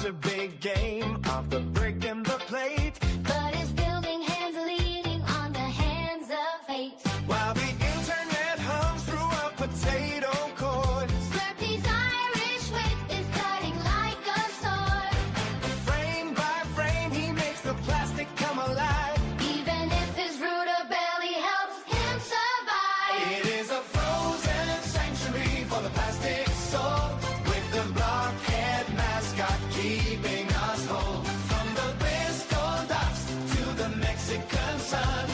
A big game of the brick and the plate, but his building hands are leaning on the hands of fate. while the internet hums through a potato cord. Slurpy's Irish wit is cutting like a sword. Frame by frame, he makes the plastic come alive. Even if his ruder belly helps him survive. It is a frozen sanctuary for the plastic soul, with the blockhead mascot keeping us whole. From the Bristol docks to the Mexican sun,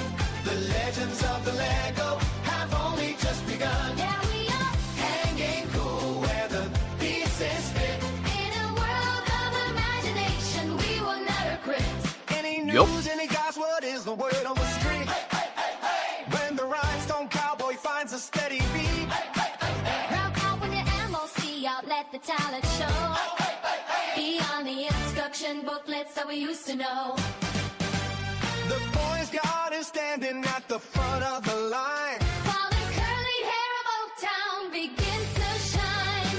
the legends of the Lego have only just begun. Yeah, we are Hanging cool where the pieces fit. in a world of imagination. We will never quit. Any news, any guys, what is the word on the street? When the rhinestone cowboy finds a steady beat. Round out with the MOC out, let the talent show. Beyond the instruction booklets that we used to know. The Boy Scout is standing at the front of the line. While the curly hair of Old Town begins to shine.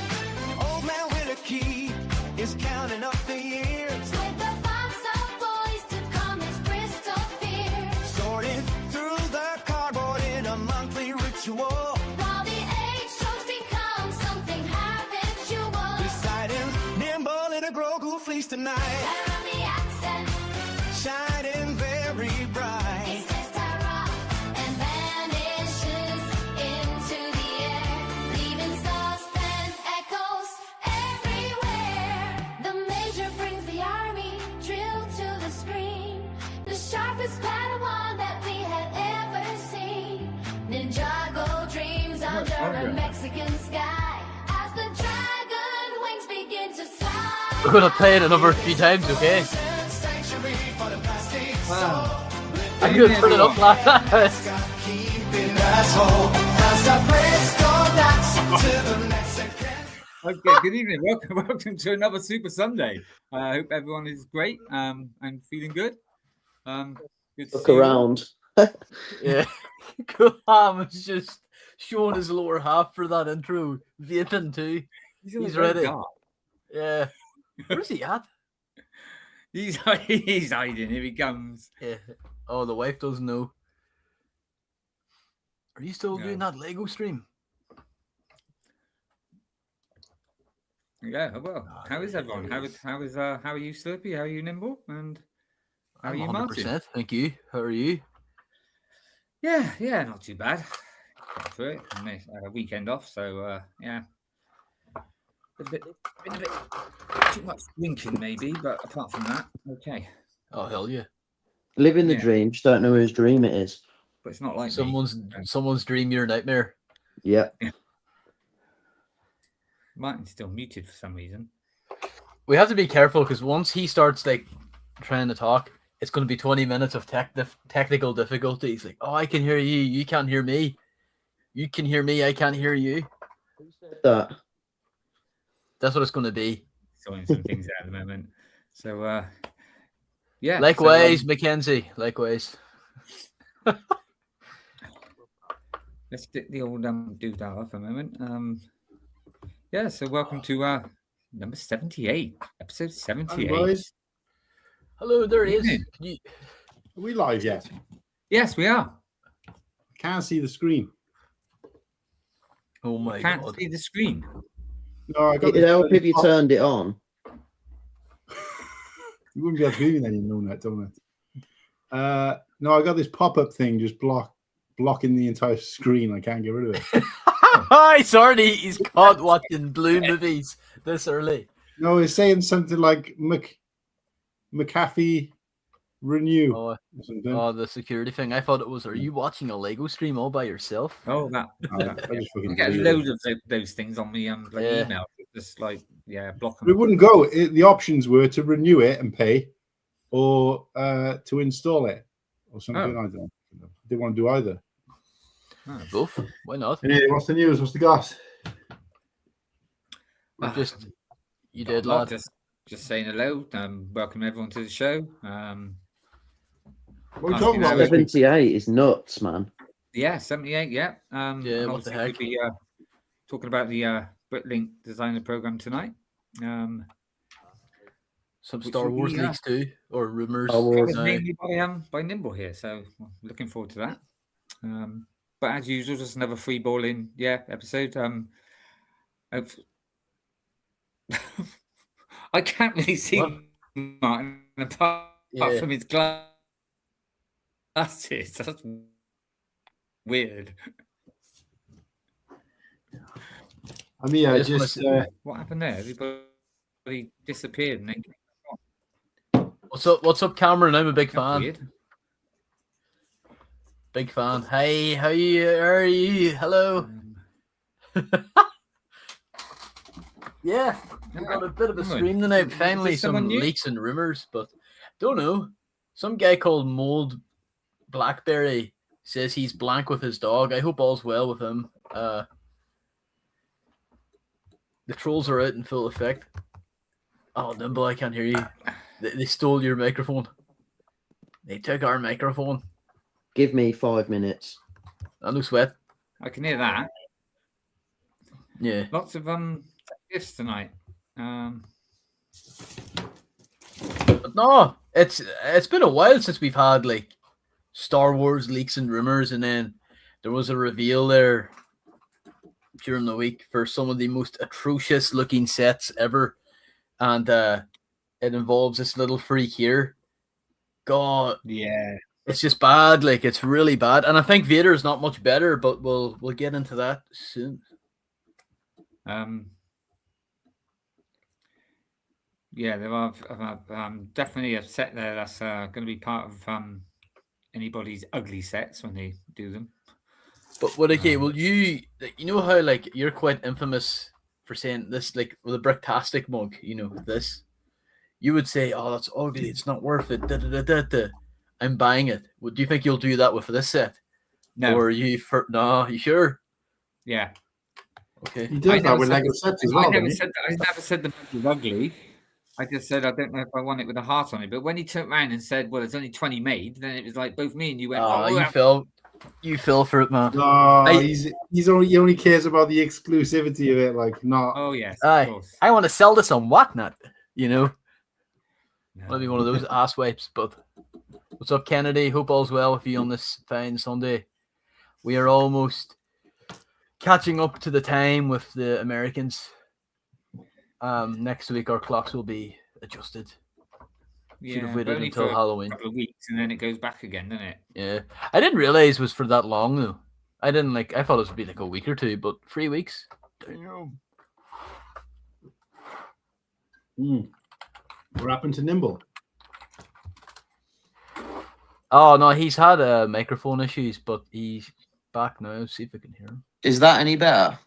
Old man Whittakee is counting up the years, With a box of boys to calm his Bristol fear. sorting through the cardboard in a monthly ritual. While the age strokes become something habitual. Beside him, Nimble in a Grogu fleece tonight, Terror on the accent, shining very he bright. says terror and vanishes into the air, leaving saucepan echoes everywhere. The major brings the army drilled to the screen, the sharpest Padawan that we had ever seen. Ninjago dreams under a Mexican sky as the dragon wings begin to fly. We're gonna play it another few times, okay? Sanctuary for the plastic Wow. soul. I'm gonna turn it up like that. Keeping us whole. As the Bristol docks to the Mexican. Okay, good evening. Welcome to another Super Sunday. I hope everyone is great and feeling good. Good to Look see you all. around. Yeah. Cool Han was just showing his lower half for that intro. Vaping too. in He's the very ready. dark. Yeah. Where's he at? He's hiding. Here he comes. Yeah. Oh, the wife doesn't know. Are you still doing No. that Lego stream? Yeah, well, how is everyone? How are you, Slurpy? How are you, Nimble? And how are you, Martin? 100%. Thank you. How are you? Yeah, not too bad. Got through it. Nice, weekend off, so yeah. Been a bit too much drinking, maybe, but apart from that, okay. Oh, hell yeah. Living the Yeah. dream, just don't know whose dream it is. But it's not like me. Someone's dream, your nightmare. Yep. Martin's still muted for some reason. We have to be careful because once he starts like trying to talk, it's going to be 20 minutes of technical difficulties. Like, oh, I can hear you, you can't hear me. You can hear me, I can't hear you. Who said that? That's what it's going to be. Sorting some things out at the moment. So yeah. Likewise, so, Mackenzie. Likewise. let's do the old doodah for a moment. Yeah, so welcome to number 78, episode 78. Hi, boys. Hello, there he is. Evening. Can you... Are we live yet? Yes, we are. Can't see the screen. Oh my Can't god. see the screen. No, I got It'd help if you turned it on. You wouldn't be able to hear me then, you know that, don't it? No, I got this pop-up thing just blocking the entire screen. I can't get rid of it. He's caught watching blue movies this early. No, it's saying something like McAfee renew Oh, or something. oh, the security thing. I thought it was. Are you watching a Lego stream all by yourself? Oh, that. I just fucking I get deleted loads it. of those things on me like Yeah. email. Just like block But it them. wouldn't go. The options were to renew it and pay, or to install it, or something. Oh. I don't know. Didn't want to do either. Both. Why not? Hey, what's the news? What's the goss? We're just. You Not did, a lot, lad. just saying hello. Welcome everyone to the show. What are we Asking talking how about? it- 78 is nuts, man. Yeah, 78. Yeah. Yeah, And what the obviously heck? We'll be talking about the Bricklink Designer Program tonight. Some Which Star will be, Wars leaks too, or rumors. Star Wars. covered now. mainly by Nimble here, so looking forward to that. But as usual, just another free balling episode. I can't really see What? Martin apart Yeah. from his glasses. That's weird. I mean, I just wanna see- What happened there? Everybody disappeared. And What's up, Cameron? I'm a big that's fan. weird. Big fan. Hey, how are you? Hello. Yeah, we got a bit of a Cameron, stream tonight. is Finally, this some someone new? leaks and rumors, but don't know. Some guy called Mold Blackberry says he's blank with his dog. I hope all's well with him. The trolls are out in full effect. Oh, Nimble, I can't hear you. They stole your microphone. They took our microphone. Give me 5 minutes. No sweat. I can hear that. Yeah. Lots of gifts tonight. But no, it's been a while since we've had like Star Wars leaks and rumors, and then there was a reveal there during the week for some of the most atrocious looking sets ever, and it involves this little freak here. God, Yeah. it's just bad. Like it's really bad, and I think Vader is not much better, but we'll get into that soon. Yeah, there are definitely a set there that's going to be part of anybody's ugly sets when they do them. But Whittakee, will you know how like you're quite infamous for saying this, like with a Bricktastic mug, you know, this, you would say, oh, that's ugly, it's not worth it. I'm buying it. Well, do you think you'll do that with this set? No. Or are you no, you sure? Yeah. Okay. You did that with Lego sets as well. I never didn't you? said the mug was ugly. I just said I don't know if I want it with a heart on it. But when he turned around and said, "Well, there's only 20 made," then it was like both me and you went, Oh, "Oh, you fell for it, man. No, he only cares about the exclusivity of it, like not. oh yes, Aye. of course." I want to sell this on whatnot, you know. No. Want to be one of those ass wipes. But what's up, Kennedy? Hope all's well with you on this fine Sunday. We are almost catching up to the time with the Americans. Next week our clocks will be adjusted. Should have but waited only until for Halloween. a couple of weeks, and then it goes back again, doesn't it? Yeah, I didn't realize it was for that long though. I thought it would be like a week or two, but 3 weeks. Damn. What happened to Nimble? Oh no, he's had microphone issues, but he's back now. See if I can hear him. Is that any better?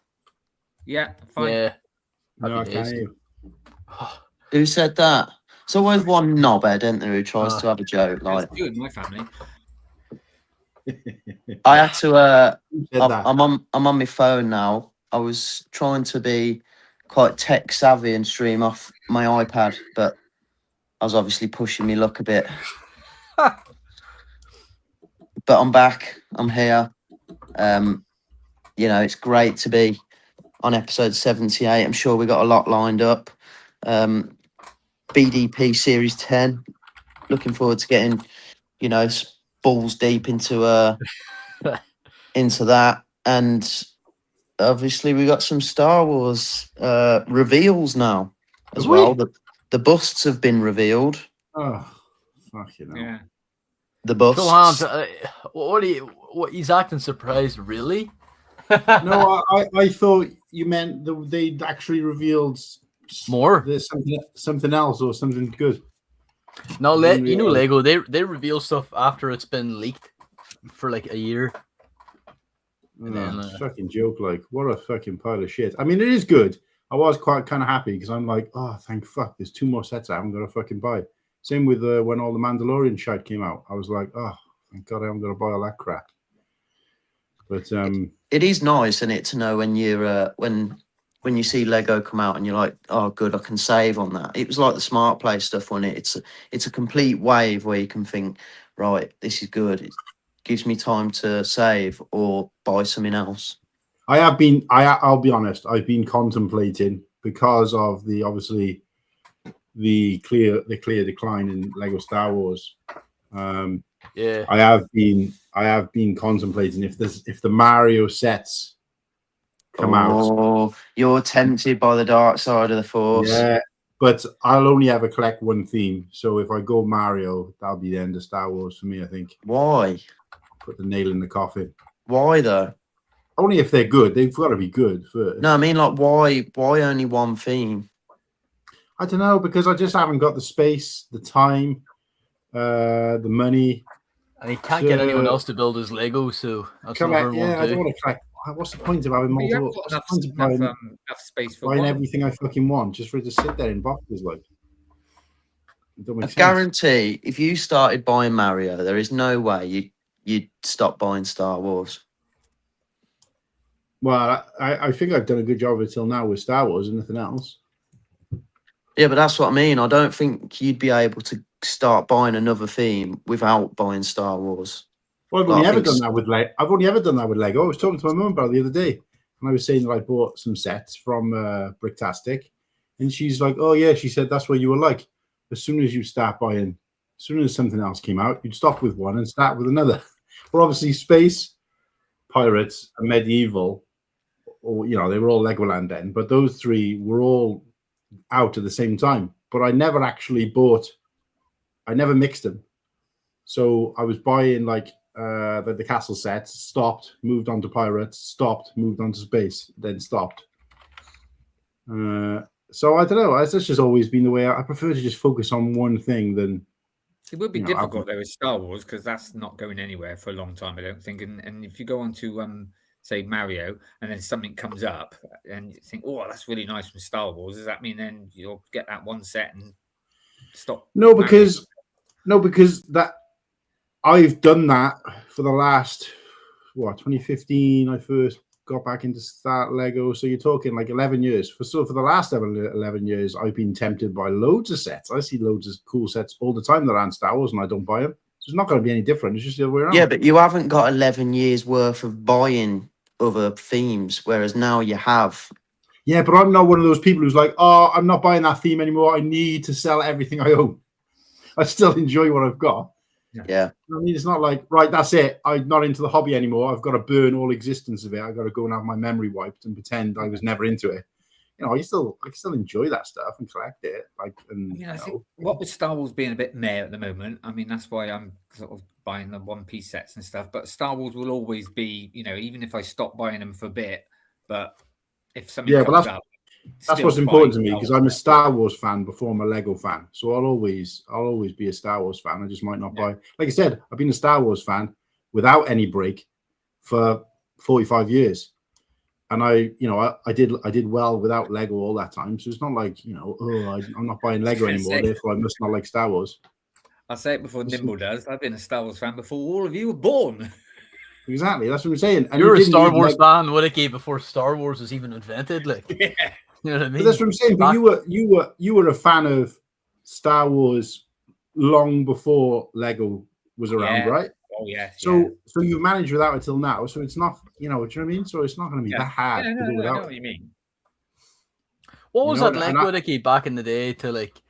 Yeah, fine. Yeah. No, I Happy can't days. hear you. Who said that? It's always one knobhead, isn't there, who tries to have a joke. Like, It's good in my family. I had to. Who said that? I'm on my phone now. I was trying to be quite tech savvy and stream off my iPad, but I was obviously pushing me luck a bit. But I'm back. I'm here. You know, it's great to be on episode 78. I'm sure we got a lot lined up. BDP Series 10. Looking forward to getting, you know, balls deep into that. And obviously we got some Star Wars reveals now as well. The busts have been revealed. Oh, fucking hell. Yeah. The busts. Cool Han, what he's acting surprised, really? No, I thought you meant they'd actually revealed More. there's something else or something good. No, didn't you know realise- Lego, they reveal stuff after it's been leaked for like a year. And then, it's a fucking joke. Like, what a fucking pile of shit. I mean, it is good. I was quite kind of happy because I'm like, oh, thank fuck. There's 2 more sets I haven't got to fucking buy. Same with when all the Mandalorian shit came out. I was like, oh, thank God I haven't got to buy all that crap. But It is nice, isn't it, to know when you're when you see Lego come out and you're like, oh, good, I can save on that. It was like the Smart Play stuff, wasn't it? It's a complete wave where you can think, right, this is good. It gives me time to save or buy something else. I'll be honest, I've been contemplating because of the clear decline in Lego Star Wars. yeah. I have been contemplating if the Mario sets come out. Oh, you're tempted by the dark side of the Force. Yeah, but I'll only ever collect one theme. So if I go Mario, that'll be the end of Star Wars for me, I think. Why? Put the nail in the coffin. Why though? Only if they're good. They've got to be good first. No, I mean, like, why only one theme? I don't know, because I just haven't got the space, the time, the money. And he can't get anyone else to build his Lego, so that's another one I don't too. want to collect. What's the point of having But you multiple? haven't What's the got point of buying, enough space for buying one. everything I fucking want just for it to sit there in boxes? Like, it don't make I sense. guarantee if you started buying Mario, there is no way you'd stop buying Star Wars. Well, I think I've done a good job of it till now with Star Wars and nothing else. Yeah, but that's what I mean. I don't think you'd be able to start buying another theme without buying Star Wars. Well, I've But only I ever think done that with Lego. I've only ever done that with Lego. I was talking to my mum about it the other day, and I was saying that I bought some sets from Bricktastic, and she's like, "Oh yeah," she said, "That's what you were like. As soon as you start buying, as soon as something else came out, you'd stop with one and start with another." Well, obviously, Space Pirates and Medieval, or they were all Legoland then, but those 3 were all out at the same time. But I never actually bought. I never mixed them. So I was buying like the castle sets, stopped, moved on to Pirates, stopped, moved on to Space, then stopped. So I don't know. That's just always been the way. I prefer to just focus on one thing than. It would be You know, difficult though with Star Wars because that's not going anywhere for a long time, I don't think. And if you go on to say Mario and then something comes up and you think, oh, that's really nice from Star Wars, does that mean then you'll get that one set and stop? No, because that I've done that for the last 2015. I first got back into Start Lego. So you're talking like 11 years. For the last 11 years, I've been tempted by loads of sets. I see loads of cool sets all the time that aren't Star Wars, and I don't buy them. So it's not going to be any different. It's just the other way around. Yeah, but you haven't got 11 years worth of buying other themes, whereas now you have. Yeah, but I'm not one of those people who's like, oh, I'm not buying that theme anymore. I need to sell everything I own. I still enjoy what I've got. Yeah. I mean, it's not like, right, that's it. I'm not into the hobby anymore. I've got to burn all existence of it. I've got to go and have my memory wiped and pretend I was never into it. I can still enjoy that stuff and collect it. I think what with Star Wars being a bit meh at the moment, I mean, that's why I'm sort of buying the one-piece sets and stuff. But Star Wars will always be, even if I stop buying them for a bit, but if something comes up, that's what's important to me because I'm a Star Wars fan before I'm a Lego fan. So I'll always be a Star Wars fan. I just might not buy. Like I said, I've been a Star Wars fan without any break for 45 years, and I did well without Lego all that time. So it's not like I'm not buying Lego anymore. Therefore, I must not like Star Wars. I'll say it before Nimble does. I've been a Star Wars fan before all of you were born. Exactly, that's what I'm saying. And You're a Star Wars fan, Whittakee, before Star Wars was even invented. Like, yeah. You know what I mean? But that's what I'm saying. But you were a fan of Star Wars long before Lego was around, right? Oh yeah. So you've managed without it till now. So it's not, do you know what I mean? So it's not going to be that hard to do without. I know what you mean. What was that like, Whittakee, back in the day? To like,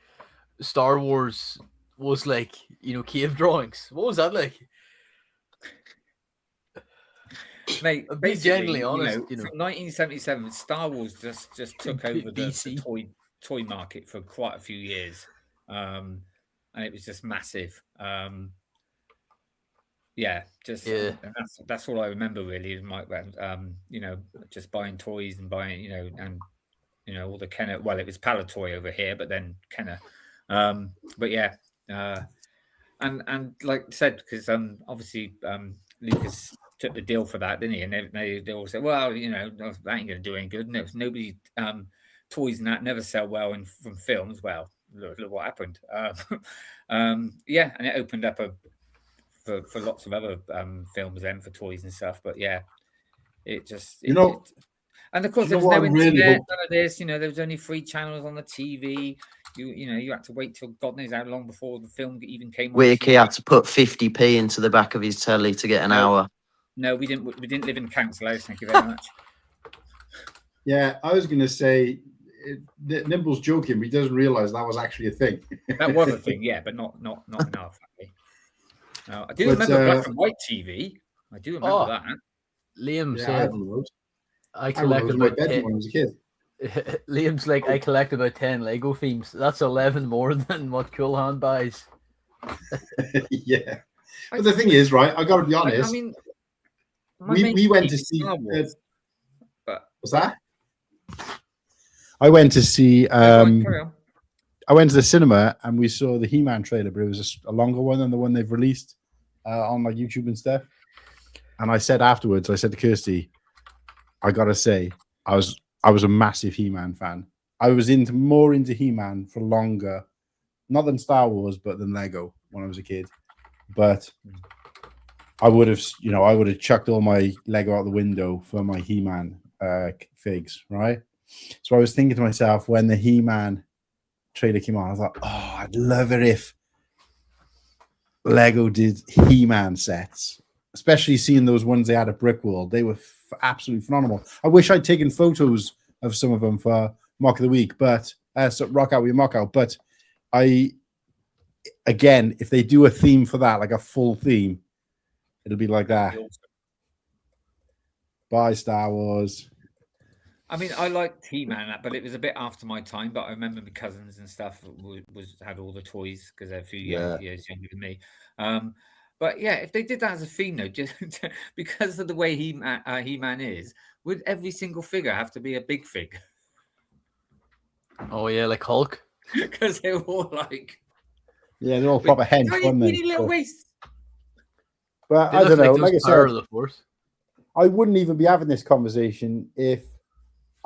Star Wars was like, cave drawings. What was that like? Mate, be genuinely honest. From 1977, Star Wars just took over the toy market for quite a few years, and it was just massive. And that's all I remember really. Is just buying toys and buying, all the Kenner. Well, it was Palatoy over here, but then Kenner. But yeah, And like I said, because obviously Lucas took the deal for that, didn't he? And they all said, well, you know, that ain't going to do any good. No, nobody toys and that never sell well from films. Well, look what happened. Yeah, and it opened up for lots of other films then for toys and stuff. But yeah, it just and of course there was no internet, none of this. You know, there was only 3 channels on the TV. You know, you had to wait till God knows how long before the film even came on. Whittakee had to put 50p into the back of his telly to get an hour. No, we didn't. We didn't live in council house. Thank you very much. Yeah, I was going to say, Nimble's joking, but he doesn't realise that was actually a thing. That was a thing, yeah, but not in our family. I do remember black and white TV. I do remember that. Liam Yeah, said, I collected about 10 when I was a kid. Liam's like, I collect about 10 Lego themes. That's 11 more than what Cool Han buys. Yeah. But the thing is, right, I got to be honest. I mean, we went to see. What's that? I went to see. I went to the cinema and we saw the He-Man trailer, but it was a longer one than the one they've released on like YouTube and stuff. And I said afterwards, I said to Kirsty, I gotta say, I was a massive He-Man fan. I was more into He-Man for longer, not than Star Wars, but than Lego when I was a kid. But I would have chucked all my Lego out the window for my He-Man figs, right? So I was thinking to myself when the He-Man trailer came on, I was like, oh, I'd love it if Lego did He-Man sets, especially seeing those ones they had at Brickworld. They were absolutely phenomenal. I wish I'd taken photos of some of them for Mock of the Week, but Rock Out with your Mock Out. But again, if they do a theme for that, like a full theme, it'll be like that. Bye, Star Wars. I mean, I liked He-Man, but it was a bit after my time. But I remember my cousins and stuff had all the toys because they're a few years younger than me. But yeah, if they did that as a theme, though, just because of the way He-Man is, would every single figure have to be a big fig? Oh yeah, like Hulk. Because they're all like, yeah, they're all proper heads, aren't they? Little waist. But I don't know. Like I said, I wouldn't even be having this conversation if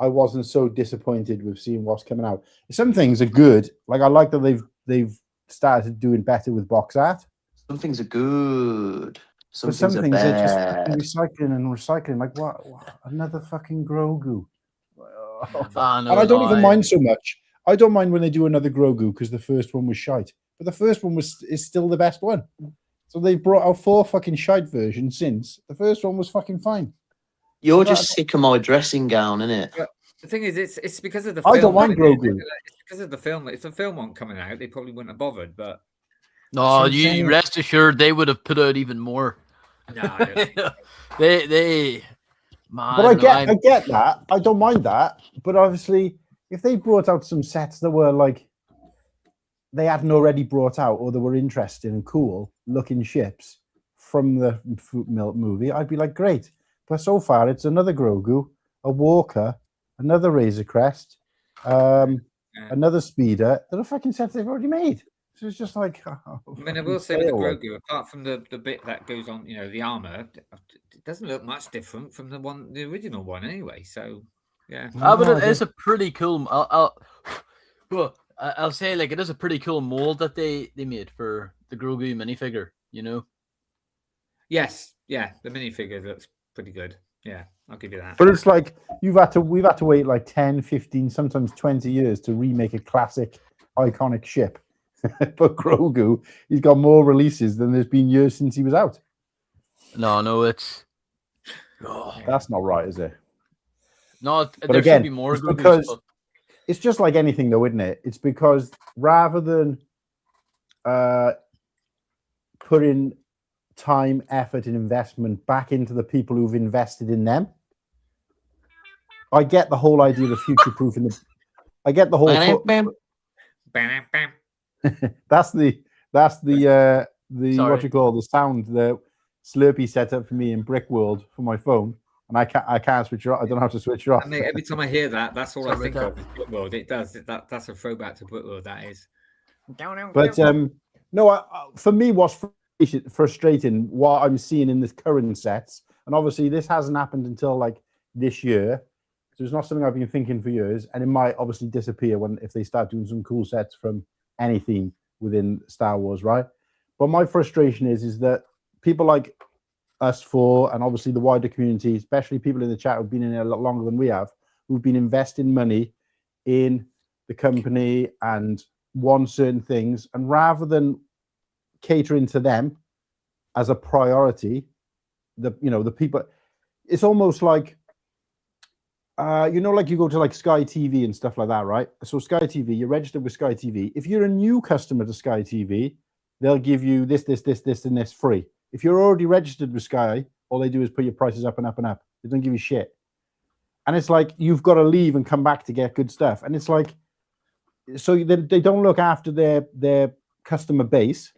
I wasn't so disappointed with seeing what's coming out. Some things are good. Like I like that they've started doing better with box art. Some things are good. Some things are just recycling and recycling. Like what? Another fucking Grogu. And I don't even mind so much. I don't mind when they do another Grogu because the first one was shite. But the first one is still the best one. So they've brought out 4 fucking shite versions since. The first one was fucking fine. You're just sick of my dressing gown, innit? But the thing is, it's because of the film. I don't mind Grogu. It's because of the film. If the film weren't coming out, they probably wouldn't have bothered. But no, you rest assured they would have put out even more. No, they man. But I get that. I don't mind that. But obviously, if they brought out some sets that were like they hadn't already brought out or they were interesting and cool looking ships from the movie, I'd be like, great. But so far, it's another Grogu, a Walker, another Razor Crest, another Speeder. They're the fucking sets they've already made. So it's just like. I mean, I will say with the Grogu, apart from the bit that goes on, the armor, it doesn't look much different from the original one anyway. So yeah. But it is a pretty cool. I'll say like it is a pretty cool mold that they made for the Grogu minifigure. Yes, yeah, the minifigure looks pretty good. Yeah, I'll give you that. But it's like we've had to wait like 10, 15, sometimes 20 years to remake a classic, iconic ship. But Grogu, he's got more releases than there's been years since he was out. No, it's that's not right, is it? No, there should be more. Because it's just like anything, though, isn't it? It's because rather than putting time, effort, and investment back into the people who've invested in them. I get the whole idea of future-proofing. I get the whole. That's the what you call the sound that Slurpy set up for me in Brickworld for my phone, and I can't switch it off. I don't know how to switch it off. I mean, every time I hear that, that's all I think of is Brickworld. It does. That's a throwback to Brickworld. That is. But No, for me, what's frustrating, what I'm seeing in this current sets, and obviously this hasn't happened until like this year, so it's not something I've been thinking for years, and it might obviously disappear if they start doing some cool sets from anything within Star Wars, right? But my frustration is that people like us four, and obviously the wider community, especially people in the chat who've been in it a lot longer than we have, who've been investing money in the company and want certain things, and rather than catering to them as a priority, the people, it's almost like like you go to like Sky TV and stuff like that, right? So Sky TV, you're registered with Sky TV. If you're a new customer to Sky TV, they'll give you this, and this free. If you're already registered with Sky, all they do is put your prices up and up and up. They don't give you shit. And it's like you've got to leave and come back to get good stuff. And it's like, so they don't look after their customer base.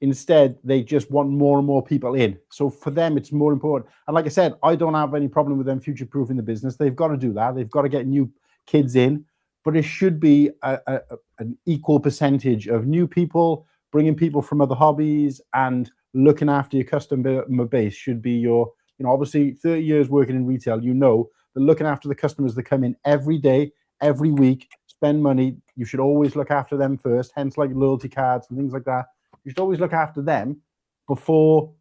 Instead, they just want more and more people in. So for them, it's more important. And like I said, I don't have any problem with them future-proofing the business. They've got to do that. They've got to get new kids in. But it should be an equal percentage of new people, bringing people from other hobbies, and looking after your customer base should be your, obviously 30 years working in retail, that looking after the customers that come in every day, every week, spend money, you should always look after them first, hence like loyalty cards and things like that. You should always look after them before,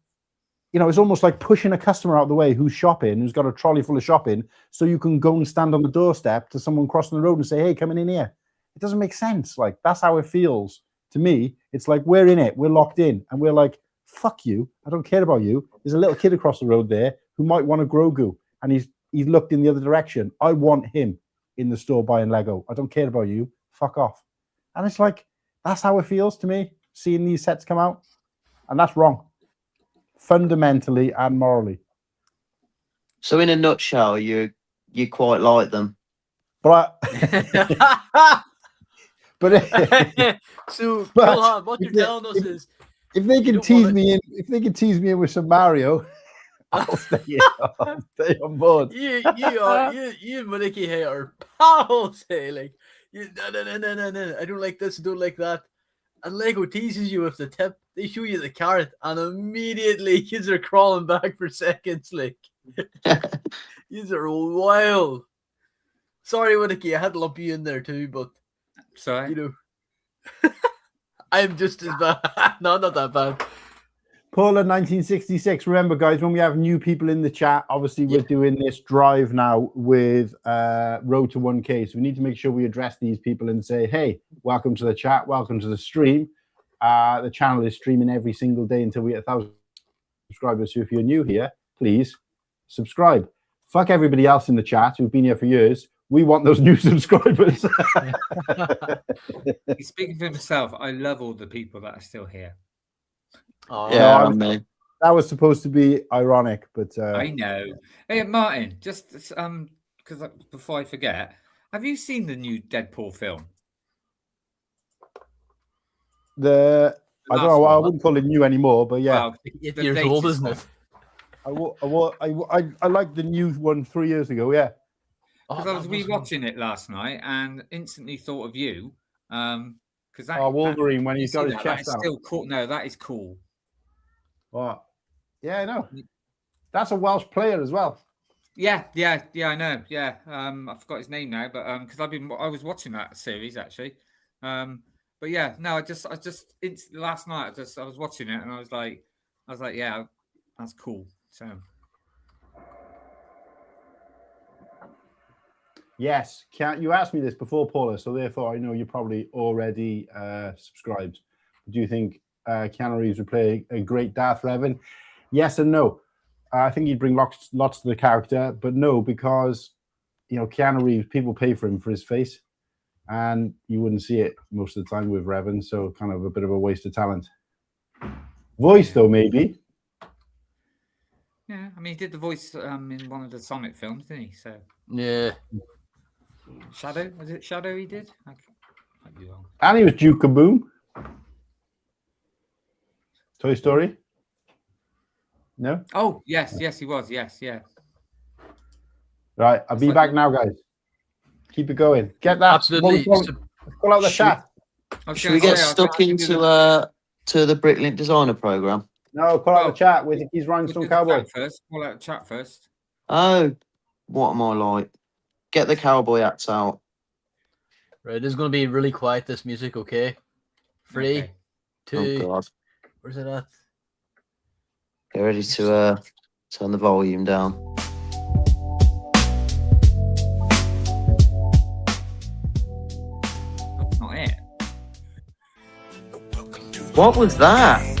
it's almost like pushing a customer out of the way who's shopping, who's got a trolley full of shopping, so you can go and stand on the doorstep to someone crossing the road and say, hey, come in here. It doesn't make sense. Like, that's how it feels to me. It's like we're in it, we're locked in, and we're like, fuck you, I don't care about you. There's a little kid across the road there who might want a Grogu, and he's looked in the other direction. I want him in the store buying Lego. I don't care about you. Fuck off. And it's like, that's how it feels to me, seeing these sets come out. And that's wrong, fundamentally and morally. So in a nutshell, you quite like them. So, Cool Han, what you're telling us is, if they can tease me in with some Mario, I'll stay on board. You and Whittakee here are pals, hey, like, no, I don't like this, I don't like that. And Lego teases you with the tip, they show you the carrot, and immediately kids are crawling back for seconds, like. These are wild. Sorry, Whittakee, I had to lump you in there too, but sorry. I'm just as bad. No, not that bad. Paula 1966. Remember, guys, when we have new people in the chat, obviously we're doing this drive now with Road to 1K. So we need to make sure we address these people and say, hey, welcome to the chat, welcome to the stream. The channel is streaming every single day until we hit 1,000 subscribers. So if you're new here, please subscribe. Fuck everybody else in the chat who've been here for years. We want those new subscribers. He's speaking for himself. I love all the people that are still here. Oh, Yeah, that was supposed to be ironic, but I know. Hey, Martin, just because before I forget, have you seen the new Deadpool film? I don't know. I wouldn't call it new anymore, but yeah, Well, 8 years old, isn't it? I liked the new one 3 years ago. Yeah. Because I was rewatching it last night and instantly thought of you. Because that Wolverine when he's got his chest out. Still cool. No, that is cool. What? Yeah, I know. That's a Welsh player as well. Yeah, I know. Yeah, I forgot his name now, but because I was watching that series actually. But yeah, no, I just last night I was watching it and I was like, yeah, that's cool. So. Yes, you asked me this before, Paula, so therefore I know you're probably already subscribed. Do you think Keanu Reeves would play a great Darth Revan? Yes and no. I think he'd bring lots to the character, but no, because Keanu Reeves, people pay for him for his face, and you wouldn't see it most of the time with Revan, so kind of a bit of a waste of talent. Voice though, maybe. Yeah, I mean he did the voice in one of the Sonic films, didn't he? So yeah. Shadow? Was it Shadow he did? I might be wrong. And he was Duke Kaboom. Toy Story? No? Oh, yes, he was. Yes, yeah. Right, I'll be back now, guys. Keep it going. Get that. Absolutely. Pull out the chat. Should we get stuck into to the Bricklink Designer Program? No, call out the chat with his Rhinestone Cowboy. First, call out chat first. Oh, what am I like? Get the cowboy hats out. Right, this is going to be really quiet, this music, okay? 3, Okay. 2, Oh God. where's it at? Get ready to turn the volume down. That's not it. What was that?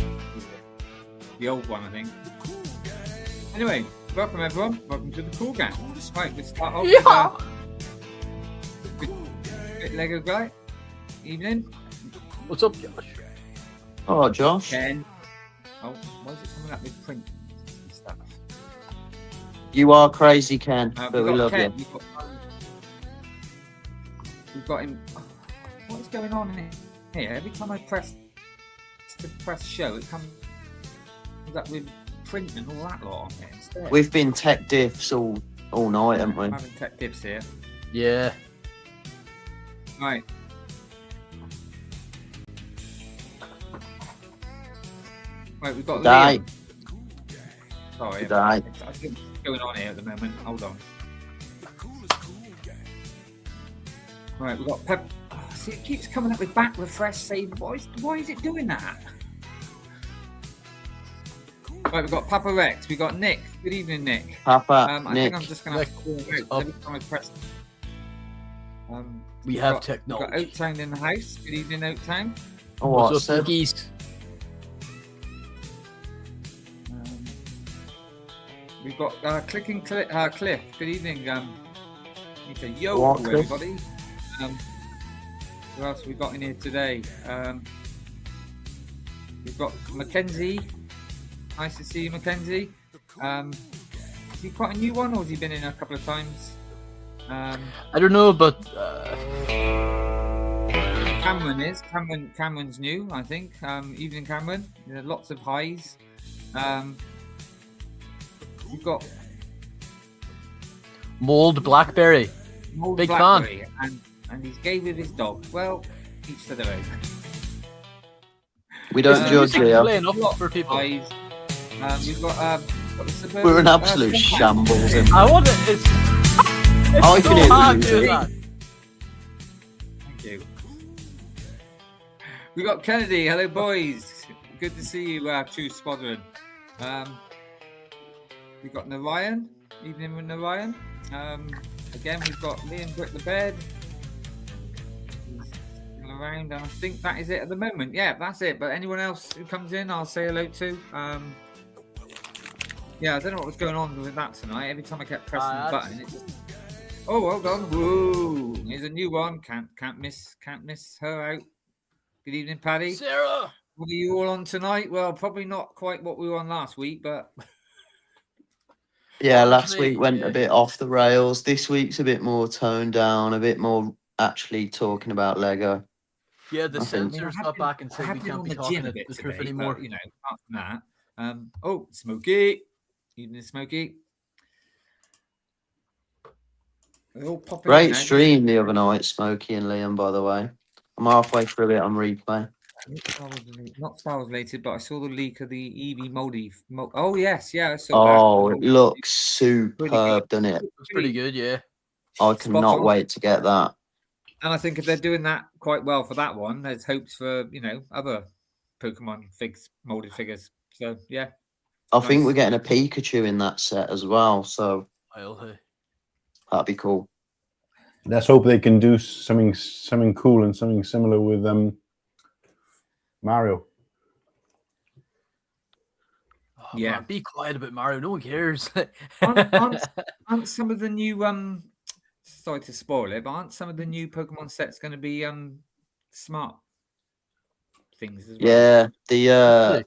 The old one, I think. Anyway, welcome everyone. Welcome to the Cool Gang. Right, let's start off with bit Lego guy. Evening. What's up, Josh? Oh, Josh. Ken. Oh, why is it coming up with print and stuff? You are crazy, Ken, but we We've got love Ken. you. We've got him. Oh, what is going on here? Every time I press show, it comes up with print and all that lot on it instead. We've been tech diffs all night, haven't we? I'm having tech dips here. Yeah. Right. Right, we've got Day. Liam. Sorry, Day. I think what's going on here at the moment. Hold on. Right, we've got Pep. Oh, see, it keeps coming up with back refresh save. Why is it doing that? Right, we've got Papa Rex. We've got Nick. Good evening, Nick. Papa, I Nick. think I'm just going to have to call him out up. every time I press. We have We've got technology. Oaktown in the house. Good evening, Oaktown. Oh, what? What's up, So, cookies? We've got Cliff. Good evening. Need to yo What, Cliff? everybody. Who else have we got in here today? We've got Mackenzie. Nice to see you, Mackenzie. Is he quite a new one, or has he been in a couple of times? I don't know, but Cameron is. Cameron's new, I think. Evening, Cameron. There are lots of highs. We've got Mold Blackberry. Mold Big fan. Blackberry, and he's gay with his dog. Well, each to their own. we don't judge here. Playing up for people. Highs. We've got the Suburban. We're an absolute shambles. And I want it. It's I so can hear hard the doing music. Thank you. We got Kennedy. Hello, boys. Good to see you, True Squadron. We've got Narayan. Evening with Narayan. Again, we've got Liam Brick the Bed. He's still around, and I think that is it at the moment. Yeah, that's it. But anyone else who comes in, I'll say hello to. Yeah, I don't know what was going on with that tonight. Every time I kept pressing the button, it just... Oh, well done. Woo! Here's a new one. Can't miss her out. Good evening, Paddy. Sarah. What are you all on tonight? Well, probably not quite what we were on last week, but Yeah, last Actually, week went yeah. a bit off the rails. This week's a bit more toned down, a bit more actually talking about Lego. Yeah, the I think- censors I have got been- back and I said have we been can't on be the talking gym a the bit truth today, anymore. but, you know, apart from that. Oh, Smokey. Evening, Smokey. They're all popping in Great now. stream the other night, Smokey and Liam, by the way. I'm halfway through it on replay. Not Star Wars related, but I saw the leak of the EV moldy. Oh yes, yeah. I saw Oh, that. it looks superb, doesn't it? It's pretty good, yeah. I Spot cannot on. wait to get that. And I think if they're doing that quite well for that one, there's hopes for other Pokemon molded figures. So yeah, I think Nice. we're getting a Pikachu in that set as well, so I'll that'd be cool. Let's hope they can do something cool and something similar with Mario. Oh, Yeah. man, be quiet about Mario. No one cares. aren't some of the new sorry to spoil it, but aren't some of the new Pokemon sets going to be smart things as well? Yeah, the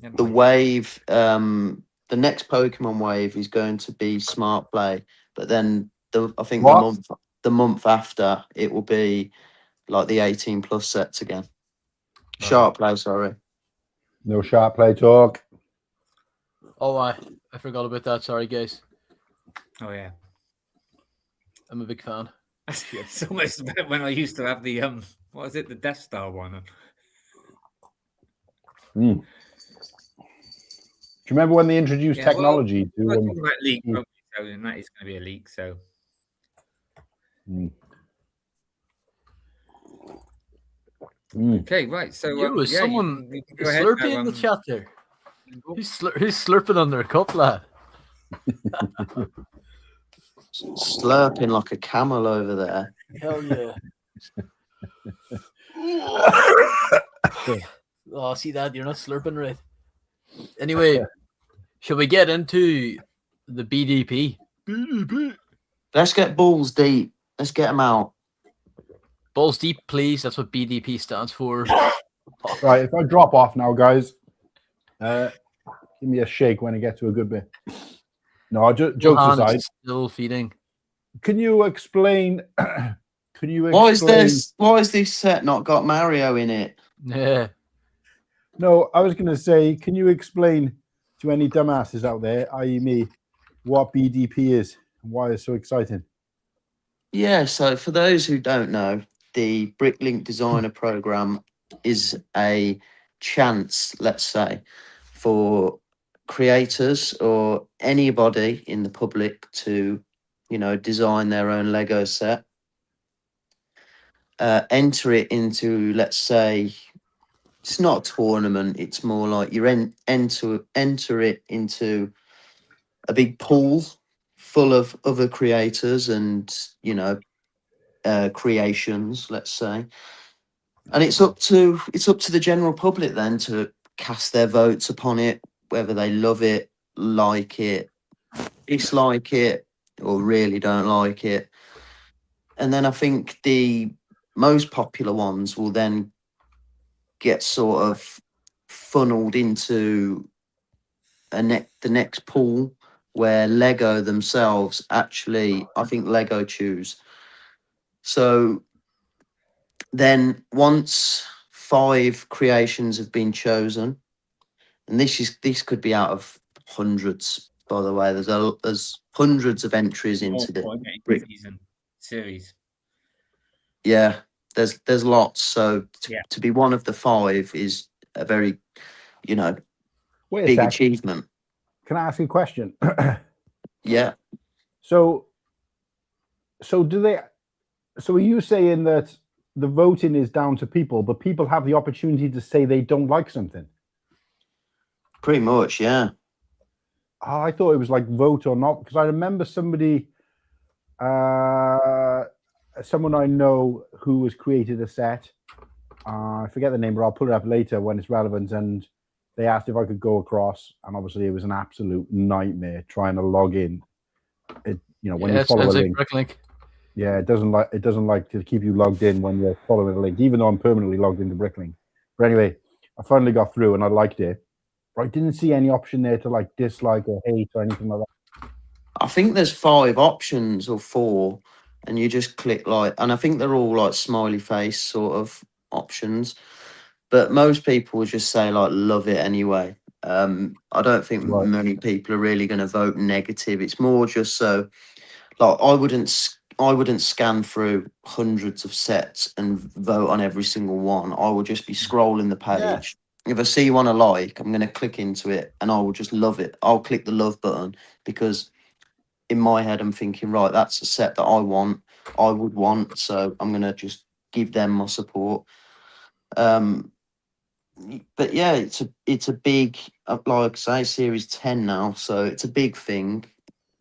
Never the mind. wave, the next Pokemon wave is going to be Smart Play, but then I think What? the month after it will be like the 18+ sets again. Sharp Play, sorry. No sharp play talk. Oh, I forgot about that. Sorry, guys. Oh yeah. I'm a big fan. It's almost when I used to have the what is it, the Death Star one. Mm. Do you remember when they introduced technology? We're talking about leak, so then that is going to be a leak. So. Okay, right. So is someone you can go ahead Slurpy now, in the chat there? Who's slurping on their cup, lad? Slurping like a camel over there. Hell yeah. Oh, see that? You're not slurping right. Anyway, shall we get into the BDP? BDP. Let's get balls deep. Let's get them out. Balls deep, please. That's what BDP stands for. Right, if I drop off now, guys, give me a shake when I get to a good bit. No, jokes aside. Still feeding. Can you explain? Why is this set not got Mario in it? Yeah. No, I was going to say, can you explain to any dumbasses out there, i.e. me, what BDP is and why it's so exciting? Yeah, so for those who don't know, the Bricklink Designer Program is a chance, let's say, for creators or anybody in the public to, design their own Lego set. Enter it into, let's say, it's not a tournament. It's more like you enter it into a big pool full of other creators and creations, let's say, and it's up to the general public then to cast their votes upon it, whether they love it, like it, dislike it, or really don't like it. And then I think the most popular ones will then get sort of funneled into the next pool where Lego themselves I think Lego choose. So then once 5 creations have been chosen, and this could be out of hundreds, by the way, there's hundreds of entries into the series. Yeah, there's lots. So to be one of the 5 is a very, big achievement. Can I ask you a question? Yeah. So are you saying that the voting is down to people, but people have the opportunity to say they don't like something? Pretty much, yeah. Oh, I thought it was like vote or not, because I remember someone I know who has created a set. I forget the name, but I'll put it up later when it's relevant. And they asked if I could go across, and obviously it was an absolute nightmare trying to log in. When you follow a link. Bricklink. Yeah, it doesn't like to keep you logged in when you're following a link, even though I'm permanently logged into Bricklink. But anyway, I finally got through and I liked it. But I didn't see any option there to like dislike or hate or anything like that. I think there's 5 options or 4, and you just click and I think they're all like smiley face sort of options. But most people would just say like love it anyway. I don't think many people are really going to vote negative. It's more just so like I wouldn't scan through hundreds of sets and vote on every single one. I would just be scrolling the page. Yeah. If I see one I like, I'm going to click into it and I will just love it. I'll click the love button because in my head I'm thinking, right, that's a set that I would want. So I'm going to just give them my support. But yeah, it's a big, like I say, series 10 now. So it's a big thing.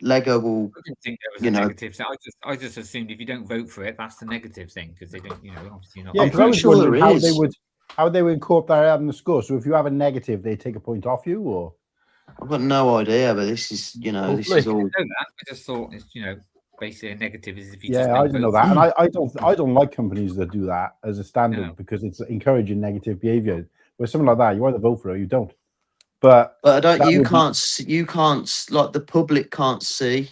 Lego will. I didn't think there was a negative thing. I just assumed if you don't vote for it, that's the negative thing because they don't, obviously not. Yeah, I'm pretty sure there is. How they would incorporate that in the score. So if you have a negative, they take a point off you, or I've got no idea. But this is, this is all. I just thought it's, basically a negative is if you. Yeah, I didn't know that, and I don't like companies that do that as a standard because it's encouraging negative behavior. With something like that, you either vote for it or you don't. But I don't. You can't like the public can't see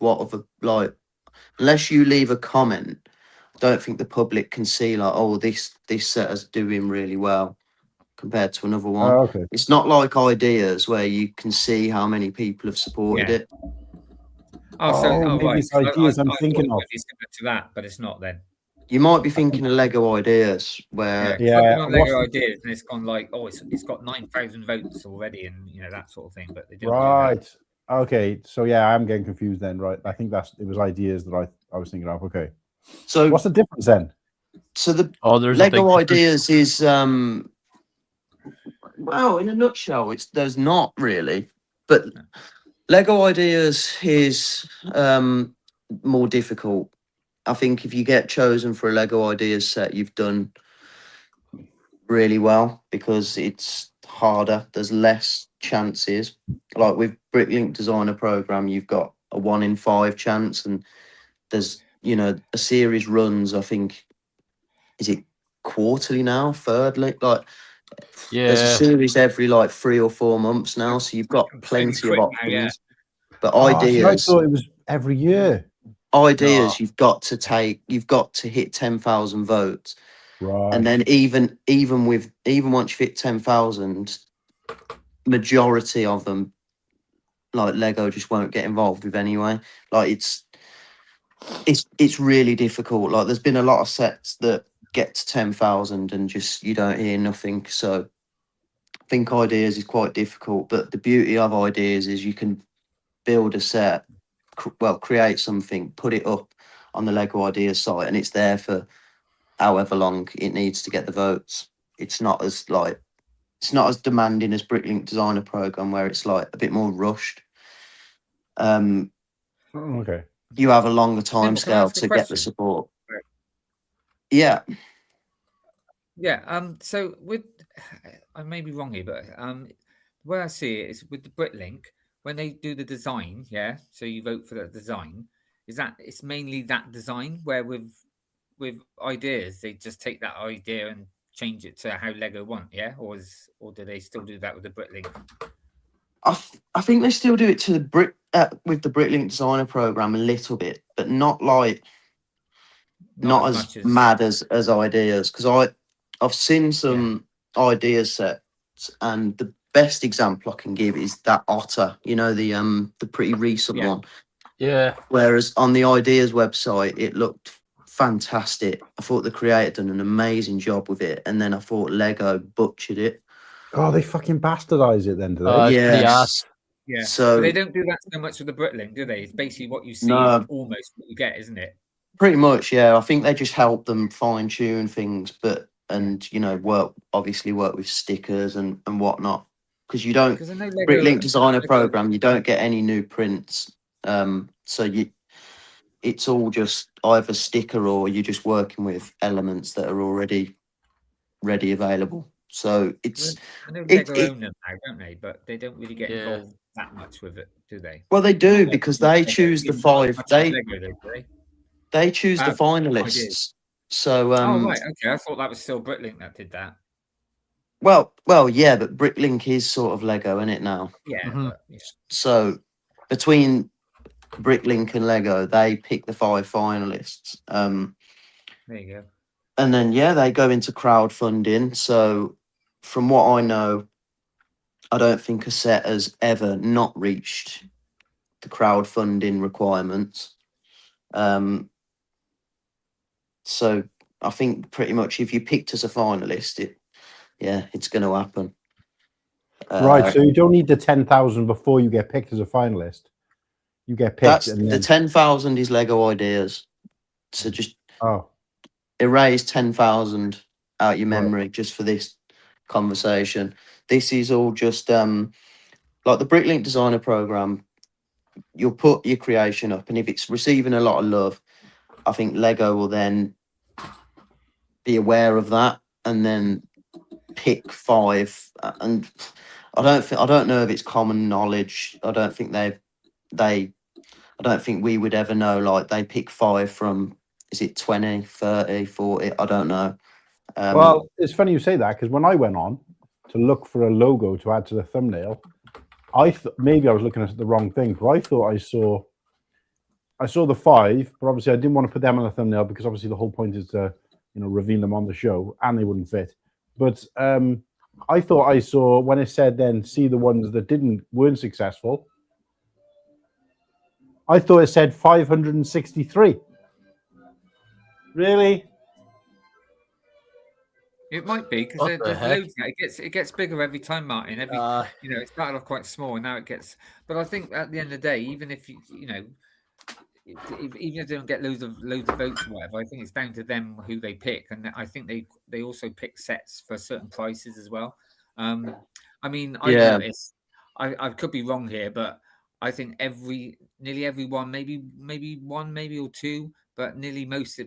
unless you leave a comment. I don't think the public can see like, oh, this set is doing really well compared to another one. Okay. It's not like ideas where you can see how many people have supported it. Maybe it's ideas I'm thinking of. It's similar to that, but it's not then. You might be thinking of Lego ideas where Yeah, 'cause I've been on what's Lego the- ideas, and it's gone like, oh, it's got 9,000 votes already, and that sort of thing. But they don't do that. right. Okay, so yeah, I'm getting confused then, right? I think it was ideas that I was thinking of. Okay, so what's the difference then? so the Oh, there's a big Lego difference. ideas is well, in a nutshell, there's not really, but Lego ideas is more difficult. I think if you get chosen for a Lego ideas set, you've done really well because it's harder. There's less chances. Like with Bricklink Designer Program, you've got a 1 in 5 chance, and there's a series runs. I think is it quarterly now, thirdly, like. There's a Yeah. series every like 3 or 4 months now, so you've got It's plenty really of quick now, yeah. options. But Oh, see, I thought it was every year. ideas, you've got to hit 10,000 votes, Right. and then even once you hit 10,000, majority of them, like Lego, just won't get involved with anyway. Like it's really difficult. Like there's been a lot of sets that get to 10,000 and just you don't hear nothing. So I think ideas is quite difficult, but the beauty of ideas is you can build a set, create something, put it up on the Lego Ideas site, and it's there for however long it needs to get the votes. It's not as demanding as Bricklink Designer Program, where it's like a bit more rushed. Okay. You have a longer time Nimble, can I scale ask a to get the question? support. Right. Yeah. Yeah. So I may be wrong here, but the way I see it is with the Bricklink, when they do the design, yeah. So you vote for that design. Is that it's mainly that design? Where with ideas, they just take that idea and change it to how Lego want, yeah? Or do they still do that with the Bricklink? I think they still do it to the with the Bricklink Designer Program a little bit, but not like not as much as mad as ideas, because I've seen some ideas sets, and the best example I can give is that otter, the pretty recent Yeah. one. Yeah. Whereas on the ideas website it looked fantastic. I thought the creator done an amazing job with it, and then I thought Lego butchered it. Oh, they fucking bastardize it then, do they? It's pretty Yes. ass. Yeah. So But they don't do that so much with the Bricklink, do they? It's basically what you see No. is almost what you get, isn't it? pretty much, yeah. I think they just help them fine tune things, and work with stickers and whatnot. Because you don't Because I know Lego Bricklink Designer Lego- Program, you don't get any new prints. So it's all just either sticker or you're just working with elements that are already ready available. So it's I know it- Lego it- own them now, don't they? But they don't really get Yeah. involved that much with it, do they? well, they do Not because like they Lego. choose the Not as 5. much as They Lego, do they? they choose the Ideas. finalists. So Oh right, okay. I thought that was still Bricklink that did that. well, yeah, but Bricklink is sort of Lego, isn't it now? Yeah, Mhm. but yeah. So between Bricklink and Lego, they pick the 5 finalists. There you go. And then they go into crowdfunding. So from what I know, I don't think a set has ever not reached the crowdfunding requirements. So I think pretty much if you picked as a finalist, it's going to happen. Right. So you don't need the 10,000 before you get picked as a finalist. You get picked, That's and the then 10,000 is Lego ideas. So just erase 10,000 out your memory just for this conversation. This is all just like the Bricklink Designer Program. You'll put your creation up, and if it's receiving a lot of love, I think Lego will then be aware of that and then pick 5. And I don't know if it's common knowledge. I don't think I don't think we would ever know. Like they pick 5 from, is it 20, 30, 40? I don't know. well, it's funny you say that because when I went on to look for a logo to add to the thumbnail, I thought maybe I was looking at the wrong thing. But I thought I saw the 5, but obviously I didn't want to put them on the thumbnail because obviously the whole point is to reveal them on the show, and they wouldn't fit. But I thought I saw when it said then see the ones that weren't successful. I thought it said 563. Really? It might be because What the there's heck? loads now. It gets bigger every time, Martin. It started off quite small and now it gets. But I think at the end of the day, even if even if they don't get loads of votes or whatever, I think it's down to them who they pick, and I think they also pick sets for certain prices as well. I mean, I've Yeah. noticed. I could be wrong here, but I think nearly everyone, maybe one, maybe or two, but nearly most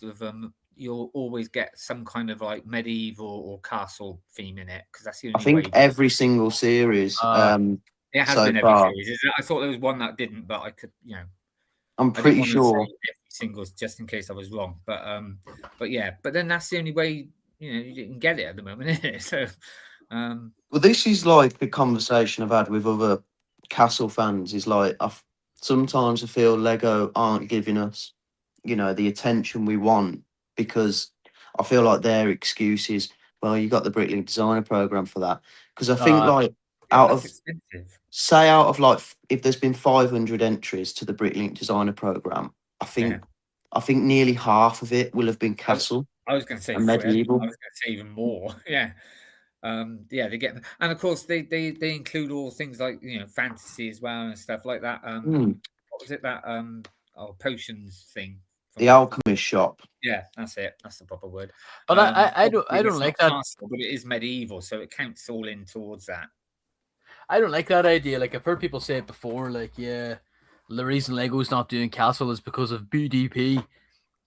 of them, you'll always get some kind of like medieval or castle theme in it because that's the I only way. think every single series It has so been every far. series. I thought there was one that didn't, but I could, I'm I didn't pretty want to sure. say every singles just in case I was wrong. But yeah, but then that's the only way you can get it at the moment, isn't it? So, Well, this is like a conversation I've had with other Castle fans. Is like sometimes I feel Lego aren't giving us, the attention we want because I feel like their excuse is, well, you got the Bricklink Designer Program for that. Because I think like out that's of expensive. say out of like if there's been 500 entries to the Bricklink Designer Program, I think nearly half of it will have been Castle I was going to say and medieval. I was going to say even more. Yeah. They get, and of course they include all things like fantasy as well and stuff like that. What was it that potions thing? The Alchemist Shop. Yeah, that's it. That's the proper word. But I don't like that. Castle, but it is medieval, so it counts all in towards that. I don't like that idea. Like I've heard people say it before. Like the reason Lego's not doing Castle is because of BDP.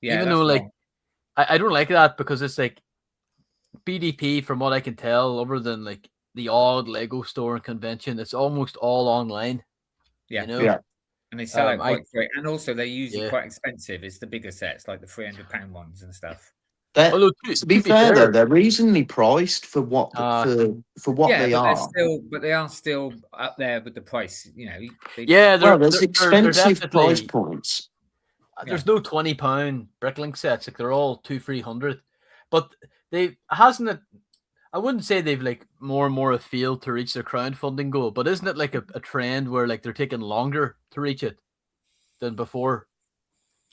Yeah, even though like I don't like that because it's like BDP, from what I can tell, other than like the odd Lego store and convention, it's almost all online. Yeah, Yeah. And they sell out quite quick, and also they're usually quite expensive. It's the bigger sets, like the £300 ones and stuff. To be fair, though, they're reasonably priced for what for what they are. But they are still up there with the price. There's expensive price points. There's no £20 Bricklink sets. Like they're all 200-300, but I wouldn't say they've like more and more failed to reach their crowdfunding goal, but isn't it like a trend where like they're taking longer to reach it than before?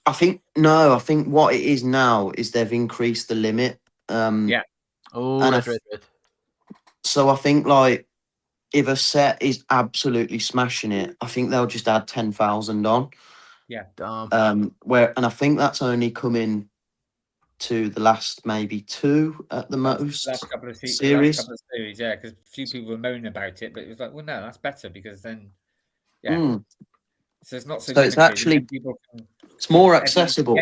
I think what it is now is they've increased the limit. Right. So I think like if a set is absolutely smashing it, I think they'll just add 10,000 on. Yeah. And I think that's only coming to the last maybe two at the most. Last couple of series, yeah, because a few people were moaning about it, but it was like, well, no, that's better because then, so it's not so. So it's actually it's more accessible.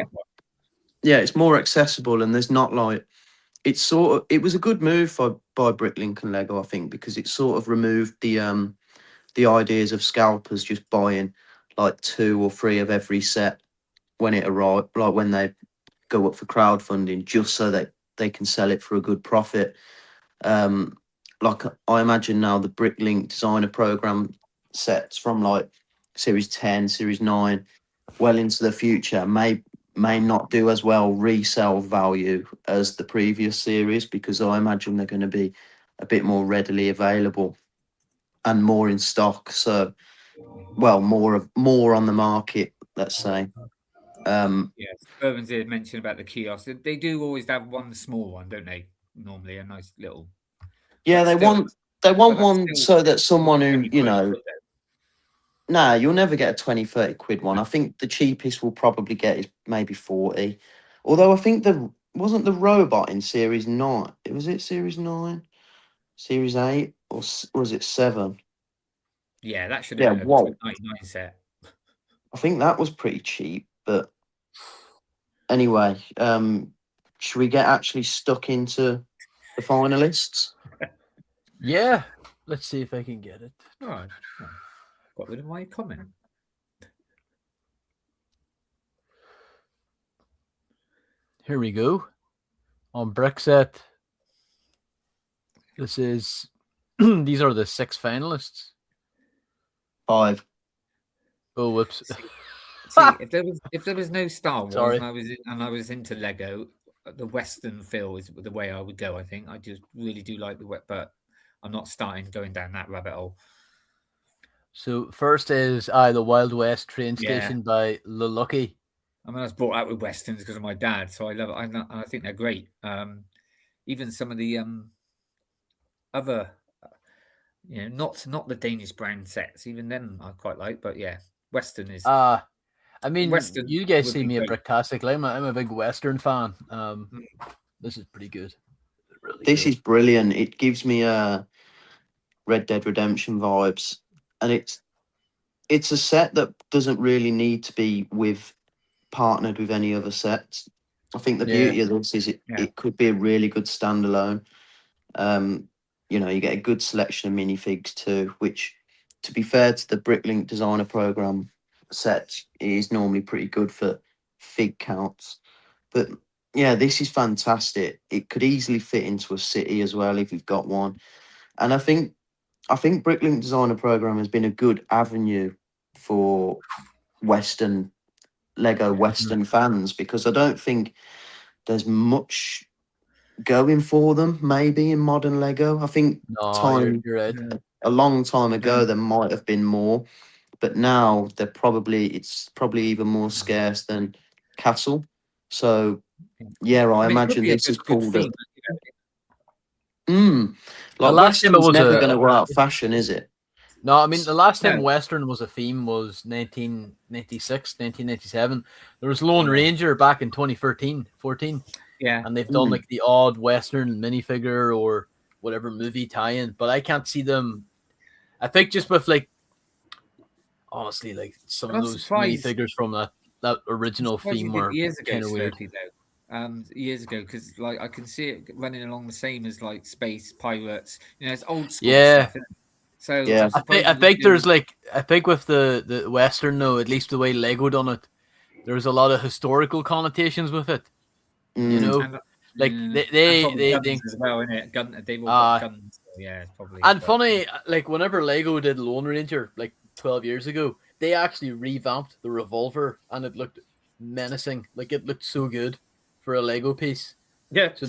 Yeah, it's more accessible, and there's not like it was a good move by Bricklink and Lego, I think, because it sort of removed the ideas of scalpers just buying like 2 or 3 of every set when it arrived, like when they go up for crowdfunding, just so that they can sell it for a good profit. Like I imagine now the Bricklink Designer Program sets from like Series 10, Series 9, well into the future may not do as well resale value as the previous series, because I imagine they're going to be a bit more readily available and more in stock. So, well, more on the market, let's say. Irvin did mention about the kiosk. They do always have one small one, don't they? Normally, a nice little. Yeah, they want one so that someone who Nah, you'll never get a 20-30 quid one. I think the cheapest we'll probably get is maybe 40. Although I think wasn't the robot in Series 9. Was it Series 9? Series 8? Or was it 7? Yeah, that should have been a 99 set. I think that was pretty cheap, but anyway, should we get actually stuck into the finalists? Yeah, let's see if I can get it. All right. Got rid of my comment. Here we go. On Brickset, this is these are the 6 finalists. 5. Oh, whoops. See, if there was no Star Wars and I was into Lego, the Western feel is the way I would go. I think I just really do like but I'm not going down that rabbit hole. So first is the Wild West train station by Lucky. I mean, I was brought out with Westerns because of my dad, so I love it. I think they're great. even some of the other, not the Danish brand sets. Even them I quite like. But yeah, Western is I mean, Western you guys would see be me at great. Bricktastic. I'm a big Western fan. This is pretty good. Really This cool. is brilliant. It gives me Red Dead Redemption vibes, and it's a set that doesn't really need to be partnered with any other sets. I think the Yeah. beauty of this is Yeah. it could be a really good standalone. You get a good selection of minifigs too, which, to be fair to the Bricklink Designer Program set, is normally pretty good for fig counts. But yeah, this is fantastic. It could easily fit into a city as well if you've got one. And I think Bricklink Designer Program has been a good avenue for Western Lego Western fans, because I don't think there's much going for them maybe in modern Lego. I think No, you're right. a long time ago Yeah. there might have been more, but now it's probably even more scarce than Castle. So yeah, I I mean, it could imagine be a this has good pulled theme. up. Mm. The Like last time it Western's was never a going to go out of fashion, is it? no, I mean the last time No. Western was a theme was 1996, 1997. There was Lone Yeah. Ranger back in 2013, 14. Yeah. And they've done like the odd Western minifigure or whatever movie tie-in, but I can't see them. I think just with like, honestly, like some I'm of those surprised. minifigures from that original Surprised theme you did were years ago, kind of weird. Slurpy, though. Years ago, because like I can see it running along the same as like Space Pirates. It's old school Yeah. stuff. Isn't it? So Yeah. I'm surprised. I think there's like, I think with the Western though, at least the way Lego done it, there's a lot of historical connotations with it. You know, And, like and they guns as well, innit? They've all got guns. So yeah, it's probably. And funny, like whenever Lego did Lone Ranger, like 12 years ago, they actually revamped the revolver, and it looked menacing. Like it looked so good for a Lego piece. Yeah. So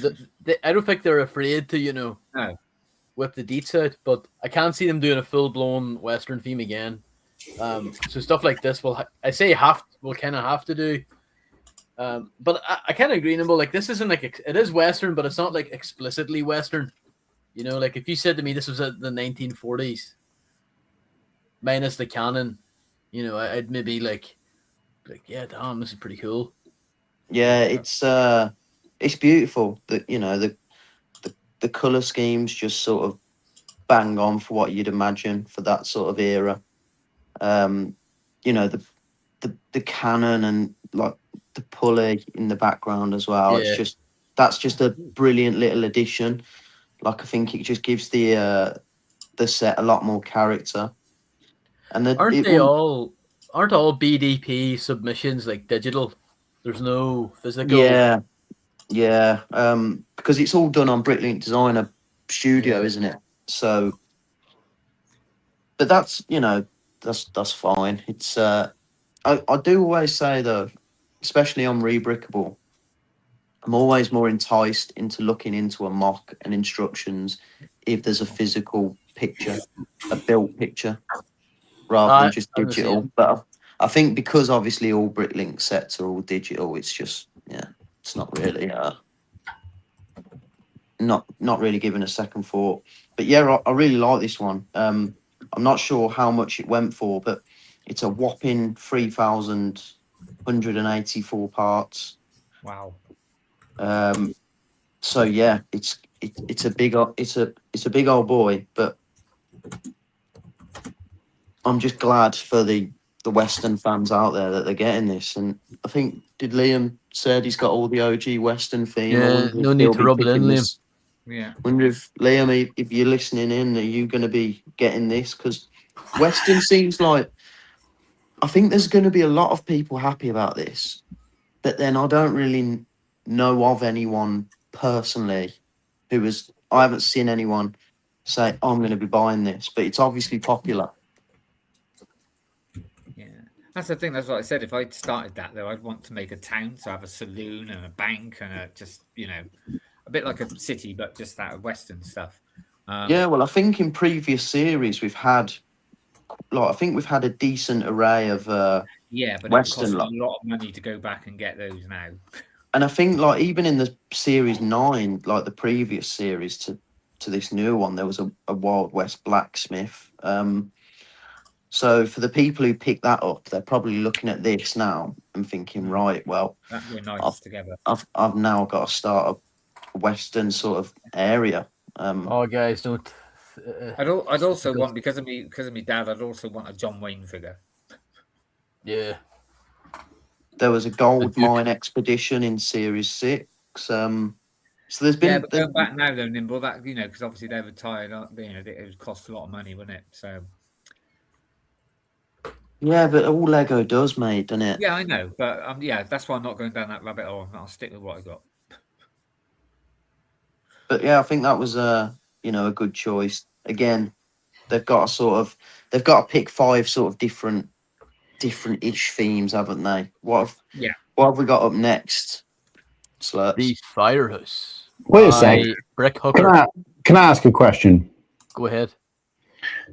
I don't think they're afraid to, No. whip the deets out. But I can't see them doing a full blown Western theme again. So stuff like this will kind of have to do. But I kind of agree, Nimble. Like this isn't like it is Western, but it's not like explicitly Western. Like if you said to me this was the 1940s, minus the cannon, I'd maybe like yeah, damn, this is pretty cool. Yeah, it's beautiful. The color schemes just sort of bang on for what you'd imagine for that sort of era. The cannon and like the pulley in the background as well. Yeah. That's just a brilliant little addition. Like I think it just gives the set a lot more character. And aren't all BDP submissions like digital? There's no physical. Yeah. Because it's all done on Bricklink Designer Studio, isn't it? So, but that's fine. It's I do always say though, especially on Rebrickable, I'm always more enticed into looking into a mock and instructions if there's a physical picture, a built picture, rather than just digital. But I think because obviously all Bricklink sets are all digital, it's just it's not really not really given a second thought. But yeah, I really like this one. I'm not sure how much it went for, but it's a whopping 3,184 parts. Wow. So yeah, it's a big old boy, but I'm just glad for the Western fans out there that they're getting this. And I think did Liam said he's got all the OG Western theme. Yeah, no need to rub it in, Liam. Yeah. Wonder if Liam, if you're listening in, are you going to be getting this? Because Western seems like, I think there's going to be a lot of people happy about this, but then I don't really know of anyone personally I haven't seen anyone say, I'm going to be buying this, but it's obviously popular. Yeah. That's the thing. That's what I said. If I'd started that, though, I'd want to make a town. So have a saloon and a bank and a bit like a city, but just that Western stuff. Yeah, well, I think in previous series we've had, a decent array of but Western it costs a lot of money to go back and get those now. And I think like even in the series 9, like the previous series to this new one, there was a Wild West blacksmith. So for the people who pick that up, they're probably looking at this now and thinking, right, well, That we're nice together. I've now got to start a Western sort of area. Oh, guys, don't. I'd also want because of me dad. I'd also want a John Wayne figure. Yeah. There was a gold mine expedition in Series 6. So there's been. Yeah, but going back now though, Nimble, that because obviously they're retired. It would cost a lot of money, wouldn't it? So. Yeah, but all Lego does, mate, doesn't it? Yeah, I know, but yeah, that's why I'm not going down that rabbit hole. I'll stick with what I got. But yeah, I think that was a good choice. Again, they've got to pick 5 sort of different-ish themes, haven't they? What have we got up next? Slurps? The Firehouse. Wait a sec. Brick Hooker. Can I ask a question? Go ahead.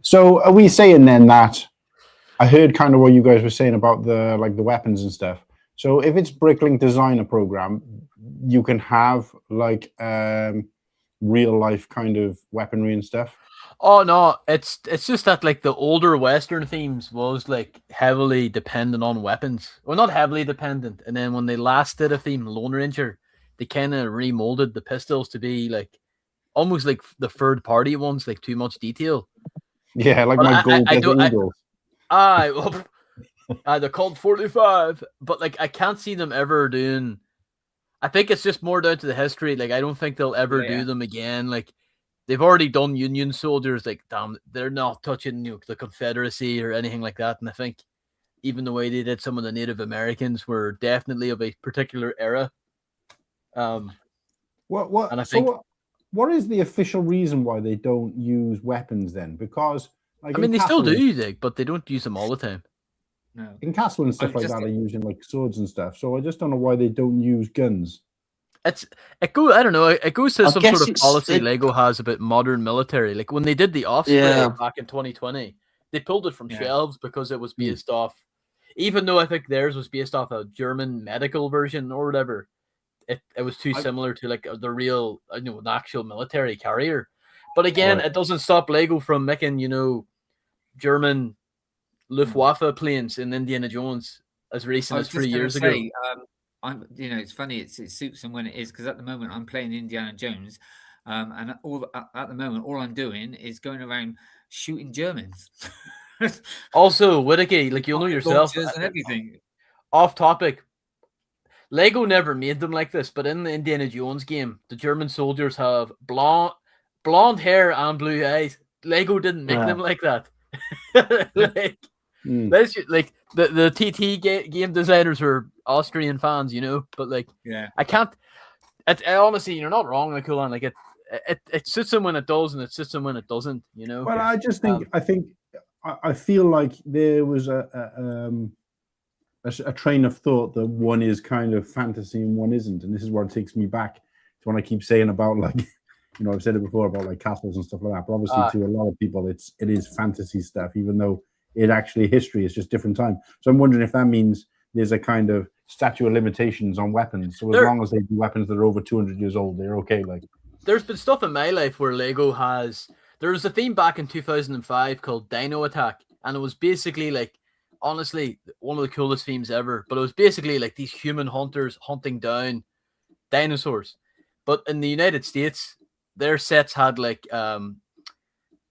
So are we saying then that I heard kind of what you guys were saying about the weapons and stuff. So if it's Bricklink Designer Program, you can have like real life kind of weaponry and stuff. Oh no, it's just that like the older Western themes was like heavily dependent on weapons. Well, not heavily dependent. And then when they last did a theme, Lone Ranger, they kind of remolded the pistols to be like almost like the third party ones, like too much detail. Yeah, like my gold Eagles. They're called 45, but like I can't see them ever doing. I think it's just more down to the history. Like I don't think they'll ever do them again. Like they've already done Union soldiers. Like damn, they're not touching the Confederacy or anything like that. And I think even the way they did some of the Native Americans were definitely of a particular era. What is the official reason why they don't use weapons then? Because like, I mean, they still do, but they don't use them all the time. No. In Castle and stuff like that, they're using like swords and stuff. So I just don't know why they don't use guns. I don't know. It goes to some sort of policy Lego has about modern military. Like when they did the Offspring back in 2020, they pulled it from shelves because it was based off. Even though I think theirs was based off a German medical version or whatever, it was too similar to like the real, the actual military carrier. But again, it doesn't stop Lego from making German Luftwaffe planes in Indiana Jones as recent as 3 years ago. It's funny. It suits them when it is because at the moment I'm playing Indiana Jones, and at the moment all I'm doing is going around shooting Germans. Also, Whittakee, like you'll know yourself, and everything. Off topic. Lego never made them like this, but in the Indiana Jones game, the German soldiers have blonde hair and blue eyes. Lego didn't make them like that. The TT game designers were Austrian fans, but like I can't. Honestly, you're not wrong, Cool Han. Like it suits them when it does, and it suits them when it doesn't. Well, I just think I feel like there was a train of thought that one is kind of fantasy and one isn't, and this is where it takes me back to when I keep saying about like. I've said it before about like castles and stuff like that, but obviously to a lot of people, it is fantasy stuff, even though it actually history is just different time. So I'm wondering if that means there's a kind of statute of limitations on weapons. So as long as they do weapons that are over 200 years old, they're okay. Like there's been stuff in my life where Lego there was a theme back in 2005 called Dino Attack, and it was basically like, honestly, one of the coolest themes ever. But it was basically like these human hunters hunting down dinosaurs. But in the United States, their sets had like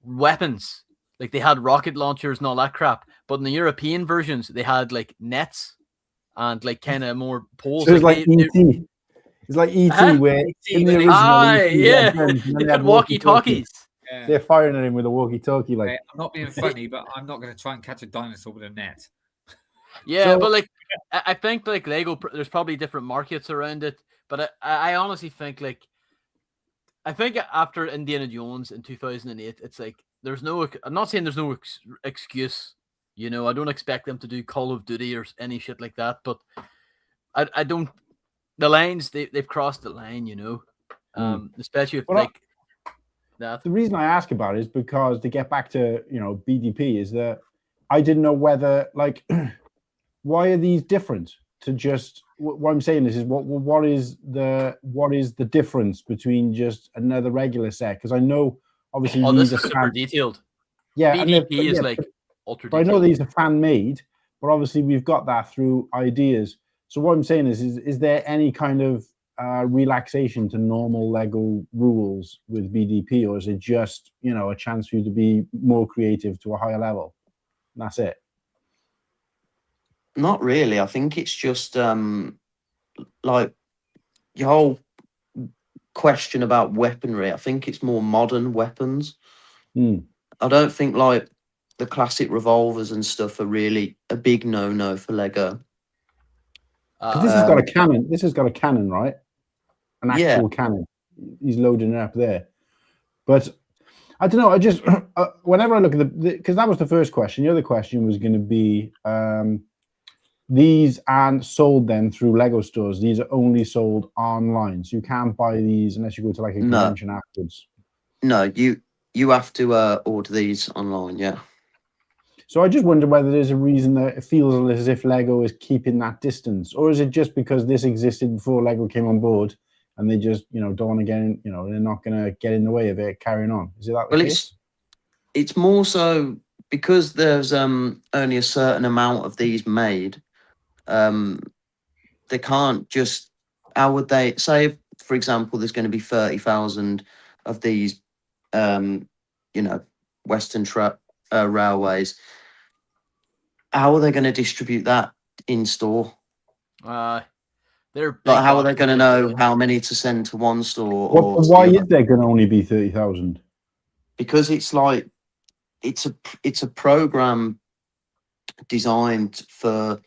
weapons, like they had rocket launchers and all that crap. But in the European versions, they had like nets and like kind of more poles. So it's like E.T. It's like E.T. where in the original, they had walkie-talkies. Yeah. They're firing at him with a walkie-talkie. Like I'm not being funny, but I'm not going to try and catch a dinosaur with a net. Yeah, but like I think like Lego, there's probably different markets around it. But I honestly think like. I think after Indiana Jones in 2008, it's like I'm not saying there's no excuse, I don't expect them to do Call of Duty or any shit like that, but I don't. The lines they've crossed the line, especially if that. The reason I ask about it is because to get back to BDP is that I didn't know whether like why are these different to just what I'm saying is what is the difference between just another regular set? Because I know obviously Oh, these this are is super detailed. yeah, and BDP is like ultra but I know detailed. these are fan made, but obviously we've got that through ideas. So what I'm saying is there any kind of relaxation to normal Lego rules with BDP, or is it just a chance for you to be more creative to a higher level? And that's it. Not really. I think it's just like your whole question about weaponry. I think it's more modern weapons. I don't think like the classic revolvers and stuff are really a big no for Lego. Because this has got a cannon. This has got a cannon, right? An actual cannon. He's loading it up there. But I don't know. I just whenever I look at because that was the first question. The other question was going to be these aren't sold then through Lego stores. These are only sold online, so you can't buy these unless you go to like a convention afterwards. No, you have to order these online. Yeah. So I just wonder whether there's a reason that it feels as if Lego is keeping that distance, or is it just because this existed before Lego came on board, and they just don't want to get in, they're not going to get in the way of it carrying on. Is it that the case? It's more so because there's only a certain amount of these made. They can't just. How would they say? If, for example, there's going to be 30,000 of these, Western railways. How are they going to distribute that in store? They're like, how are they going to know how many to send to one store? Or why is there going to only be 30,000? Because it's like it's a program designed for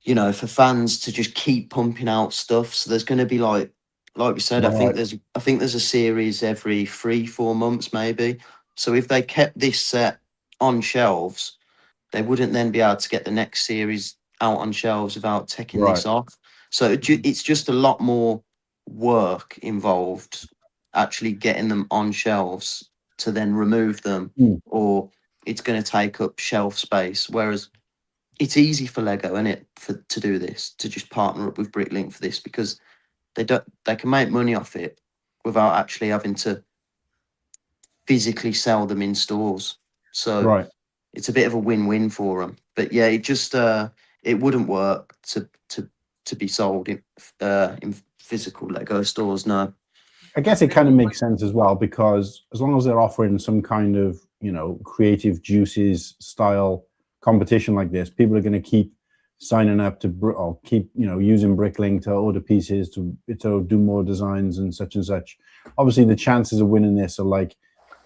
for fans to just keep pumping out stuff. So there's going to be like we said, I think there's a series every 3-4 months maybe. So if they kept this set on shelves, they wouldn't then be able to get the next series out on shelves without taking this off. So it's just a lot more work involved actually getting them on shelves to then remove them, or it's going to take up shelf space. Whereas it's easy for Lego, isn't it, to do this, to just partner up with Bricklink for this, because they can make money off it without actually having to physically sell them in stores. So it's a bit of a win-win for them. But yeah, it just it wouldn't work to be sold in physical Lego stores. No. I guess it kind of makes sense as well, because as long as they're offering some kind of creative juices style competition like this, people are going to keep signing up to or keep using Bricklink to order pieces to do more designs and such. Obviously, the chances of winning this are like,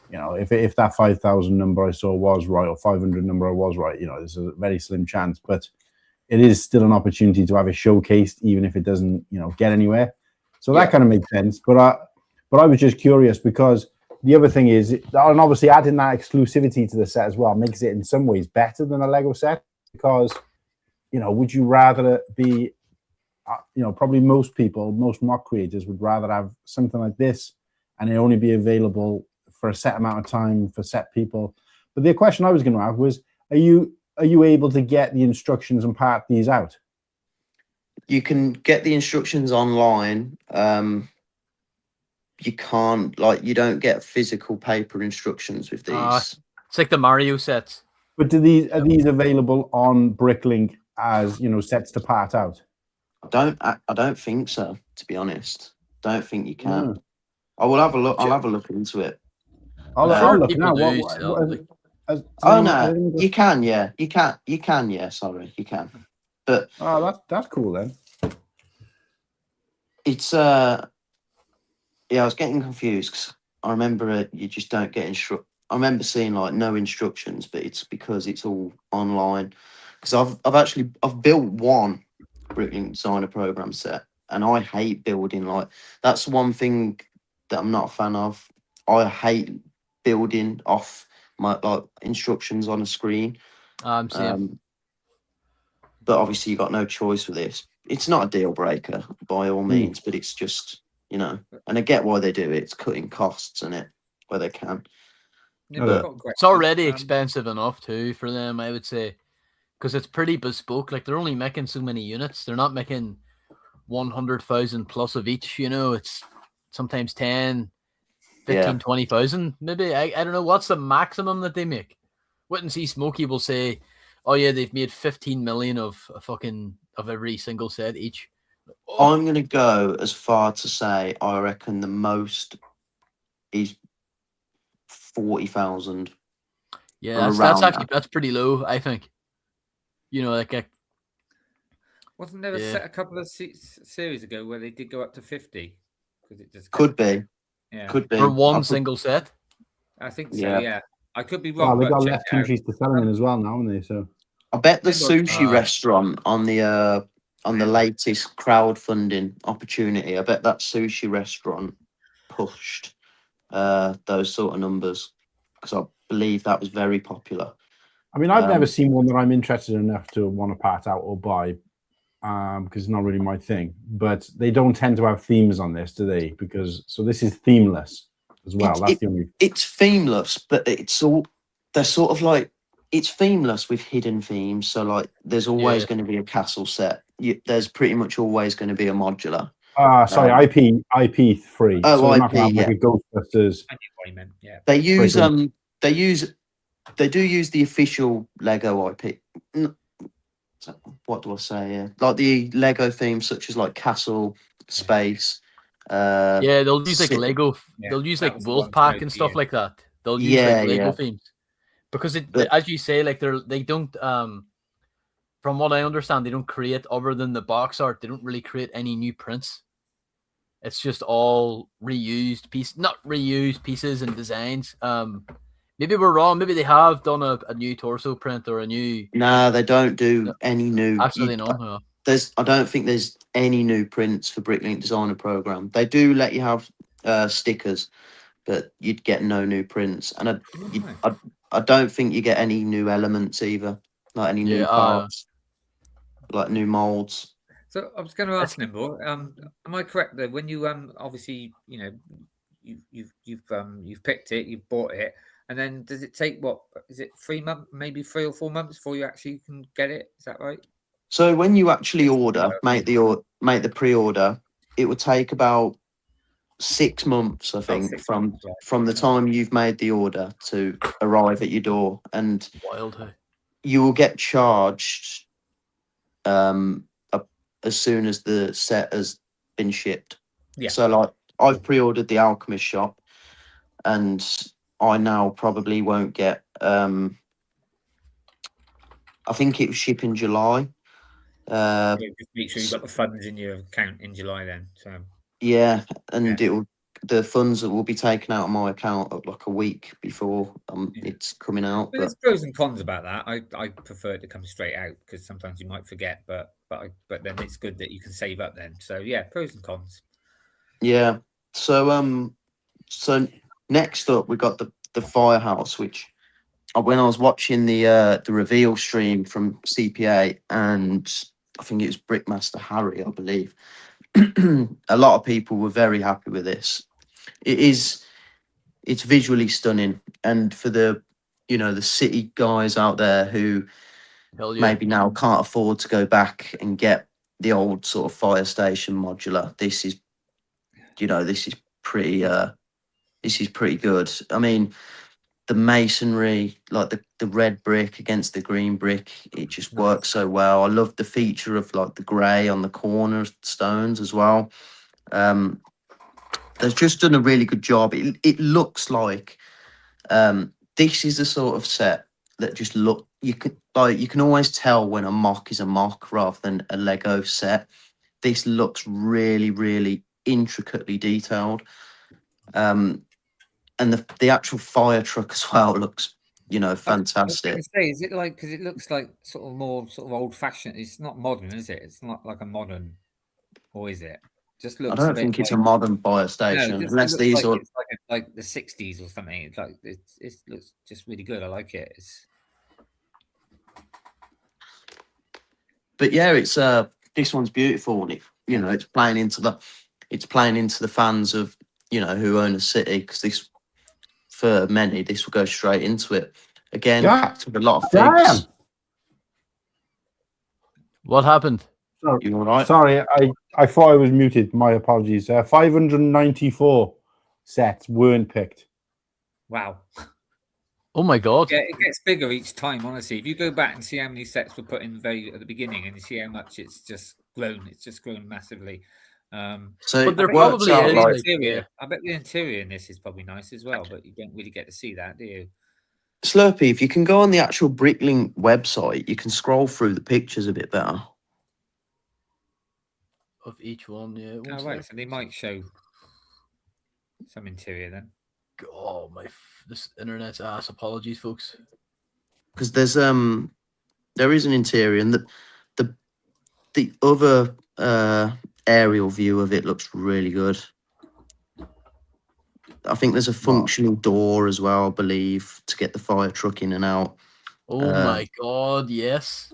if that 5,000 number I saw was right, or 500 number I was right, there's a very slim chance, but it is still an opportunity to have it showcased, even if it doesn't get anywhere. So that kind of makes sense. But I was just curious, because the other thing is, and obviously adding that exclusivity to the set as well makes it in some ways better than a Lego set, because would you rather be probably most mock creators would rather have something like this and it only be available for a set amount of time for set people. But the question I was going to ask was, are you able to get the instructions and part these out? You can get the instructions online. You can't, you don't get physical paper instructions with these. It's like the Mario sets. But are these available on Bricklink as sets to part out? I don't think so, to be honest. Don't think you can. I will have a look. I'll have a look into it. I'll look now. No, you can. Yeah, you can. You can. Yeah, sorry, you can. But that's cool then. It's yeah, I was getting confused because I remember you just don't get I remember seeing no instructions, but it's because it's all online. Because I've built one Bricklink Designer Program set, and I hate building that's one thing that I'm not a fan of. I hate building off my instructions on a screen. I'm seeing. But obviously you got no choice with this. It's not a deal breaker by all means, but it's just and I get why they do it. It's cutting costs in it where they can. It's already expensive enough too for them, I would say. because it's pretty bespoke. Like they're only making so many units. They're not making 100,000 plus of each. You know, it's sometimes 10, 15, Yeah. 20,000. Maybe I don't know what's the maximum that they make. Wouldn't see Smokey will say, "Oh yeah, they've made 15 million of every single set each." Oh, I'm gonna go as far to say I reckon the most is 40,000 yeah, or that's around actually that. that's pretty low. I think. You know, like Wasn't there a yeah. set a couple of series ago where they did go up to 50? Because it just Could be, yeah, could For be. one single set. I think so. Yeah. Yeah, I could be Well, wrong. they But got check less it out. countries to selling in as well now, haven't they? So I bet the Nimble, sushi restaurant on the latest crowdfunding opportunity, I bet that sushi restaurant pushed those sort of numbers because I believe that was very popular. I mean, I've never Um, seen one that I'm interested enough to want to part out or buy, because it's not really my thing. But they don't tend to have themes on this, do they? Because so this is themeless as well. That's it, the only. it's themeless, but they're sort of like it's themeless with hidden themes. So like, there's always Yeah. going to be a castle set. There's pretty much always going to be a modular. Sorry, Um, IP free. oh, So they're not IP, going to have like yeah. a Ghostbusters. I knew what you meant. Yeah. They use Bricklink. they do use the official Lego IP. What do I say? Yeah, like the Lego themes, such as like castle, space. Yeah, they'll use like City. Lego. Yeah, They'll use that like was the one Wolfpack and Slurpy, stuff yeah. like that. They'll use like Yeah, Lego yeah. themes because But as you say, like they don't from what I understand, they don't create other than the box art. They don't really create any new prints. It's just all reused not reused pieces and designs. Maybe we're wrong. Maybe they have done a new torso print or a new. no, they don't do any new. Actually, no. I don't think there's any new prints for Bricklink Designer Program. They do let you have stickers, but you'd get no new prints, and I don't think you get any new elements either, like any new Yeah, parts, like new molds. So I was going to ask Nimble, am I correct that when you obviously you've picked it, you've bought it, and then does it take what is it 3 months, maybe 3 or 4 months before you actually can get it? Is that right? So when you actually make the pre-order, it would take about 6 months, I think, 6 from months, right. from the time you've made the order to arrive at your door, and wild. Hey? you will get charged as soon as the set has been shipped. Yeah. So like, I've pre-ordered the Alchemist shop, and I now probably won't get. I think it was shipped in July. Yeah, just make sure you've got the funds in your account in July then. So Yeah, and the funds that will be taken out of my account like a week before it's coming out. But there's pros and cons about that. I prefer it to come straight out because sometimes you might forget, but then it's good that you can save up then. So yeah, pros and cons. Yeah. So next up we got the Firehouse, which when I was watching the reveal stream from CPA, and I think it was Brickmaster Harry, I believe. A lot of people were very happy with this. It's visually stunning, and for the city guys out there who maybe now can't afford to go back and get the old sort of fire station modular, this is pretty good. I mean, the masonry, like the red brick against the green brick, it just works so well. I love the feature of like the grey on the corner stones as well. They've just done a really good job. It looks like this is the sort of set that just you can always tell when a mock is a mock rather than a Lego set. This looks really, really intricately detailed. And the actual fire truck as well looks, fantastic. I was going to say, is it like, because it looks like sort of more sort of old fashioned. It's not modern, is it? It's not like a modern, or is it? Just looks. I don't think it's a modern fire station, unless these are it's like the 60s or something. It's like it looks just really good. I like it. But yeah, it's this one's beautiful, and it's playing into the fans of who own a city, because this, for many, this will go straight into it. Again, packed with a lot of figs. What happened? Sorry, You all right? sorry, I thought I was muted. My apologies. 594 sets weren't picked. Wow. Oh my god. Yeah, it gets bigger each time, honestly. If you go back and see how many sets were put in very at the beginning and you see how much it's just grown massively. So But there it works probably out is, like like, interior, yeah. I bet the interior in this is probably nice as well, but you don't really get to see that, do you? Slurpy. If you can go on the actual Bricklink website, you can scroll through the pictures a bit better. Of each one, yeah. Oh, right. So they might show some interior then. Oh my! This internet's ass. Apologies, folks. Because there is an interior, and the other aerial view of it looks really good. I think there's a functional door as well, I believe, to get the fire truck in and out. Oh my god! Yes.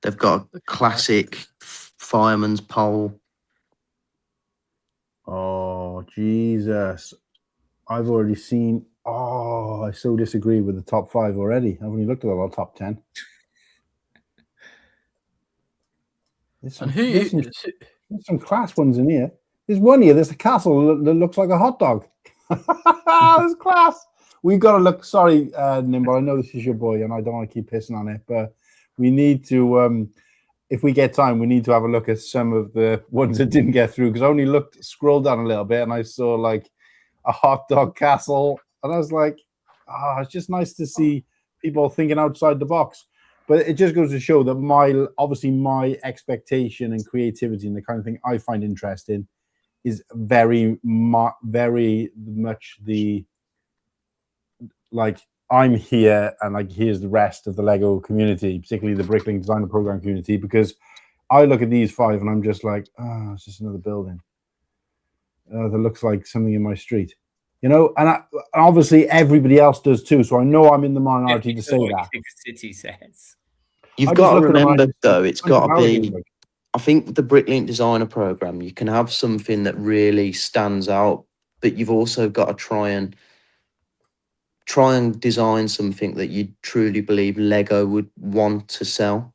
They've got a classic fireman's pole. Oh, Jesus. I've already seen. Oh, I so disagree with the top 5 already. I've only looked at the top 10. There's some class ones in here. There's one here. There's a castle that looks like a hot dog. There's class. We've got to look. Sorry, Nimble. I know this is your boy, and I don't want to keep pissing on it, but we need to. If we get time, we need to have a look at some of the ones that didn't get through. Because I only scrolled down a little bit, and I saw like a hot dog castle, and I was like, it's just nice to see people thinking outside the box. But it just goes to show that my expectation and creativity and the kind of thing I find interesting is very much the like I'm here and like here's the rest of the Lego community, particularly the Bricklink Designer Program community, because I look at these 5 and I'm just like, it's just another building that looks like something in my street, you know. And obviously everybody else does too. So I know I'm in the minority to say that. City sets. You've got to remember, though, it's got to be. I think with the Bricklink Designer Program, you can have something that really stands out, but you've also got to try and design something that you truly believe Lego would want to sell.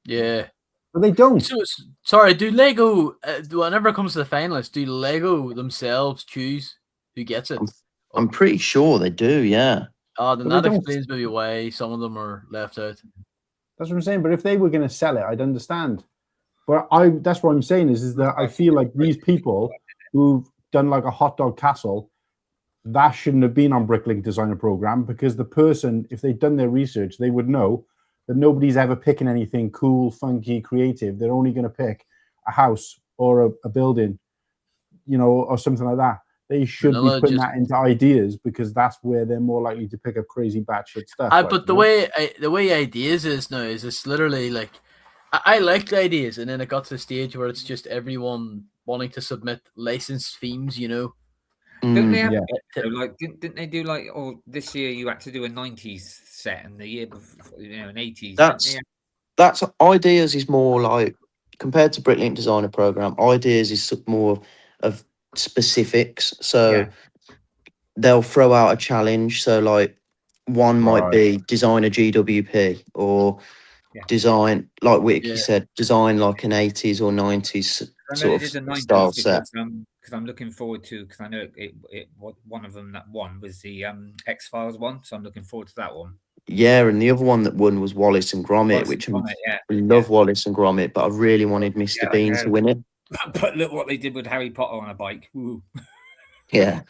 Yeah. But they don't. So, sorry, do Lego, whenever it comes to the finalists, do Lego themselves choose who gets it? I'm pretty sure they do, yeah. Then that explains maybe why some of them are left out. That's what I'm saying. But if they were going to sell it, I'd understand. But that's what I'm saying is that I feel like these people who've done like a hot dog castle, that shouldn't have been on Bricklink Designer Program, because the person, if they'd done their research, they would know that nobody's ever picking anything cool, funky, creative. They're only going to pick a house or a building, you know, or something like that. They should be putting that into ideas, because that's where they're more likely to pick up crazy batshit stuff. But the way ideas is now is it's literally like I liked ideas, and then it got to the stage where it's just everyone wanting to submit licensed themes, you know. Didn't they have, like didn't they do like this year you had to do a 90s set and the year before, you know, an 80s? That's ideas is more like, compared to Bricklink Designer Program, ideas is more of specifics. So they'll throw out a challenge. So like one might be design a GWP or design, like Whittakee said, design like an 80s or 90s sort of style set. Because I'm looking forward to, because I know it one of them that won was the X-Files one, so I'm looking forward to that one. Yeah, and the other one that won was Wallace and Gromit, I love Wallace and Gromit, but I really wanted Mr. Bean to win it. But look what they did with Harry Potter on a bike. Woo. Yeah.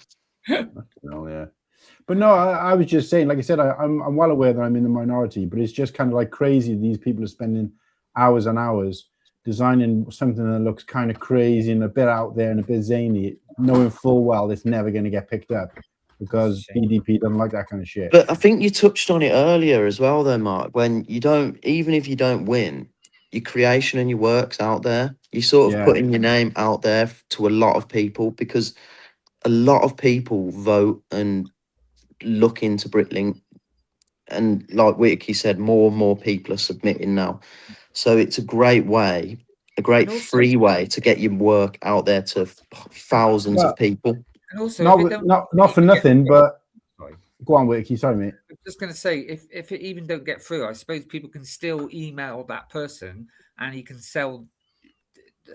But no, I was just saying, like I said, I'm well aware that I'm in the minority, but it's just kind of like crazy. These people are spending hours and hours designing something that looks kind of crazy and a bit out there and a bit zany, knowing full well it's never going to get picked up because BDP doesn't like that kind of shit. But I think you touched on it earlier as well, though, Mark. When you don't, even if you don't win, your creation and your work's out there. You're sort of putting your name out there to a lot of people, because a lot of people vote and look into Bricklink, and like Whittakee said, more and more people are submitting now. So it's a great way, a great free way to get your work out there to thousands of people. And also, not for nothing, but go on, Whittakee. Sorry, mate. I'm just going to say, if it even don't get through, I suppose people can still email that person and he can sell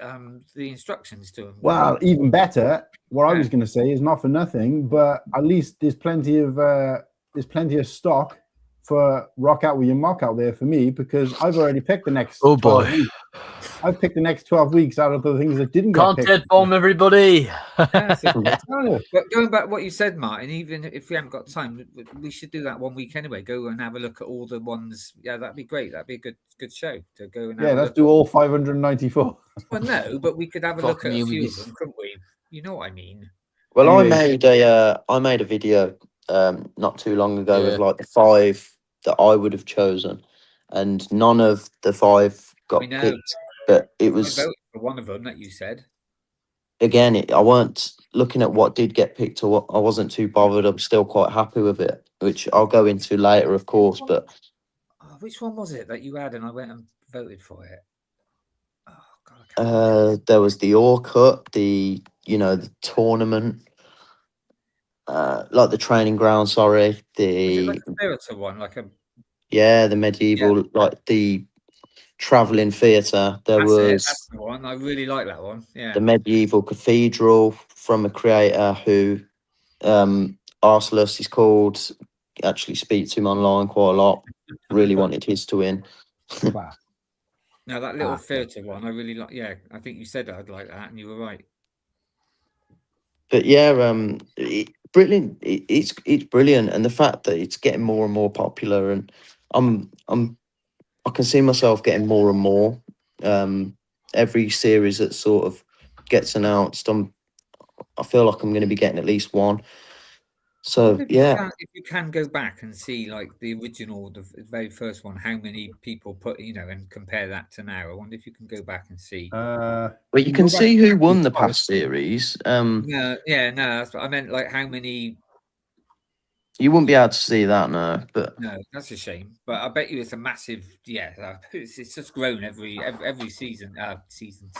the instructions to him. Well, even better. What I Yeah. was going to say is not for nothing, but at least there's plenty of stock for rock out with your mock out there for me, because I've already picked the next. Oh 12 boy. weeks. I've picked the next 12 weeks out of the things that didn't get Content picked. bomb, everybody. Yeah, so- Oh, but going back to what you said, Martin, even if we haven't got time, we should do that one week anyway. Go and have a look at all the ones. Yeah, that'd be great. That'd be a good show to go and have yeah, a let's look do at. all 594. Well, no, but we could have a Fuck look at me, a we few of just- them, couldn't we? You know what I mean? Well, Anyway. I made a video not too long ago Yeah. with like the 5 that I would have chosen, and none of the 5 got I know. picked. But it I was voted for one of them that you said. again, I weren't looking at what did get picked, or what I wasn't too bothered. I'm still quite happy with it, which I'll go into later, of course. But Oh, which one was it that you had and I went and voted for it? Oh God, I can't remember. there was the Ore Cup, the tournament, like the training ground. Sorry, Was it like the theatre one, like a the medieval, like the traveling theatre. There that's it, was that's the one. I really like that one. Yeah. the medieval cathedral from a creator who Arcelus is called. Actually speak to him online quite a lot. Really wanted his to win. Class. No, that little theatre one, I really like. Yeah, I think you said I'd like that, and you were right. But yeah, brilliant. It's brilliant, and the fact that it's getting more and more popular, and I can see myself getting more and more. Every series that sort of gets announced, I feel like I'm going to be getting at least one. So If you can go back and see like the original, the very first one, how many people put, and compare that to now. I wonder if you can go back and see. But you can see who won the past series. No, that's what I meant. Like how many? You wouldn't be able to see that now, but No, that's a shame. But I bet you it's a massive. Yeah, it's just grown every season.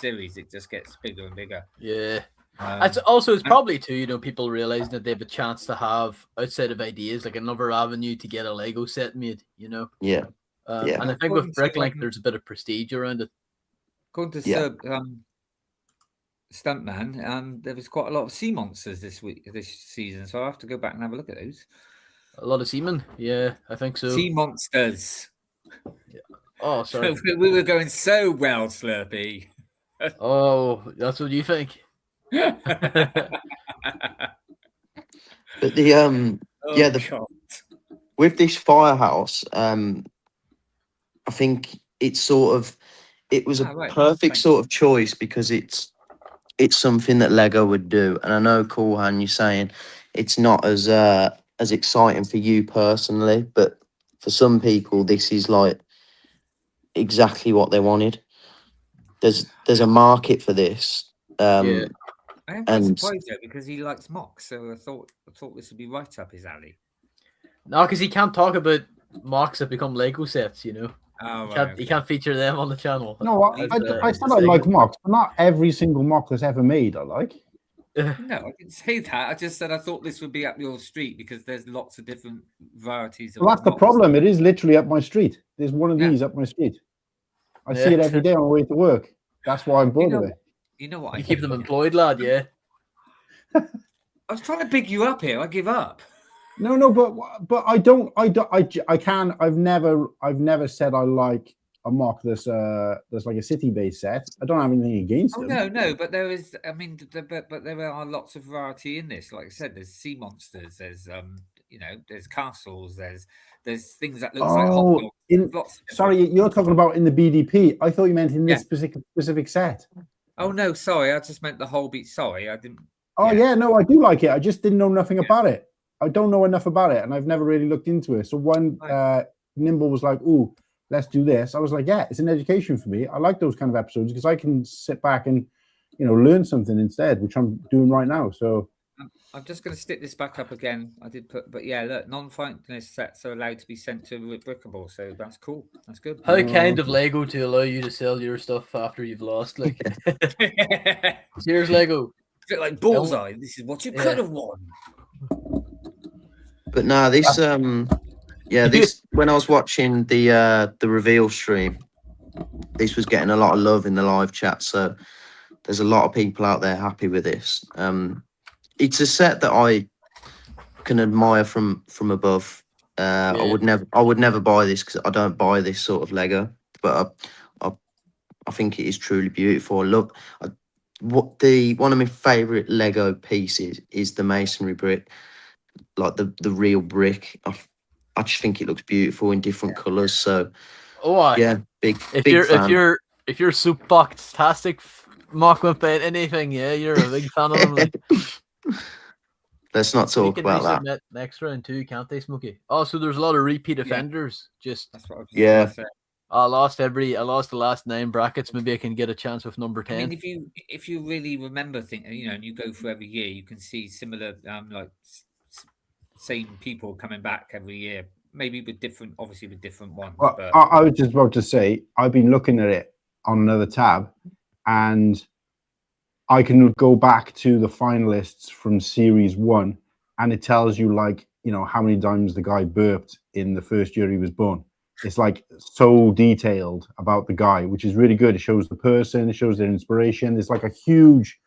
Series, it just gets bigger and bigger. Yeah. Um, It's probably too, people realizing that they have a chance to have, outside of ideas, like another avenue to get a Lego set made, yeah. Yeah. And I think with According to, Bricklink, there's a bit of prestige around it. According to Yeah. Stuntman, there was quite a lot of sea monsters this season, so I have to go back and have a look at those. A lot of seamen. Yeah, I think so. Sea monsters. Oh, sorry. We were going so well, Slurpy. Oh, that's what you think. But the God. with this firehouse, I think it was a Right. perfect Thank sort of choice, because it's something that Lego would do. And I know, Cool Han, you're saying it's not as exciting for you personally, but for some people, this is like exactly what they wanted. There's a market for this. Yeah. I am quite and- surprised though, because he likes mocks, so I thought this would be right up his alley. No, because he can't talk about mocks that become Lego sets, Oh, He right, can't feature them on the channel. No, I said I like mocks, but not every single mock that's ever made I like. No, I didn't say that. I just said I thought this would be up your street because there's lots of different varieties of Well, that's the mocks. problem. It is literally up my street. There's one of Yeah. these up my street. I Yeah. see it every day on my way to work. That's why I'm bored know- of it. You know what? You keep them employed, lad, yeah. I was trying to big you up here. I give up. No, but I don't. I can. I've never said I like a mock that's like a city-based set. I don't have anything against Oh them. no, but there is. I mean, but there are lots of variety in this. Like I said, there's sea monsters. There's there's castles. There's things that looks like hot Oh, dogs. in, Lots of sorry, you're talking about in the BDP. I thought you meant in this specific set. Oh no, sorry. I just meant the whole beat. Sorry, I didn't. Oh yeah, no, I do like it. I just didn't know nothing Yeah. about it. I don't know enough about it, and I've never really looked into it. So when Nimble was like, "Ooh, let's do this," I was like, "Yeah, it's an education for me. I like those kind of episodes because I can sit back and learn something instead, which I'm doing right now." So I'm just going to stick this back up again. I did put, but yeah, look, non-finalist sets are allowed to be sent to Brickable, so that's cool. That's good. How kind of Lego to allow you to sell your stuff after you've lost. Like, cheers, Lego. Bit like Bullseye. This is what you could have won. But no, this this when I was watching the reveal stream, this was getting a lot of love in the live chat. So there's a lot of people out there happy with this. It's a set that I can admire from above. Yeah. I would never buy this because I don't buy this sort of Lego, but I think it is truly beautiful. Look, one of my favorite Lego pieces is the masonry brick, like the real brick. I just think it looks beautiful in different colors. So yeah, big fan. If you're soapbox-tastic Mockman playing anything, yeah, you're a big fan of them. Like. Let's not talk They can about that. resubmit next round too, can't they, Smokey? Oh, so there's a lot of repeat offenders. Just That's what I was Yeah. gonna say. I lost the last 9 brackets. Maybe I can get a chance with number 10. I mean, if you really remember things, you know, and you go through every year, you can see similar, like same people coming back every year. Maybe with different ones. Well, But I was just about to say, I've been looking at it on another tab, and I can go back to the finalists from series 1, and it tells you, like, you know, how many times the guy burped in the first year he was born. It's like so detailed about the guy, which is really good. It shows the person, it shows their inspiration. It's like a huge,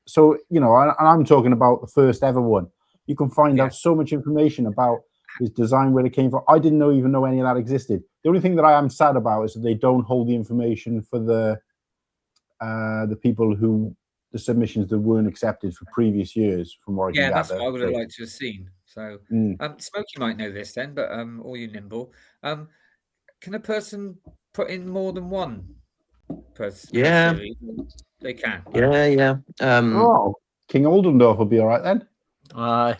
so, you know, and I'm talking about the first ever one. You can find out so much information about his design, where it came from. I didn't even know any of that existed. The only thing that I am sad about is that they don't hold the information for the people who, the submissions that weren't accepted for previous years, from what I can gather. That's what I would have liked to have seen. So Smokey might know this then, but or you Nimble, can a person put in more than one person? Yeah. Series? They can. Yeah. King Oldendorf will be all right then. Aye.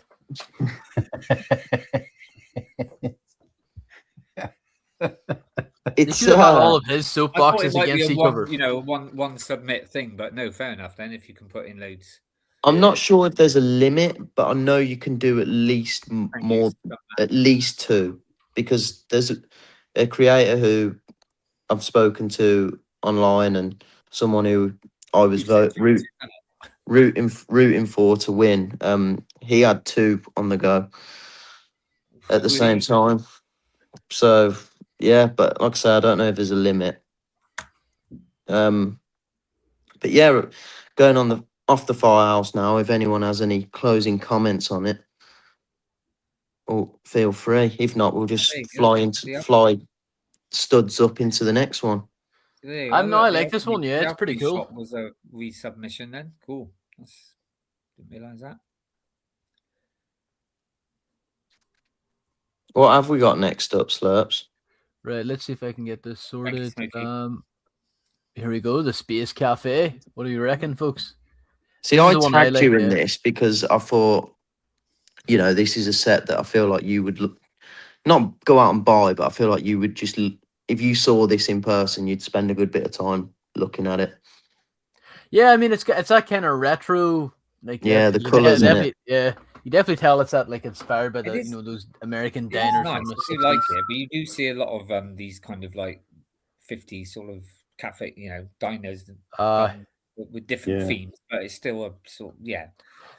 It's all of his I thought it soapboxes might be against a each one, other. you know, one submit thing, but no, fair enough then. If you can put in loads, I'm not sure if there's a limit, but I know you can do at least at least 2, because there's a creator who I've spoken to online, and someone who I was rooting for to win. He had 2 on the go at the same time. So yeah, but like I say, I don't know if there's a limit. But yeah, going off the firehouse now. If anyone has any closing comments on it, or feel free. If not, we'll just fly studs up into the next one. I like this one. Yeah, it's pretty cool. Was a resubmission then. Cool. Didn't realize that. What have we got next up, Slurps? Right, let's see if I can get this sorted. Here we go, the Space Cafe. What do you reckon, folks? See, I tagged you in this because I thought, you know, this is a set that I feel like you would not go out and buy, but I feel like you would just, if you saw this in person, you'd spend a good bit of time looking at it. Yeah, I mean, it's that kind of retro, like the colours in it. Yeah, you definitely tell it's that, like, inspired by the those American diners. Nice. From the I do like it, but you do see a lot of these kind of like 50s sort of cafe, you know, diners with different themes, but it's still a sort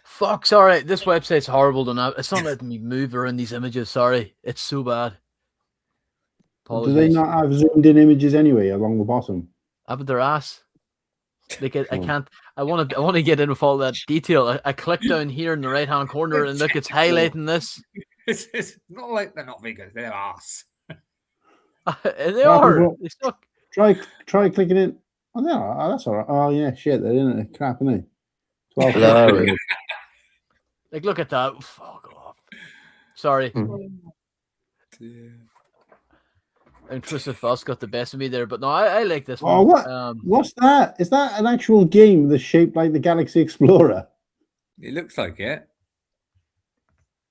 Fuck, sorry, this website's horrible to now. It's not letting me move around these images. Sorry, it's so bad. Do they not have zoomed in images anyway along the bottom? Up at their ass. Like I can't. I want to get in with all that detail. I click down here in the right hand corner and look, it's highlighting this. It's not like they're not vegan; they're ass. They are. They suck. Try clicking it. Oh no, that's all right. Oh yeah, shit, they're in it. Crap, isn't it? 12. Like, look at that. Fuck off. Sorry. Intrusive Thoughts got the best of me there, but no, I like this one. Oh, what's that? Is that an actual game that's shaped like the Galaxy Explorer? It looks like it.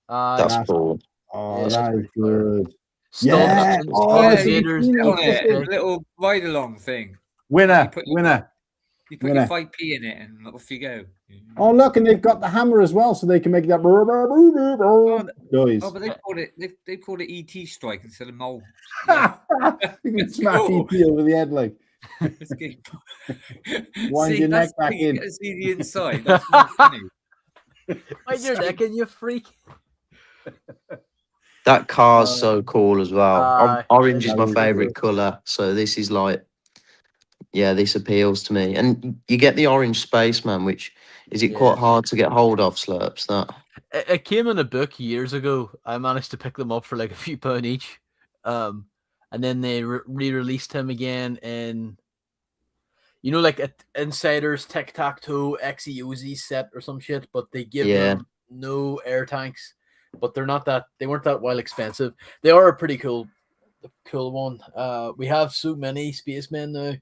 That's cool. Oh, that is good. Yeah. A little ride along thing. Winner. You put your 5p in it and off you go. Oh, look, and they've got the hammer as well, so they can make that noise. Oh, but they called it ET strike instead of mole. You can smash ET over the head, like. Wind your neck back in. You get to see the inside. That's not funny. Wind your neck in, you freak. That car's so cool as well. Orange is my favorite color, so this is like yeah, this appeals to me. And you get the orange spaceman, which is it quite Yeah. hard to get hold of, Slurps? That It came in a book years ago. I managed to pick them up for like a few pound each. And then they re-released him again in, like at Insiders Tic Tac Toe XEOZ set or some shit, but they give yeah, him no air tanks. But they weren't that well expensive. They are a pretty cool one. We have so many spacemen now.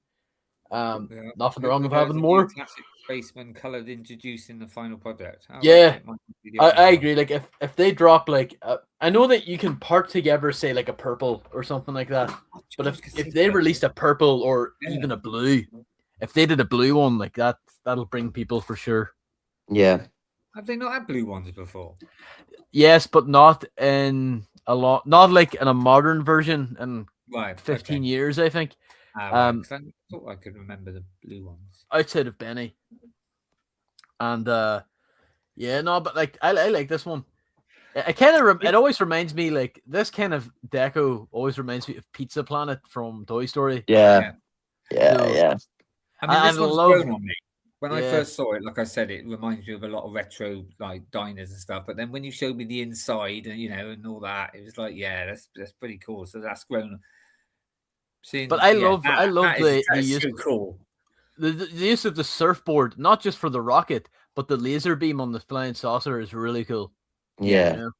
Yeah. Nothing There wrong with was having a more. new classic spaceman coloured introduced in the final product. Oh, Yeah, it might be the I original one. agree. Like if they drop like I know that you can part together, say like a purple or something like that. But I was gonna if say they purple. released a purple or Yeah. even a blue, if they did a blue one like that, that'll bring people for sure. yeah. Have they not had blue ones before? Yes, but not not like in a modern version in Right. 15 okay. years, I think. Right, 'cause I thought I could remember the blue ones. Outside of Benny. And yeah, no, but like I like this one. It kind of it always reminds me, like, this kind of deco always reminds me of Pizza Planet from Toy Story. Yeah, yeah, So, yeah. I mean, I this one's love- grown on me. When I Yeah. first saw it, like I said, it reminds me of a lot of retro like diners and stuff. But then when you showed me the inside and and all that, it was like, yeah, that's pretty cool. So that's grown. Seeing, But I yeah, love that the is use so cool. the use of the surfboard, not just for the rocket, but the laser beam on the flying saucer is really cool. Yeah. You know?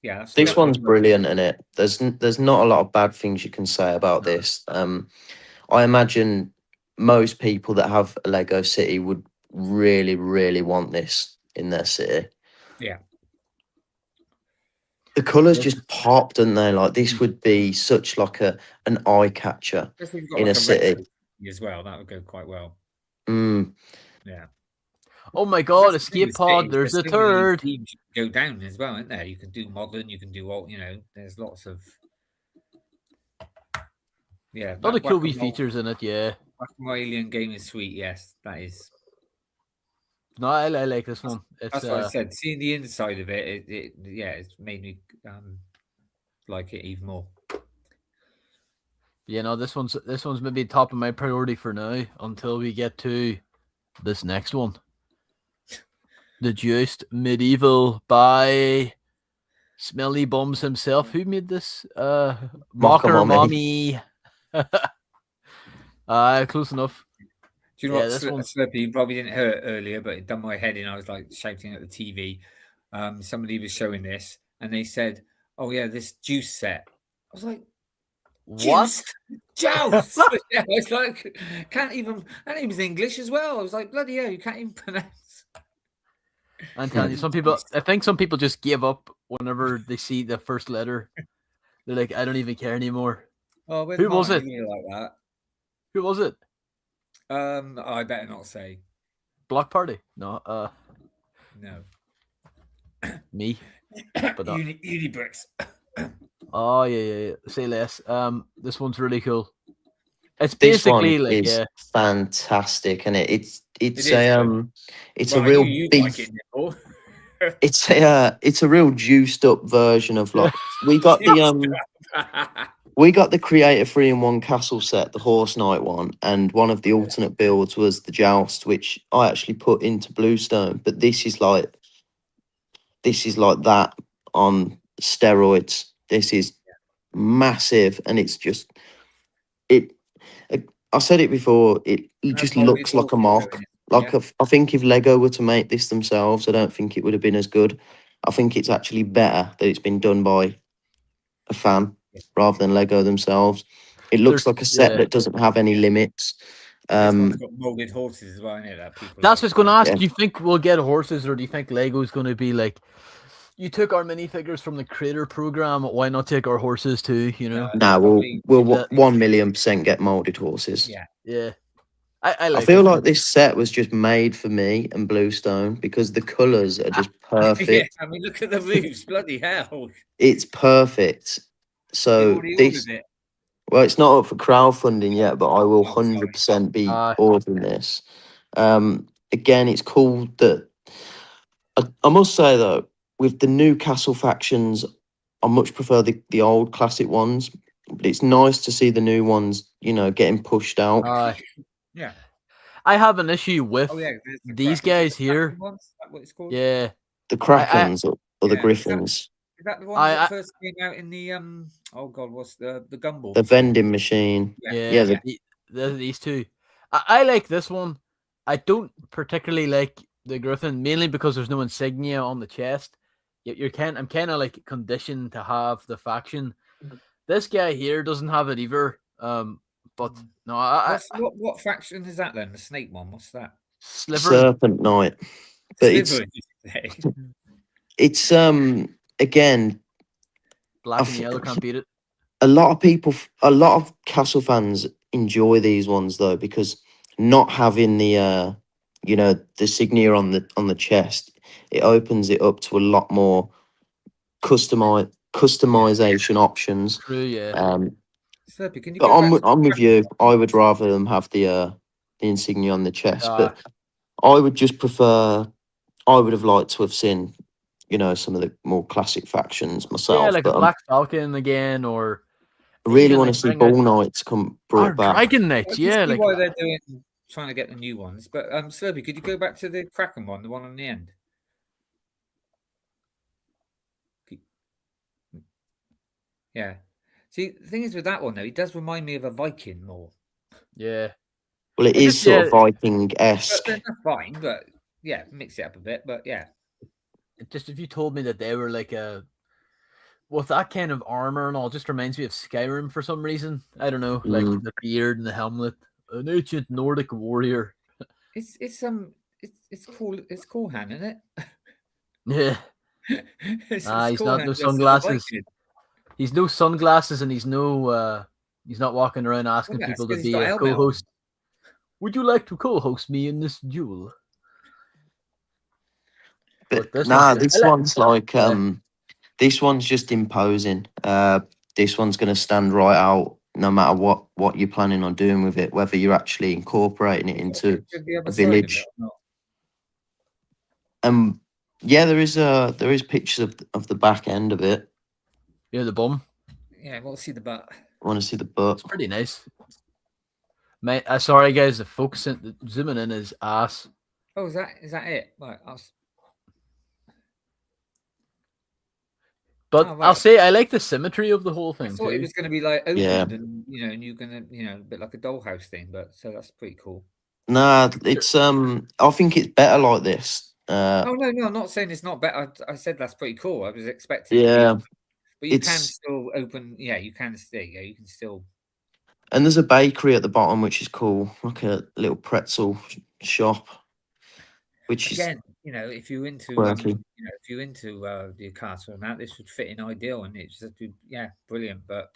Yeah, that's This definitely one's good. brilliant in it. There's not a lot of bad things you can say about this. I imagine most people that have a Lego city would really, really want this in their city. Yeah. The colours Yes. just pop, don't they? Like this would be such like an eye catcher If we've got in like a a city. retro as well, that would go quite well. Mm, Yeah. Oh my god, That's the thing escape with pod, cities, there's a so many third. themes you can go down as well, isn't there? You can do modern, you can do all, there's lots of A lot of cool wee Whack-A-Mole- features in it, yeah. Whack-A-Mole Alien game is sweet, yes, that is. No, I like this one. It's That's what I said. Seeing the inside of it, it's made me like it even more. you know, this one's maybe top of my priority for now until we get to this next one. The Juiced Medieval by Smelly Bums himself. Who made this? Mocker Mommy. Close enough. Do you know Yeah, what, this one's- Slurpy? You probably didn't hear it earlier, but it done my head in. I was like shouting at the TV. Somebody was showing this, and they said, "Oh yeah, this juice set." I was like, What? Juice. Yeah, I was like, can't even. That name's English as well. I was like, bloody hell, you can't even pronounce. I'm telling you, I think some people just give up whenever they see the first letter. They're like, I don't even care anymore. Oh, where's Who was Martin? it? You like that? Who was it? I better not say. Block Party? No, No. me. But not. Unibricks. Oh yeah. Say less. This one's really cool. It's this one basically like is fantastic, and it's It is, it's Well, a I real knew you'd beef. like it, Nimble. It's a real juiced up version of like we got the Creator 3-in-1 castle set, the Horse Knight one, and one of the alternate builds was the Joust, which I actually put into Bluestone. But this is like that on steroids. This is massive, and it's just it. I said it before. It just looks like a mock. Like I think if Lego were to make this themselves, I don't think it would have been as good. I think it's actually better that it's been done by a fan rather than Lego themselves. It looks like a set that doesn't have any limits. This one's got molded horses as well, isn't it? That's what I was going to ask. Yeah. Do you think we'll get horses, or do you think Lego's going to be like, you took our minifigures from the Creator Program, why not take our horses too? You know? Nah, we'll that- 1,000,000% get molded horses. Yeah. I feel it. like this set was just made for me and Bluestone because the colours are just perfect. Yeah, I mean, look at the roofs, bloody hell. It's perfect. So You've already this, ordered it. well, it's not up for crowdfunding yet, but I will Oh, sorry. 100% be Aye. ordering this. Again, it's cool that I must say though, with the new castle factions, I much prefer the old classic ones. but it's nice to see the new ones, getting pushed out. Yeah. I have an issue with Oh yeah. There's the these Kraken- guys the Kraken here. ones? Is that what it's called? Yeah, The Krakens or the Yeah. Griffins, Is that the ones that I first came out in the Oh God, what's the gumball? the machine? vending machine. yeah, Yeah, these two. I like this one. I don't particularly like the Griffin, mainly because there's no insignia on the chest. I'm kind of like conditioned to have the faction. This guy here doesn't have it either. But no, What faction is that then? The snake one? What's that? Sliver Serpent Knight. But Sliver, did you say? it's again, black I and f- yellow can't beat it. a lot of people, a lot of Castle fans enjoy these ones though, because not having the the signia on the chest, it opens it up to a lot more customization options. True, yeah. Slurpy, can you But go back to I'm with you. Kraken? I would rather them have the insignia on the chest, Uh, but I would just prefer. I would have liked to have seen, some of the more classic factions myself. yeah, like a But Black Falcon again, or I really even want to like see bring out Ball Knights come our brought back. Dragon I Knights. can Yeah, see like why they're trying to get the new ones. But Slurpy, could you go back to the Kraken one, the one on the end? Yeah. See, the thing is with that one though, he does remind me of a Viking more. yeah. Well, it It's is just, sort of yeah, Viking But esque. then that's fine. But yeah, mix it up a bit. But yeah, just if you told me that they were like a with that kind of armor and all, it just reminds me of Skyrim for some reason. I don't know, like the beard and the helmet, an ancient Nordic warrior. it's cool. It's cool, Han, isn't it? Yeah, it's he's cool, not Han, no dressed as a sunglasses. Viking. He's no sunglasses, and he's not walking around asking Well, that's people to 'cause he's be got a a helmet on. co-host. Would you like to co-host me in this duel? But this nah, one's- this one's like Yeah. this one's just imposing. This one's going to stand right out no matter what you're planning on doing with it, whether you're actually incorporating it into To the other a side of village. it or not. Yeah, there is pictures of the back end of it. Yeah, the bum. Yeah, we'll see the butt. I want to see the butt. It's pretty nice. Mate, sorry guys, the zooming in is ass. Oh, is that it? Right. But Oh, I'll right. say I like the symmetry of the whole I thing thought it too. was going to be like opened Yeah. and and you're going to a bit like a dollhouse thing, but so that's pretty cool. Nah, it's I think it's better like this. Oh no, I'm not saying it's not better. I said that's pretty cool. I was expecting it to be Yeah, open. But you can it's still open. Yeah, you can stay. Yeah, you can still. and there's a bakery at the bottom which is cool, like a little pretzel shop, which is Again, if you're into quirky. if you're into the castle and that, this would fit in ideal, and it's just brilliant. But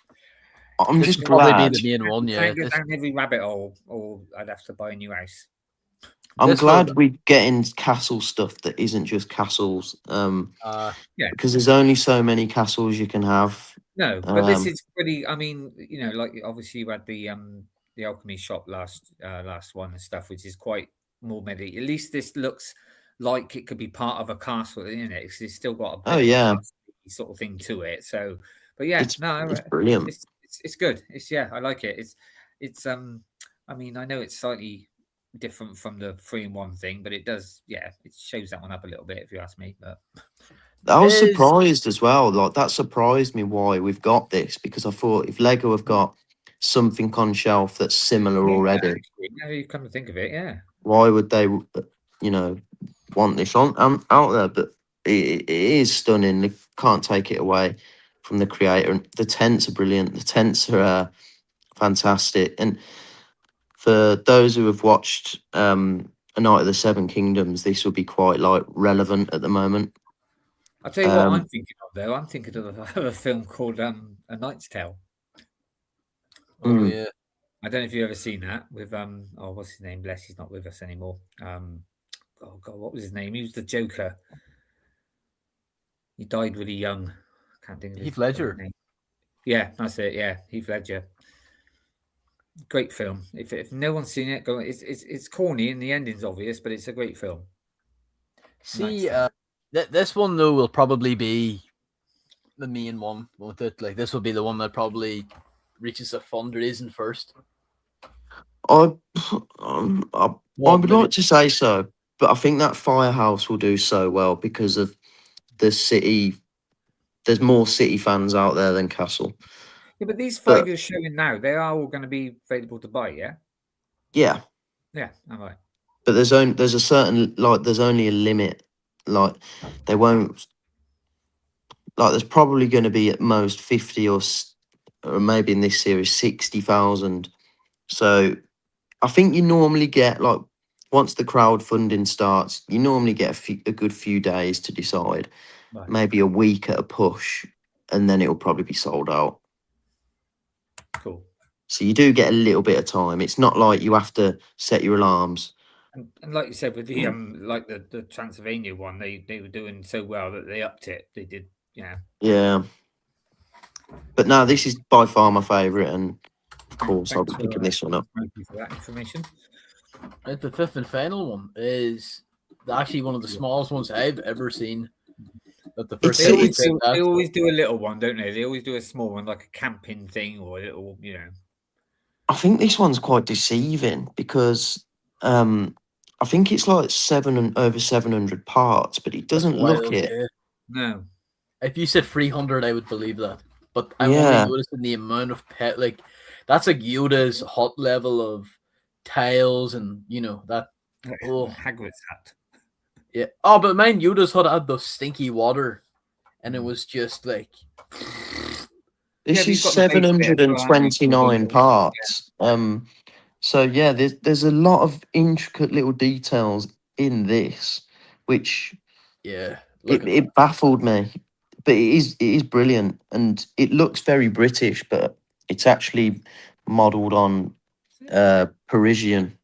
I'm This just would probably glad. be the main one, you yeah. can't go down every rabbit hole, or I'd have to buy a new house. I'm this glad one- we're getting castle stuff that isn't just castles. Because there's only so many castles you can have. No, but this is pretty. I mean, like obviously you had the alchemy shop last one and stuff, which is quite more medieval. At least this looks like it could be part of a castle, isn't it? It's still got a bit Oh, yeah. of a sort of thing to it. So, but yeah, It's brilliant. It's good. I like it. It's I mean, I know it's slightly different from the 3-in-1 thing, but it does. Yeah, it shows that one up a little bit, if you ask me. But I was Is- surprised as well. Like that surprised me why we've got this, because I thought if Lego have got something on shelf that's similar already, actually, now you come to think of it, yeah. why would they, want this on out there? But it is stunning. They can't take it away from the creator. And the tents are brilliant. The tents are fantastic. And for those who have watched A Night of the Seven Kingdoms, this will be quite like relevant at the moment. I'll tell you what I'm thinking of though. I'm thinking of a film called A Knight's Tale. Oh yeah. I don't know if you've ever seen that with what's his name? Bless, he's not with us anymore. Oh God, what was his name? He was the Joker. He died really young. Can't think of his Heath Ledger. name. Yeah, that's it. Yeah, Heath Ledger. Great film. If no one's seen it, go. It's corny and the ending's obvious, but it's a great film. See, Nice. this one though will probably be the main one, won't it? Like this will be the one that probably reaches a fundraising first. I What would maybe- like to say so, but I think that Firehouse will do so well because of the city. There's more City fans out there than Castle. Yeah, but these But- 5 you're showing now, they are all going to be available to buy, yeah? Yeah, Yeah, all right. but there's a certain there's only a limit. Like they won't. Like there's probably going to be at most 50 or maybe in this series 60,000. So I think you normally get like once the crowdfunding starts, you normally get a good few days to decide, Right. maybe a week at a push, and then it'll probably be sold out. Cool. So you do get a little bit of time. It's not like you have to set your alarms. And like you said, with the like the Transylvania one, they were doing so well that they upped it. They did, yeah. Yeah. But no, this is by far my favourite, and of course I'll be Thanks for, picking this one up. Thank you for that information. Right, the fifth and final one is actually one of the smallest ones I've ever seen. That the first It's- time we it's- did that. They always do a little one, don't they? They always do a small one, like a camping thing or a little, you know. I think this one's quite deceiving because I think it's like over 700 parts, but it doesn't look Wild, it. yeah. No. If you said 300, I would believe that. But I'm Yeah. only noticing the amount of pet. Like that's like Yoda's hot level of tiles, and you know that. Oh Hagrid's hat. yeah. Oh, but mine Yoda's hut had the stinky water, and it was just like. This Yeah, but is you've got the base bit as well, haven't you? 729 parts. So yeah, there's a lot of intricate little details in this, which Yeah. it baffled me. But it is brilliant, and it looks very British, but it's actually modelled on Parisian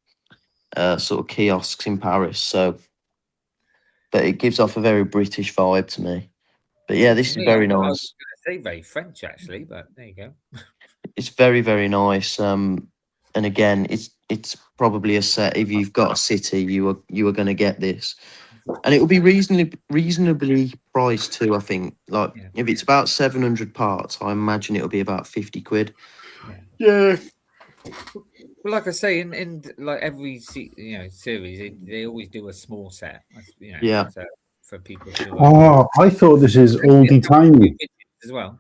sort of kiosks in Paris. So, but it gives off a very British vibe to me. But yeah, this is very I nice. was going to say very French, actually, but there you go. It's very, very nice. And again, it's probably a set. If you've got a city, you are going to get this, and it will be reasonably priced too. I think, like Yeah. if it's about 700 parts, I imagine it'll be about 50 quid. Yeah. Well, like I say, in like every series, they always do a small set. You know, Yeah. so for people to Oh, I thought this is oldie timey. as well.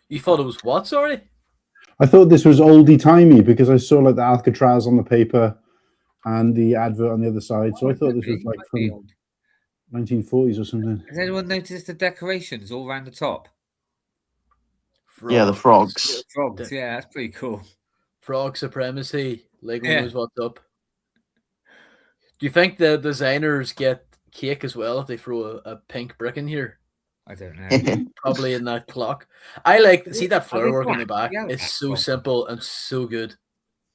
You thought it was what? Sorry. I thought this was oldie timey because I saw like the Alcatraz on the paper and the advert on the other side. So I thought this was like from 1940s or something. Has anyone noticed the decorations all around the top? Yeah, the frogs. Frogs, yeah, that's pretty cool. Frog supremacy. Lego Yeah. knows what's up. Do you think the designers get cake as well if they throw a pink brick in here? I don't know. Probably in that clock. I like see that Are flower they work in the black? back. Yeah, It's black so frog. simple and so good.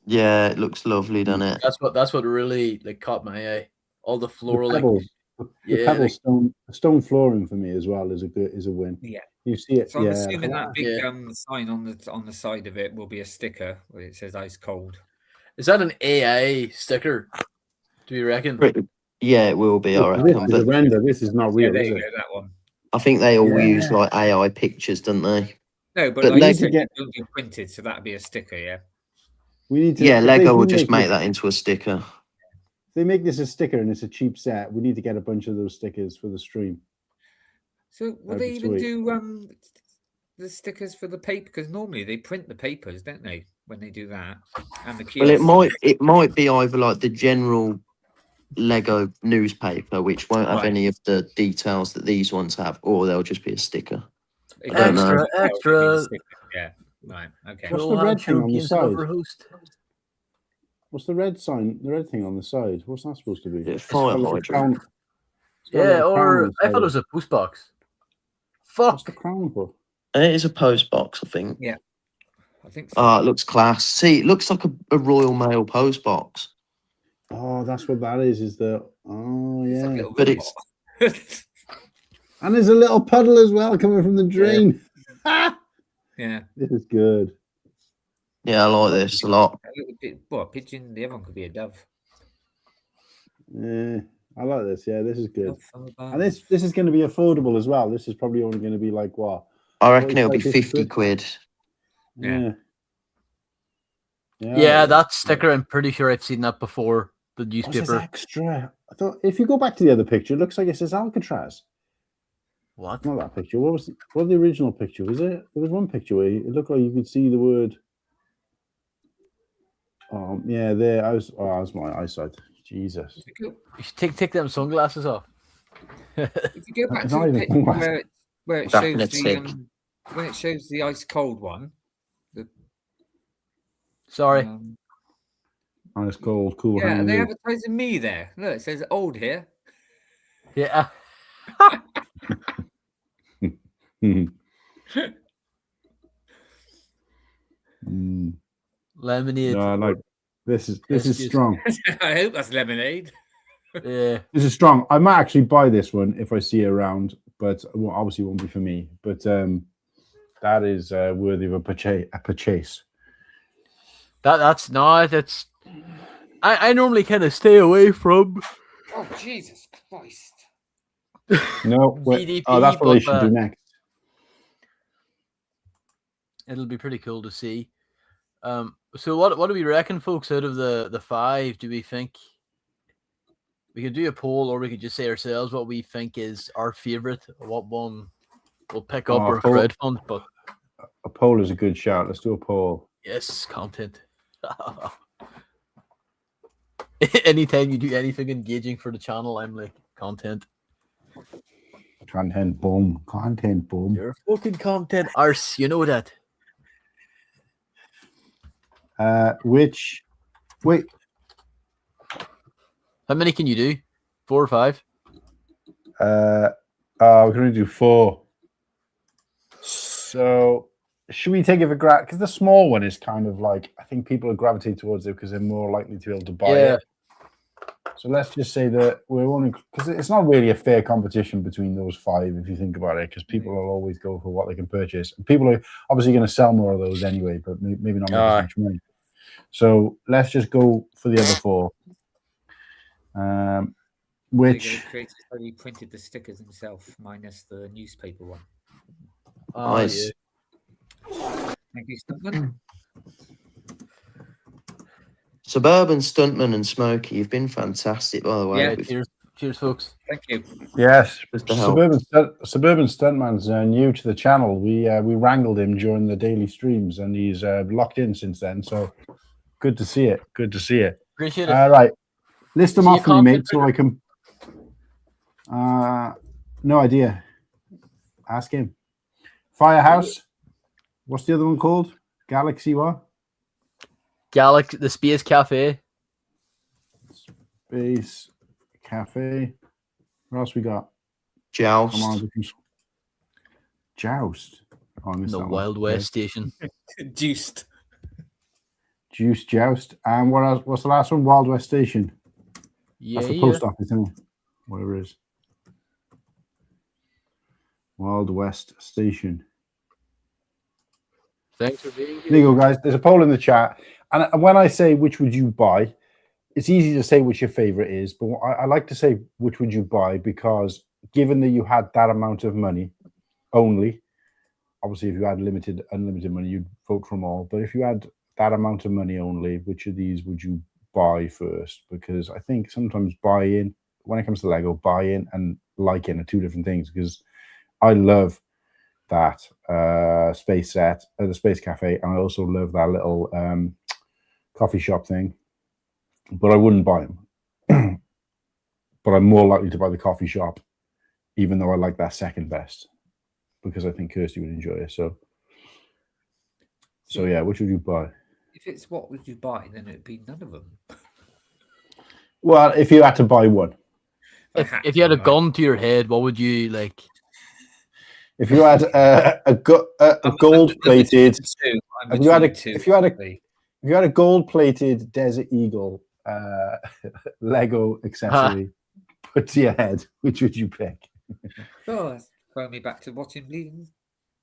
Yeah, it looks lovely, doesn't it? That's what really like caught my eye. All the floral, The like pebbles, the yeah, pebble like- stone flooring for me as well is a win. Yeah. You see it, So I'm yeah. assuming that big Yeah. sign on the side of it will be a sticker where it says ice cold. is that an AI sticker? Do you reckon? Yeah, it will be. I This reckon. is a But render. This is not Yeah, real, there is you it? go, that one. I think they all Yeah. use like AI pictures, don't they? No, but But like you Lego- said, it will be printed, so that'd be a sticker, yeah. We need to. Yeah, if they Lego do will just make this- that into a sticker. If they make this a sticker and it's a cheap set, we need to get a bunch of those stickers for the stream. So will That'd they be even sweet. do the stickers for the paper? Because normally they print the papers, don't they, when they do that? And the Well, kiosks. it might be either like the general Lego newspaper, which won't have Right. any of the details that these ones have, or they'll just be a sticker. If don't they know. print it, Extra, it'll be a extra. sticker, yeah. Right. Okay. What's the Johan red thing on the Champions side? Overhost. What's the red sign? The red thing on the side. What's that supposed to be? Yeah, It's fire got a little hydrant. crown- it's got a Yeah, little crown on or the I side thought it of was a post box. Fuck. What's the crown for? And it is a post box, I think. Yeah. I think so. Oh, it looks class. See, it looks like a Royal Mail post box. Oh, that's what that is. Is the oh It's like a yeah, little But robot. and there's a little puddle as well coming from the drain. Yeah. This is good. Yeah, I like this a lot. A little bit, well, a pigeon, the other one could be a dove. Yeah, I like this. Yeah, this is good. Dove from above. And this is going to be affordable as well. This is probably only going to be like what I reckon it'll be 45, 50 quid. Yeah. Yeah, that sticker, I'm pretty sure I've seen that before. The What's this newspaper. extra? I thought if you go back to the other picture, it looks like it says Alcatraz. What? Not that picture. What was the original picture? Was it? There was one picture where it looked like you could see the word. Oh yeah, there. I was. Oh, that was my eyesight. Jesus. You should take them sunglasses off. If you go back It's to not the even picture sunglasses. where it Back shows in its the tick. when it shows the ice cold one. Sorry. Ice cold, cool. Yeah, Han and they you. advertising me there. Look, it says old here. Yeah. Lemonade. No, like this is Biscuit. strong. I hope that's lemonade. Yeah. This is strong. I might actually buy this one if I see it around, but obviously it won't be for me. But that is worthy of a purchase. That's not. That's. I normally kind of stay away from Oh Jesus Christ! No, wait. VDP, Oh, that's what they but, should do next. It'll be pretty cool to see. So what do we reckon, folks? Out of the 5, do we think we could do a poll, or we could just say ourselves what we think is our favorite, what one we'll pick up or poll. crowdfund? But A poll is a good shout. Let's do a poll. yes, content. Anytime you do anything engaging for the channel, I'm like, content. Content boom. Content boom. You're fucking content arse, you know that. Wait. How many can you do? 4 or 5? We're going to do 4. So, should we take it for granted? Because the small one is kind of like, I think people are gravitating towards it because they're more likely to be able to buy it. So let's just say that we're only, because it's not really a fair competition between those 5 if you think about it, because people will always go for what they can purchase. People are obviously going to sell more of those anyway, but maybe not make as much money. So let's just go for the other 4. Which He printed the stickers himself, minus the newspaper one. Oh, Nice. yeah. Thank you, Stuntman. Suburban Stuntman and Smokey, you've been fantastic, by the way. Yeah, Cheers, folks. Thank you. yes, Just to help. Suburban Stuntman's new to the channel. We wrangled him during the daily streams, and he's locked in since then. So good to see it. Good to see it. Appreciate it. Right, list them See off you, for me, mate, content so I can. No idea. Ask him. Firehouse. What's the other one called? Galaxy what? The Space Cafe. Space Cafe. What else we got? Joust. Come on, Joust. Oh, I missed The that one. Wild Okay. West Station. Juiced. Juice Joust. And what else? What's the last one? Wild West Station. Yeah, That's the post office, isn't it? Whatever it is. Wild West Station. Thanks for being There you go, guys. There's a poll in the chat. And when I say which would you buy, it's easy to say which your favorite is, but I like to say which would you buy, because given that you had that amount of money only, obviously if you had unlimited money, you'd vote for them all. But if you had that amount of money only, which of these would you buy first? Because I think sometimes buy-in, when it comes to Lego, buy-in and liking are 2 different things, because I love that space set at the Space Cafe, and I also love that little coffee shop thing, but I wouldn't buy them. But I'm more likely to buy the coffee shop, even though I like that second best, because I think Kirsty would enjoy it. So yeah, which would you buy? If it's what would you buy, then it'd be none of them. Well, if you had to buy one, If you had a gun to your head, what would you like? if you had a gold-plated, if you had a gold-plated Desert Eagle Lego accessory put to your head, which would you pick? Oh, that's throwing me back to watching Bleeding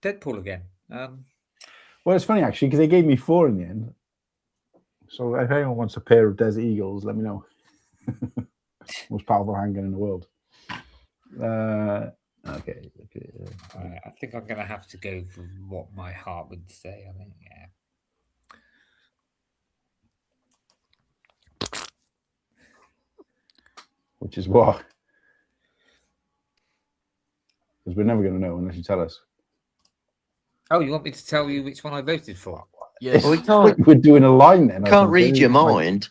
Deadpool again. Well, it's funny actually, because they gave me 4 in the end. So if anyone wants a pair of Desert Eagles, let me know. Most powerful handgun in the world. Okay. I think I'm going to have to go for what my heart would say. I think, yeah. Which is what? Because we're never going to know unless you tell us. Oh, you want me to tell you which one I voted for? Yes. Well, we can't We're doing a line then. I can't think, read your like- mind.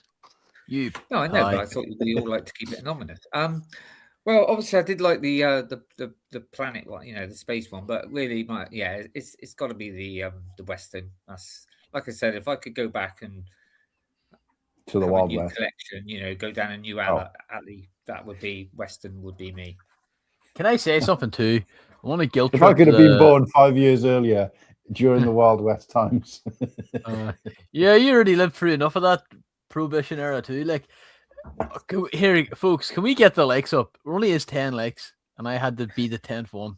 You. No, I know, but Aye. I thought we all like to keep it anonymous. Well, obviously, I did like the planet one, the space one, but really, it's got to be the Western. That's like I said, if I could go back and to the have a Wild new West. collection, go down a new alley, that would be Western. Would be me. Can I say something too? I want to guilt If I trip could have been the- born 5 years earlier during the Wild West times. yeah, you already lived through enough of that prohibition era too. Like, here, folks, can we get the likes up? There only is 10 likes, and I had to be the 10th one.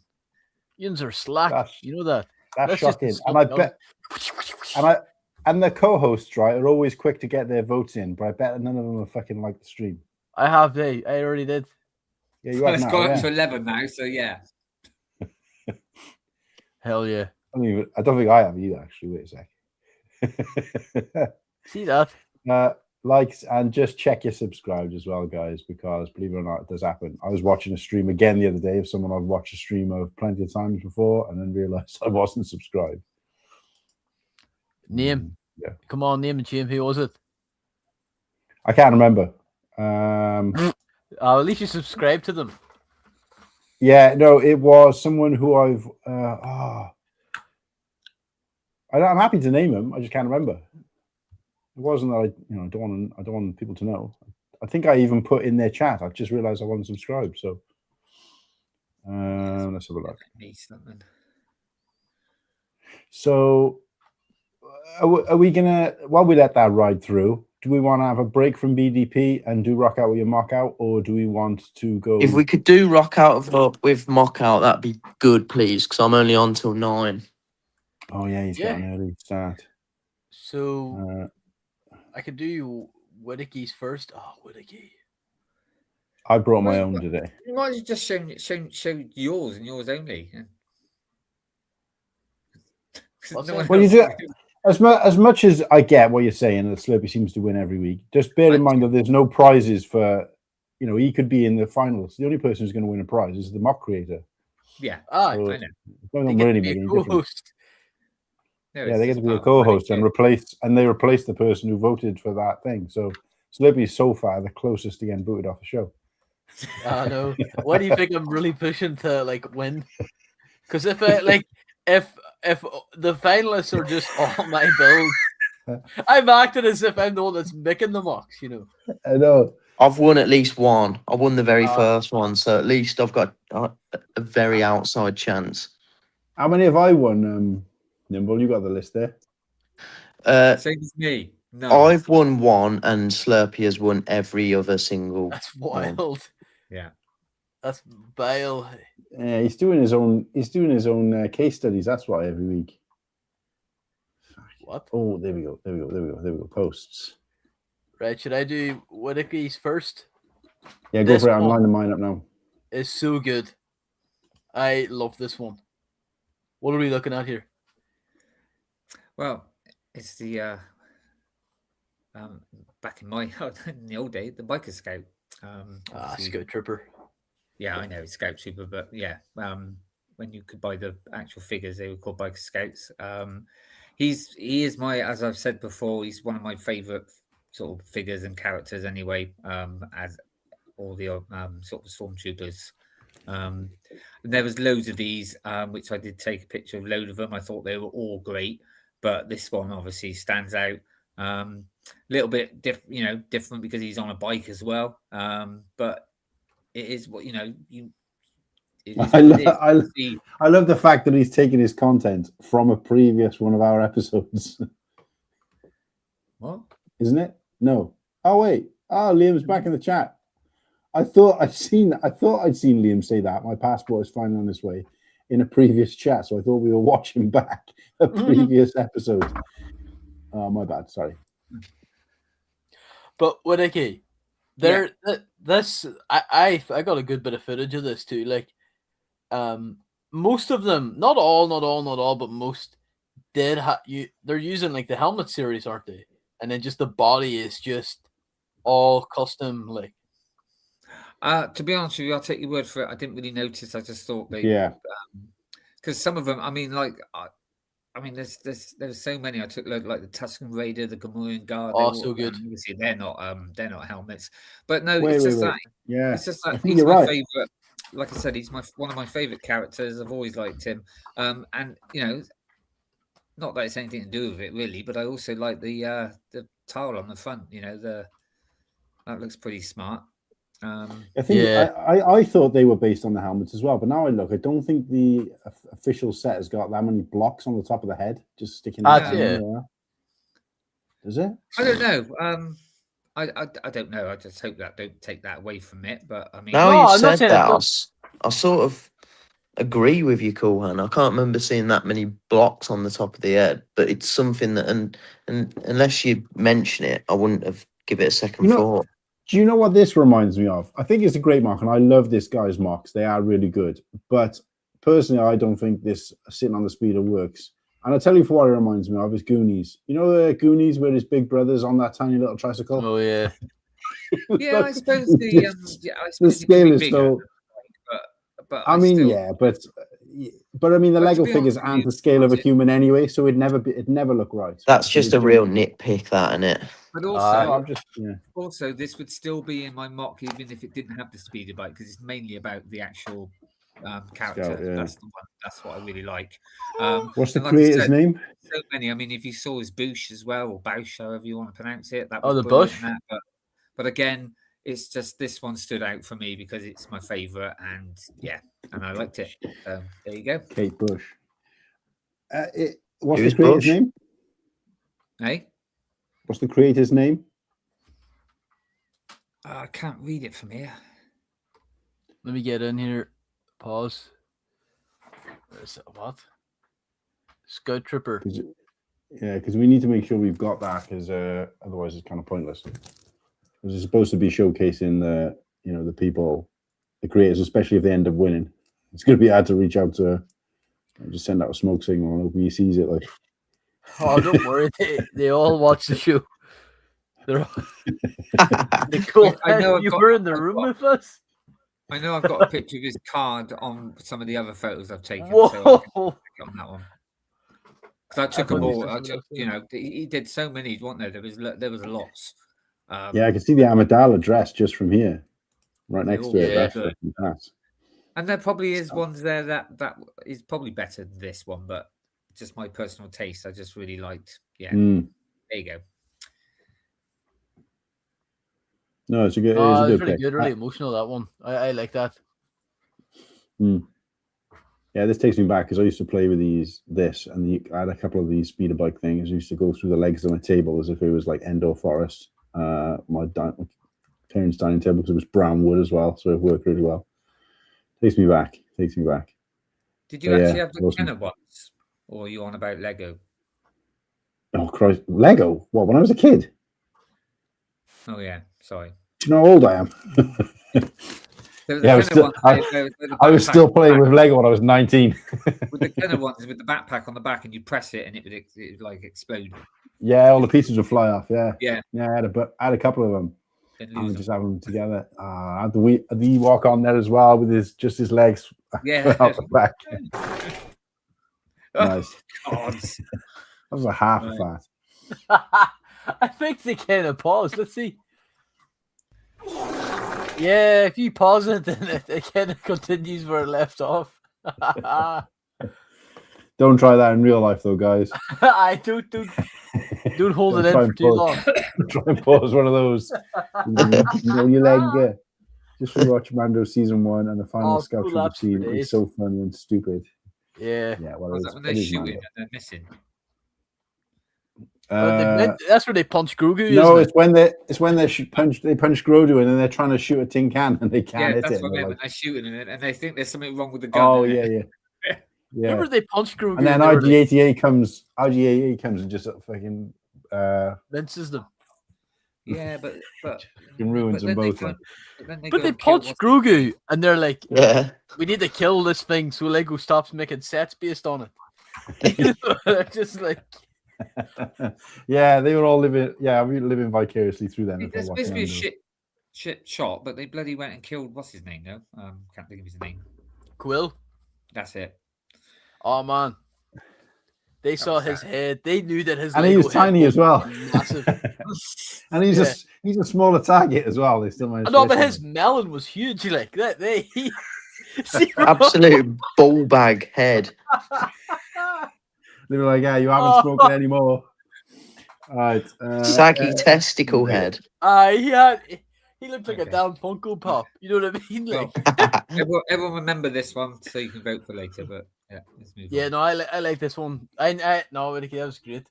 Yins are slack. That's- You know that. That's Let's just shocking. stop And I going. bet and the co-hosts, right, are always quick to get their votes in, but I bet none of them are fucking like the stream. I already did. Yeah, you Well, have it's now, gone yeah. up to 11 now, so yeah. Hell yeah. I don't think I have either, actually. Wait a sec. See that? Likes and just check your subscribed as well, guys, because believe it or not, it does happen. I was watching a stream again the other day of someone I've watched a stream of plenty of times before and then realized I wasn't subscribed. Name. Yeah. Come on, name and shame. Who was it? I can't remember. At least you subscribe to them. Yeah, no, it was someone who I'm happy to name him. I just can't remember. It wasn't that I don't want people to know. I think I even put in their chat. I just realized I wasn't subscribed. So let's have a look. So are we gonna, while we let that ride through, do we want to have a break from BDP and do rock out with your mock out, or do we want to go? If we could do rock out with mock out, that'd be good, please, because I'm only on till 9. Oh yeah, he's got an early start. So I could do Whittakee's first. Oh, Whittakee. I brought my own today. You might have just show yours and yours only. Well, you do as much as I get what you're saying, that Slurpy seems to win every week. Just bear in mind that there's no prizes for, he could be in the finals. The only person who's going to win a prize is the mock creator. Yeah, I So know. it doesn't really make any difference. No, They get to be a co-host and replace the person who voted for that thing. So Slurpy is so far the closest to getting booted off the show. I know. Why do you think I'm really pushing to win? Because if the finalists are just on my build, I'm acting as if I'm the one that's making the mocks. I know. I've won at least one. I won the very first one, so at least I've got a very outside chance. How many have I won? Nimble, you got the list there. Same as me. No, I've won one, and Slurpy has won every other single. That's wild. Yeah, That's bile. Yeah, he's doing his own. He's doing his own case studies. That's why every week. What? Oh, there we go. Posts. Right, should I do Whittakee's first? Yeah, go This for it. I'm one lining mine up now. It's so good. I love this one. What are we looking at here? well, it's the back in my in the old day, the biker scout. Obviously- Scout Trooper. Yeah, I know it's Scout Trooper, but yeah, when you could buy the actual figures, they were called biker scouts. He is my, as I've said before, he's one of my favorite sort of figures and characters anyway. As all the sort of stormtroopers. And there was loads of these, which I did take a picture of. A load of them. I thought they were all great, but this one obviously stands out. A little bit different because he's on a bike as well. But it is what you. I love the fact that he's taken his content from a previous one of our episodes. What? Isn't it? No. Oh wait. Oh, Liam's back in the chat. I thought I'd seen Liam say that my passport is finally on its way in a previous chat. So I thought we were watching back a previous episode. Oh, my bad. Sorry. But Whittakee, I got a good bit of footage of this too. Like, most of them, not all, but most did they're using like the helmet series, aren't they? And then just the body is just all custom, like. To be honest with you, I'll take your word for it. I didn't really notice. I just thought they, Yeah. because some of them, I mean, like, I mean, there's so many. I took like the Tuscan Raider, the Gamorrean Guard. Oh, so good. Obviously, they're not helmets, but no, Wait. it's just that. Yeah. It's just I that think he's you're my right. favorite. Like I said, he's one of my favorite characters. I've always liked him. And you know, not that it's anything to do with it really, but I also like the tile on the front. You know, that looks pretty smart. I think Yeah. I thought they were based on the helmets as well, but now I look, I don't think the official set has got that many blocks on the top of the head just sticking out. Yeah. Does it? I don't know. I don't know. I just hope that don't take that away from it. But I mean, Now No, you've I'm not said saying it that, does. I sort of agree with you, Cool Han. I can't remember seeing that many blocks on the top of the head, but it's something that, and unless you mention it, I wouldn't have give it a second thought. Do you know what this reminds me of? I think it's a great mock, and I love this guy's mocks. They are really good. But personally, I don't think this sitting on the speeder works. And I'll tell you for what it reminds me of is Goonies. You know the Goonies where his big brother's on that tiny little tricycle? Oh yeah. yeah, I suppose the scale is so. But I mean, yeah, but I mean the Lego figures aren't the scale of a human anyway, so it'd never look right. That's just a real nitpick, that, isn't it? But also, also, this would still be in my mock even if it didn't have the speeder bike because it's mainly about the actual character. Scout, yeah. That's the one. That's what I really like. What's the creator's name? So many. I mean, if you saw his Boosh as well, or Bausch, however you want to pronounce it, that Oh, was the brilliant. Bush. But again, it's just this one stood out for me because it's my favorite, and I liked it. So there you go. Kate Bush. What's Who's the creator's Bush? name? Hey, what's the creator's name? I can't read it from here. Let me get in here. Pause. What? Scout Trooper. Yeah, because we need to make sure we've got that, because otherwise it's kind of pointless. Because it's supposed to be showcasing the people, the creators, especially if they end up winning. It's going to be hard to reach out to. Just send out a smoke signal and hope he sees it. Like, oh, don't worry, they all watch the show. They're cool. I know you were in the room with us. I know I've got a picture of his card on some of the other photos I've taken. Whoa! So I can pick on that one. Because I took them all. He did so many, wasn't there? There was lots. Yeah, I can see the Amidala dress just from here, right next to it. Yeah, That's fucking class. And there probably is ones there that is probably better than this one, but just my personal taste. I just really liked. Yeah, there you go. No, it's a good. Oh, it's it's good really pick. good, really emotional. That one, I like that. Yeah, this takes me back because I used to play with I had a couple of these speeder bike things. I used to go through the legs of my table as if it was like Endor Forest. My parents' dining table, because it was brown wood as well, so it worked really well. Takes me back. Did you actually have the Kenner ones, or are you on about Lego? Oh Christ, Lego! What? When I was a kid? Oh yeah, sorry. Do you know how old I am? Yeah, I was still playing with Lego when I was 19. With the Kenner ones with the backpack on the back, and you press it, and it would like explode. Yeah, all the pieces would fly off. Yeah. I had a couple of them. And we just have them together. I had the Ewok on there as well with his legs. Yeah. Out the back. Nice. God. That was a half of that. I think they kind of pause. Let's see. Yeah, if you pause it, then it kind of continues where it left off. Don't try that in real life, though, guys. I don't hold it in for too long. Try and pause one of those. Your leg. Just rewatch Mando season 1 and the final Scout Trooper scene. It's so funny and stupid. Yeah. Well, when they're shooting and they're missing. That's where they punch Grogu. No, it's when they punch Grogu and then they're trying to shoot a tin can and they can't hit that's it. What when they're shooting it and they think there's something wrong with the gun. Oh yeah. Remember they punched Grogu and then IG-88 comes and just fucking minces them. Yeah, but Fucking ruins them then they both. go, Like. then they But go they and kill punch what's Grogu, and they're like, Yeah. "We need to kill this thing so Lego stops making sets based on it." They're just like, Yeah, they were all living. Yeah, we were living vicariously through them. They're If I supposed to be a watching shit shot, but they bloody went and killed what's his name now? Can't think of his name. Quill. That's it. Oh man, they That saw was his sad. head. They knew that his and Lego he was head tiny as well. massive. And he's Yeah. he's a smaller target as well. They still managed. No, to but hit his him. melon was huge. Like that, zero. Absolute ball bag head. They were like, "Yeah, you haven't Oh. smoked it anymore." All right. Saggy testicle yeah. head. He looked like a Okay. damn Funko Pop. You know what I mean? Like, Everyone remember this one so you can vote for later. But yeah, let's move yeah, on. no, I like this one. No, Whittakee, that was great.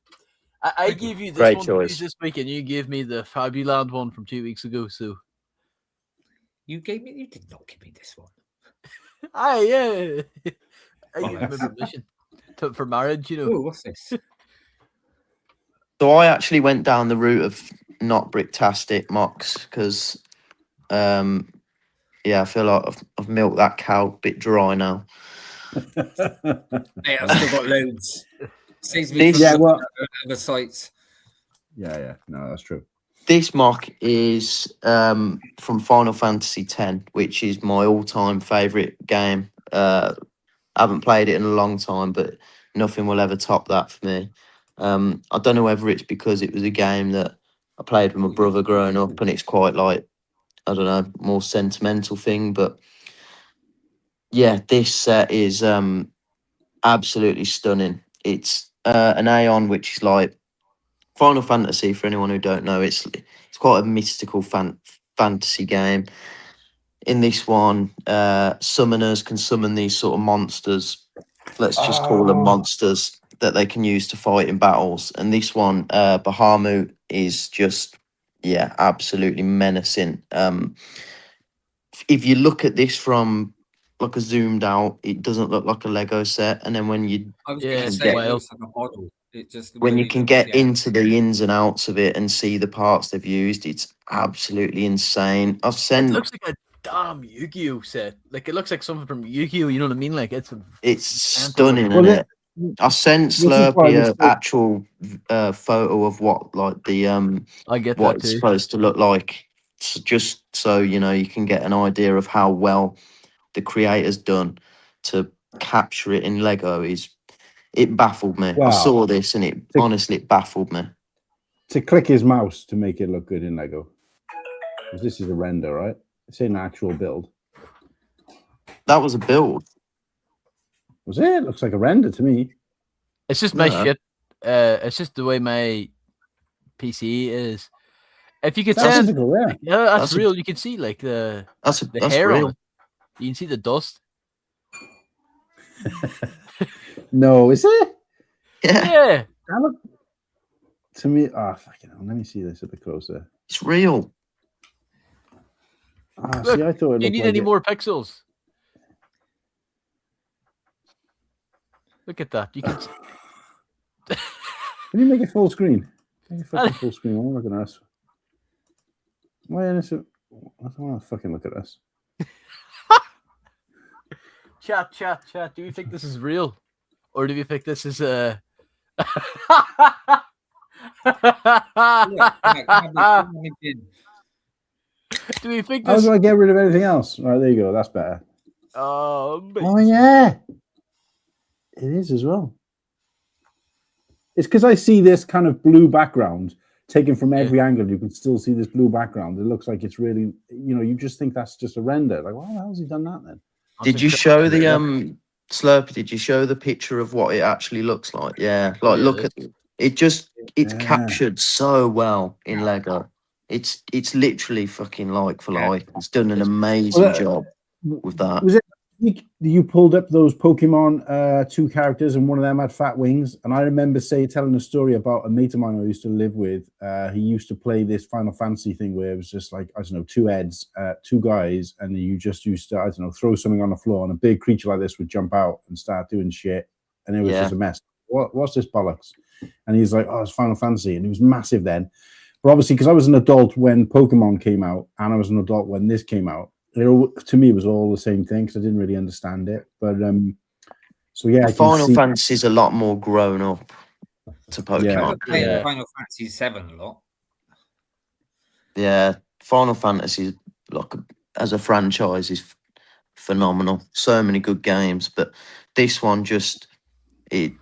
I Thank you. gave you this Great one to use choice. this week, and you gave me the Fabuland one from 2 weeks ago. So, You did not give me this one. yeah, I gave him Bollocks. permission for marriage. You know, Oh, what's this? So I actually went down the route of not Bricktastic mocks because, yeah, I feel like I've milked that cow a bit dry now. Hey, I've still got loads. Saves me This- from Yeah, looking well- at other sites. Yeah. No, that's true. This mock is from Final Fantasy X, which is my all-time favourite game. I haven't played it in a long time, but nothing will ever top that for me. I don't know whether it's because it was a game that I played with my brother growing up, and it's quite like, I don't know, more sentimental thing. But yeah, this set is absolutely stunning. It's an Aeon, which is like Final Fantasy. For anyone who don't know, it's quite a mystical fantasy game. In this one, summoners can summon these sort of monsters. Let's just call them monsters that they can use to fight in battles. And this one, Bahamut, is just, yeah, absolutely menacing. If you look at this from like a zoomed out, it doesn't look like a Lego set. And then when you I was Yeah, going to it's say it wild. looks like a model. It just the when way you it can looks, get yeah. into the ins and outs of it and see the parts they've used, it's absolutely insane. I've it sent looks like a damn Yu-Gi-Oh set. Like it looks like something from Yu-Gi-Oh. You know what I mean? Like it's it's Sample. stunning, Well, isn't it? I sent this is why Slurpy this an is- actual photo of what like the I get what that it's too. supposed to look like, just so you know you can get an idea of how well the creator's done to capture it in Lego. It baffled me. I Wow. saw this and it baffled me. To click his mouse to make it look good in Lego. 'Cause this is a render, right? It's an actual build. That was a build. Was it? Looks like a render to me. It's just my No. shit. It's just the way my PC is. If you could That's send, physical, yeah. yeah, that's That's a- real. You can see like the That's hair on real. it. You can see the dust. No, is it? Yeah, Yeah, That look to me. Ah, fucking hell. Let me see this a bit closer. it's real. Ah, Look, see, I thought it do you looked need like any it. more pixels? Look at that. You can. Can you make it full screen? Make it fucking full screen. I'm looking at us. Why is it? I don't want to fucking look at us. Chat. Do you think this is real, or do you think this is Yeah, come in. Do we think How this? do I get rid of anything else? All right, there you go. That's better. Oh, Oh yeah, it is as well. It's because I see this kind of blue background taken from every angle. You can still see this blue background. It looks like it's really, you just think that's just a render. Like, why the hell has he done that then? Did you show the Slurpy? Did you show the picture of what it actually looks like? Yeah, like Yeah, look at it. It's Yeah. captured so well in Lego. It's literally fucking like for Yeah. like. It's done an amazing Well, job with that. Was it you pulled up those Pokemon 2 characters and one of them had fat wings? And I remember telling a story about a mate of mine I used to live with. He used to play this Final Fantasy thing where it was just like, I don't know, 2 heads, 2 guys, and you just used to, I don't know, throw something on the floor and a big creature like this would jump out and start doing shit. And it was Yeah. just a mess. What's this bollocks? And he's like, oh, it's Final Fantasy. And it was massive then. But obviously, because I was an adult when Pokemon came out, and I was an adult when this came out, to me, it was all the same thing because I didn't really understand it. But so yeah, I can Final see. Fantasy's a lot more grown up to I Yeah. Pokemon. remember playing Yeah. Final Fantasy 7 a lot. Yeah, Final Fantasy, like as a franchise, is phenomenal. So many good games, but this one just the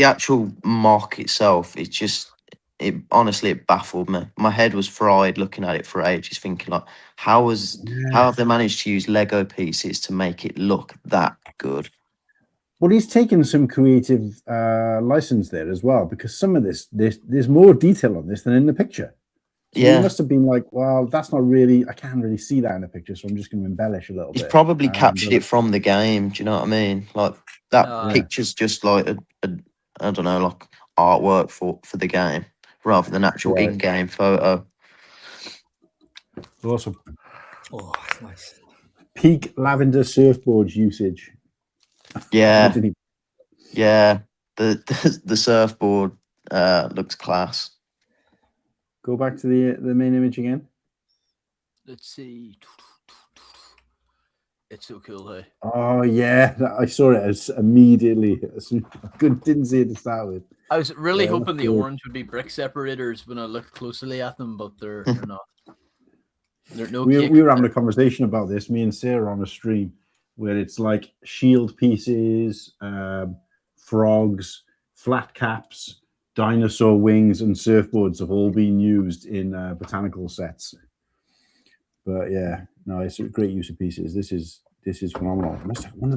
actual mock itself, it honestly it baffled me. My head was fried looking at it for ages, thinking like, how have they managed to use Lego pieces to make it look that good? Well, he's taken some creative license there as well, because some of there's more detail on this than in the picture. So he Yeah, must have been like, well, that's not really, I can't really see that in the picture, so I'm just going to embellish a little he's bit. probably captured it from the game. Do you know what I mean? Like that Yeah. picture's just like a I don't know, like artwork for the game rather than actual Right. in-game photo. Also, Oh, that's nice. peak lavender surfboards usage. Yeah, Didn't he- yeah. The surfboard looks class. Go back to the main image again. Let's see. It's so cool, hey. Oh yeah, I saw it as immediately. Didn't see it to start with. I was really Yeah, hoping the that's cool. orange would be brick separators when I looked closely at them, but they're not. They're no We cake. were having a conversation about this, me and Sarah, on a stream where it's like shield pieces, frogs, flat caps, dinosaur wings, and surfboards have all been used in botanical sets. But yeah, no, it's a great use of pieces. This is phenomenal.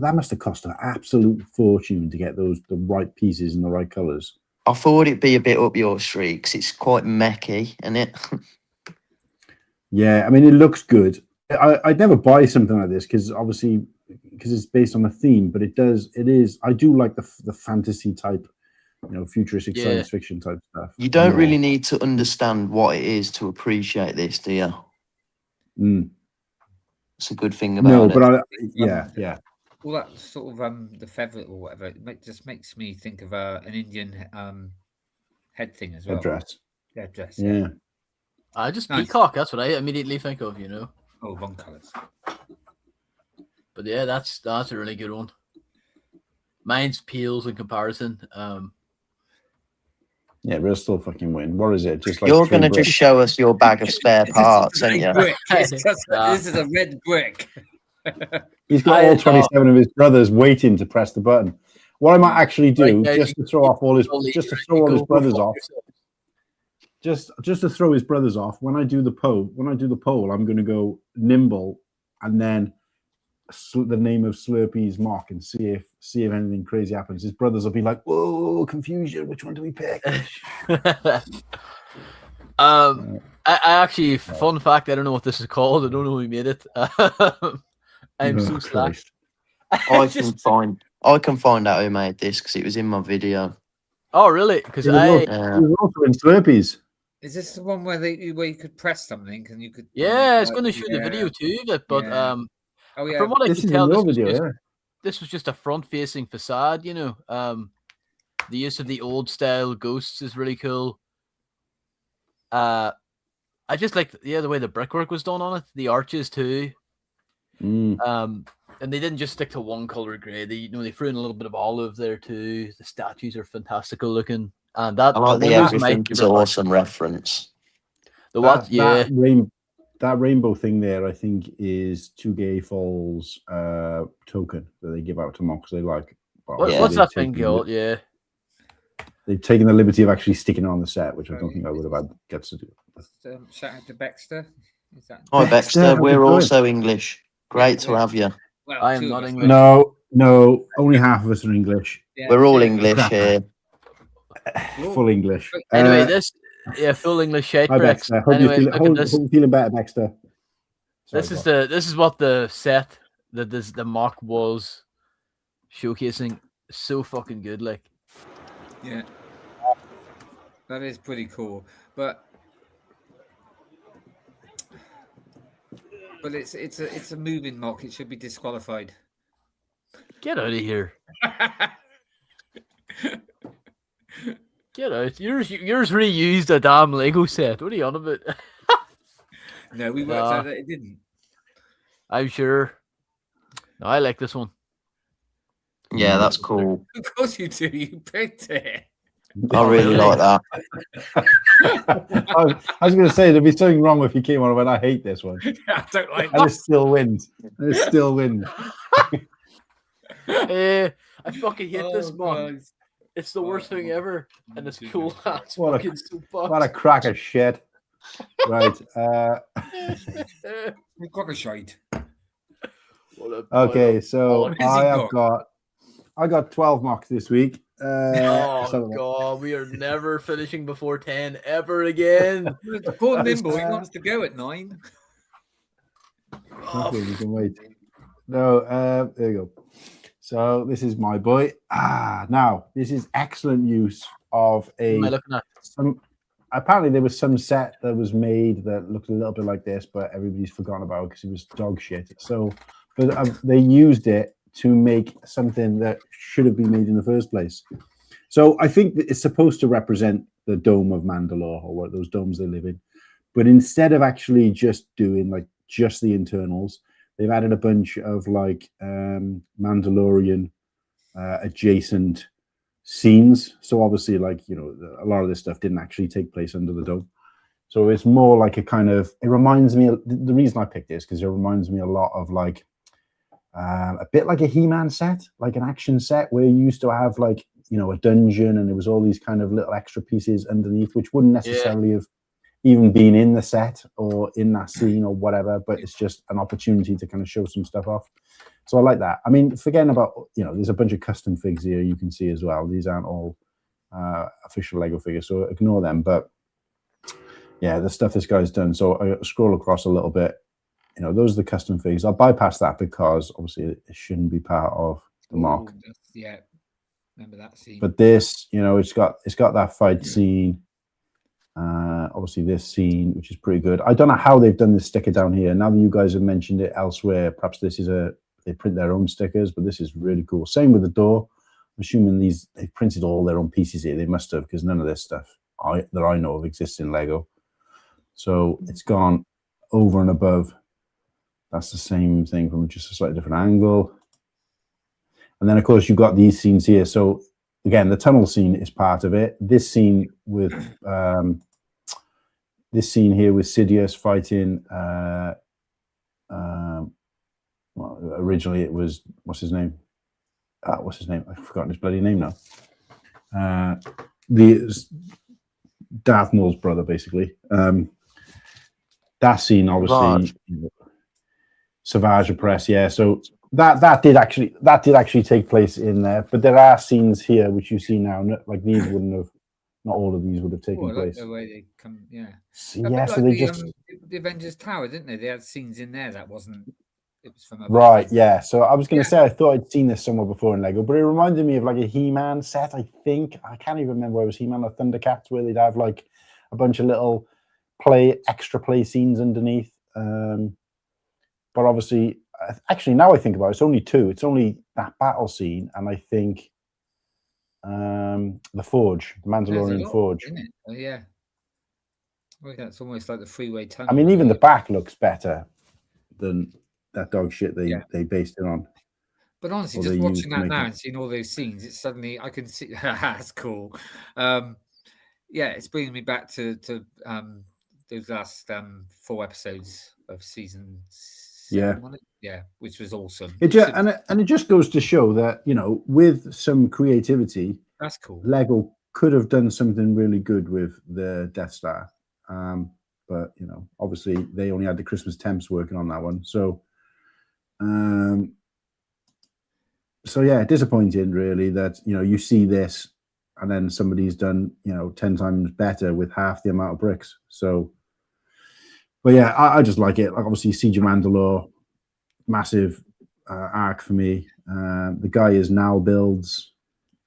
That must have cost an absolute fortune to get the right pieces in the right colors. I thought it'd be a bit up your street 'cause it's quite mechy, isn't it? Yeah, I mean, it looks good. I'd never buy something like this because obviously it's based on a theme, but it is. I do like the fantasy type, futuristic Yeah. science fiction type stuff. You don't really need to understand what it is to appreciate this, do you? Mm. It's a good thing No, about but it. yeah. All that sort of the feather or whatever, just makes me think of an Indian head thing as well. Headdress. Headdress. Yeah. Just Nice. peacock. That's what I immediately think of, Oh, wrong colours. But yeah, that's a really good one. Mine's peels in comparison. Yeah, we'll still fucking win. What is it? Just like You're three going to bricks? just show us your bag of spare parts, aren't you? Brick. This is a red brick. He's got all 27 of his brothers waiting to press the button. What I might actually do, Right, just to throw all his brothers off, just to throw his brothers off. When I do the poll, I'm going to go Nimble, and then the name of Slurpy's mock, and see if anything crazy happens. His brothers will be like, "Whoa, confusion! Which one do we pick?" I actually, fun fact, I don't know what this is called. I don't know who made it. I'm so slack. I can find out who made this because it was in my video. Oh, really? Because He was also in Slurpees. Is this the one where you could press something and you could? Yeah, it's going to show the video too. But Yeah. Oh yeah. from what I This could is tell, in your video, this was just a front-facing facade. The use of the old style ghosts is really cool. I just like the way the brickwork was done on it, the arches too. Mm. And they didn't just stick to one color grey. They threw in a little bit of olive there too. The statues are fantastical looking, and that I like the that was my everything is favorite part. awesome reference. The what? Yeah. That rainbow thing there, I think, is Tugay Falls token that they give out to mocks they like. What's that thing called? Yeah. They've taken the liberty of actually sticking it on the set, which I don't think I would have had guts to do. Shout out to Baxter. Is that? Hi, Baxter, Baxter. how's it We're going? also English. Great to have you. Well, I am two not of us. English. No, only half of us are English. Yeah, We're all yeah. English here. Full English. Anyway, full English shite Hi, bricks. Baxter. Hope Anyway, you're look at this. feeling better, Baxter. This is what the set that the mock was showcasing. So fucking good, like. Yeah, that is pretty cool, but it's a moving mock. It should be disqualified. Get out of here. Get Get out. Yours reused a damn Lego set. What are you on about? No, we worked out that it didn't. I'm sure. No, I like this one. Yeah, that's cool. Of course you do. You picked it. I really like that. I was going to say there'd be something wrong if you came on and went, I hate this one. I don't like And it still wins. And it still wins. I fucking hate this Oh, one. guys. It's the worst thing ever, and it's cool. That's What a- fucking soapbox. What a crack of shit. Right. Cockashite. Okay, so What has he I got 12 mocks this week. Oh god, we are never finishing before 10 ever again. Poor Nimble, he wants to go at 9. Okay, we can wait. No, there you go. So this is my boy. Now this is excellent use of What am I looking at? apparently there was some set that was made that looked a little bit like this, but everybody's forgotten about it because it was dog shit. So, but they used it to make something that should have been made in the first place. So I think that it's supposed to represent the dome of Mandalore, or what those domes they live in. But instead of actually just doing like just the internals, they've added a bunch of like Mandalorian adjacent scenes. So obviously, like, you know, a lot of this stuff didn't actually take place under the dome. So it's more like a kind of, it reminds me, the reason I picked this because it reminds me a lot of like a bit like a He-Man set, like an action set where you used to have like, you know, a dungeon and there was all these kind of little extra pieces underneath, which wouldn't necessarily have even been in the set or in that scene or whatever, but it's just an opportunity to kind of show some stuff off. So I like that. I mean, forgetting about, you know, there's a bunch of custom figs here you can see as well. These aren't all official Lego figures, so ignore them. But yeah, the stuff this guy's done. So I scroll across a little bit. You know, those are the custom figs. I'll bypass that because obviously it shouldn't be part of the mock. Yeah, remember that scene. But this, you know, it's got that fight scene. Obviously this scene, which is pretty good. I don't know how they've done this sticker down here. Now that you guys have mentioned it elsewhere, perhaps this is they print their own stickers, but this is really cool. Same with the door. I'm assuming they've printed all their own pieces here. They must have, because none of this stuff that I know of exists in Lego. So it's gone over and above. That's the same thing from just a slightly different angle. And then, of course, you've got these scenes here. So, again, the tunnel scene is part of it. This scene with here with Sidious fighting. Well, originally it was what's his name? What's his name? I've forgotten his bloody name now. The Darth Maul's brother, basically. That scene, obviously. Savage Press, yeah. So that did actually take place in there, but there are scenes here which you see now, like these wouldn't have, not all of these would have taken place. The way they come, yeah. So, yeah, so they just the Avengers Tower, didn't they? They had scenes in there that wasn't. It was from right, yeah. So I was going to say I thought I'd seen this somewhere before in Lego, but it reminded me of like a He-Man set. I think I can't even remember whether it was He-Man or Thundercats, where they'd have like a bunch of little extra play scenes underneath. But obviously, actually, now I think about it, it's only two. It's only that battle scene, and I think the Forge, the Mandalorian Forge. Isn't it? Oh, yeah. Well, that's almost like the freeway tunnel. I mean, even the back looks better than that dog shit they based it on. But honestly, just watching that now and seeing all those scenes, it's suddenly I can see that's cool. Yeah, it's bringing me back to those last 4 episodes of season 7, yeah, which was awesome. It just goes to show that, you know, with some creativity, that's cool. Lego could have done something really good with the Death Star, but you know, obviously they only had the Christmas temps working on that one, so yeah, disappointing really that, you know, you see this and then somebody's done, you know, 10 times better with half the amount of bricks. So, but yeah, I just like it. Like obviously Siege of Mandalore, massive arc for me. The guy is now builds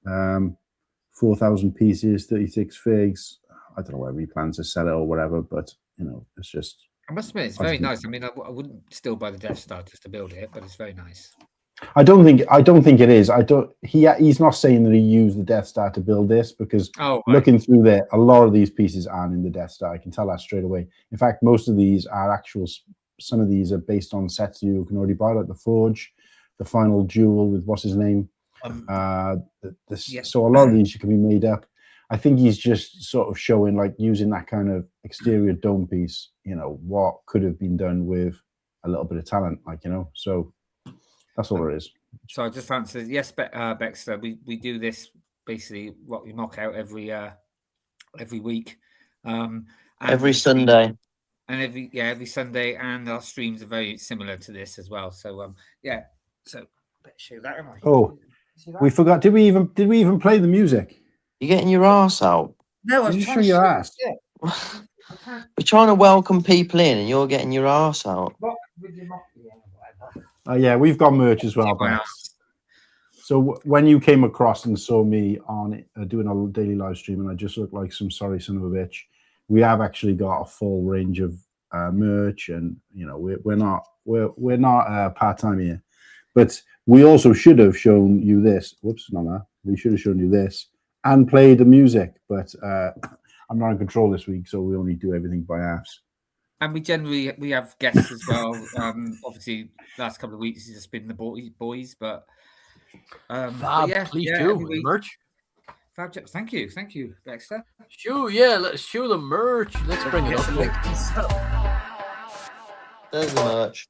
4,000 pieces, 36 figs. I don't know whether he plans to sell it or whatever, but you know, it's just. I must admit, it's very nice. I mean, I wouldn't still buy the Death Star just to build it, but it's very nice. I don't think it is. He's not saying that he used the Death Star to build this, because looking through there, a lot of these pieces aren't in the Death Star. I can tell that straight away. In fact, most of these are actual. Some of these are based on sets you can already buy, like the Forge, the Final Duel with what's his name. So a lot of these can be made up. I think he's just sort of showing, like, using that kind of exterior dome piece, what could have been done with a little bit of talent, so that's all it is. So I just answered yes, Baxter. We do this basically, what we mock out every week, and Every Sunday. And every Sunday, and our streams are very similar to this as well. So so let's show that. Oh, we forgot. Did we even play the music? You're getting your ass out. No, I was trying to show your ass. We're trying to welcome people in, and you're getting your ass out. Yeah, we've got merch as well. So when you came across and saw me on doing a daily live stream, and I just looked like some sorry son of a bitch, we have actually got a full range of merch, and we're not part-time here, but we also should have shown you this. Whoops, not that. We should have shown you this and played the music, but I'm not in control this week, so we only do everything by halves. And we have guests as well. Obviously, last couple of weeks it's just been the boys, but please do merch. Fab, thank you, Baxter. Sure, let's show the merch. Let's bring it up. There's the merch.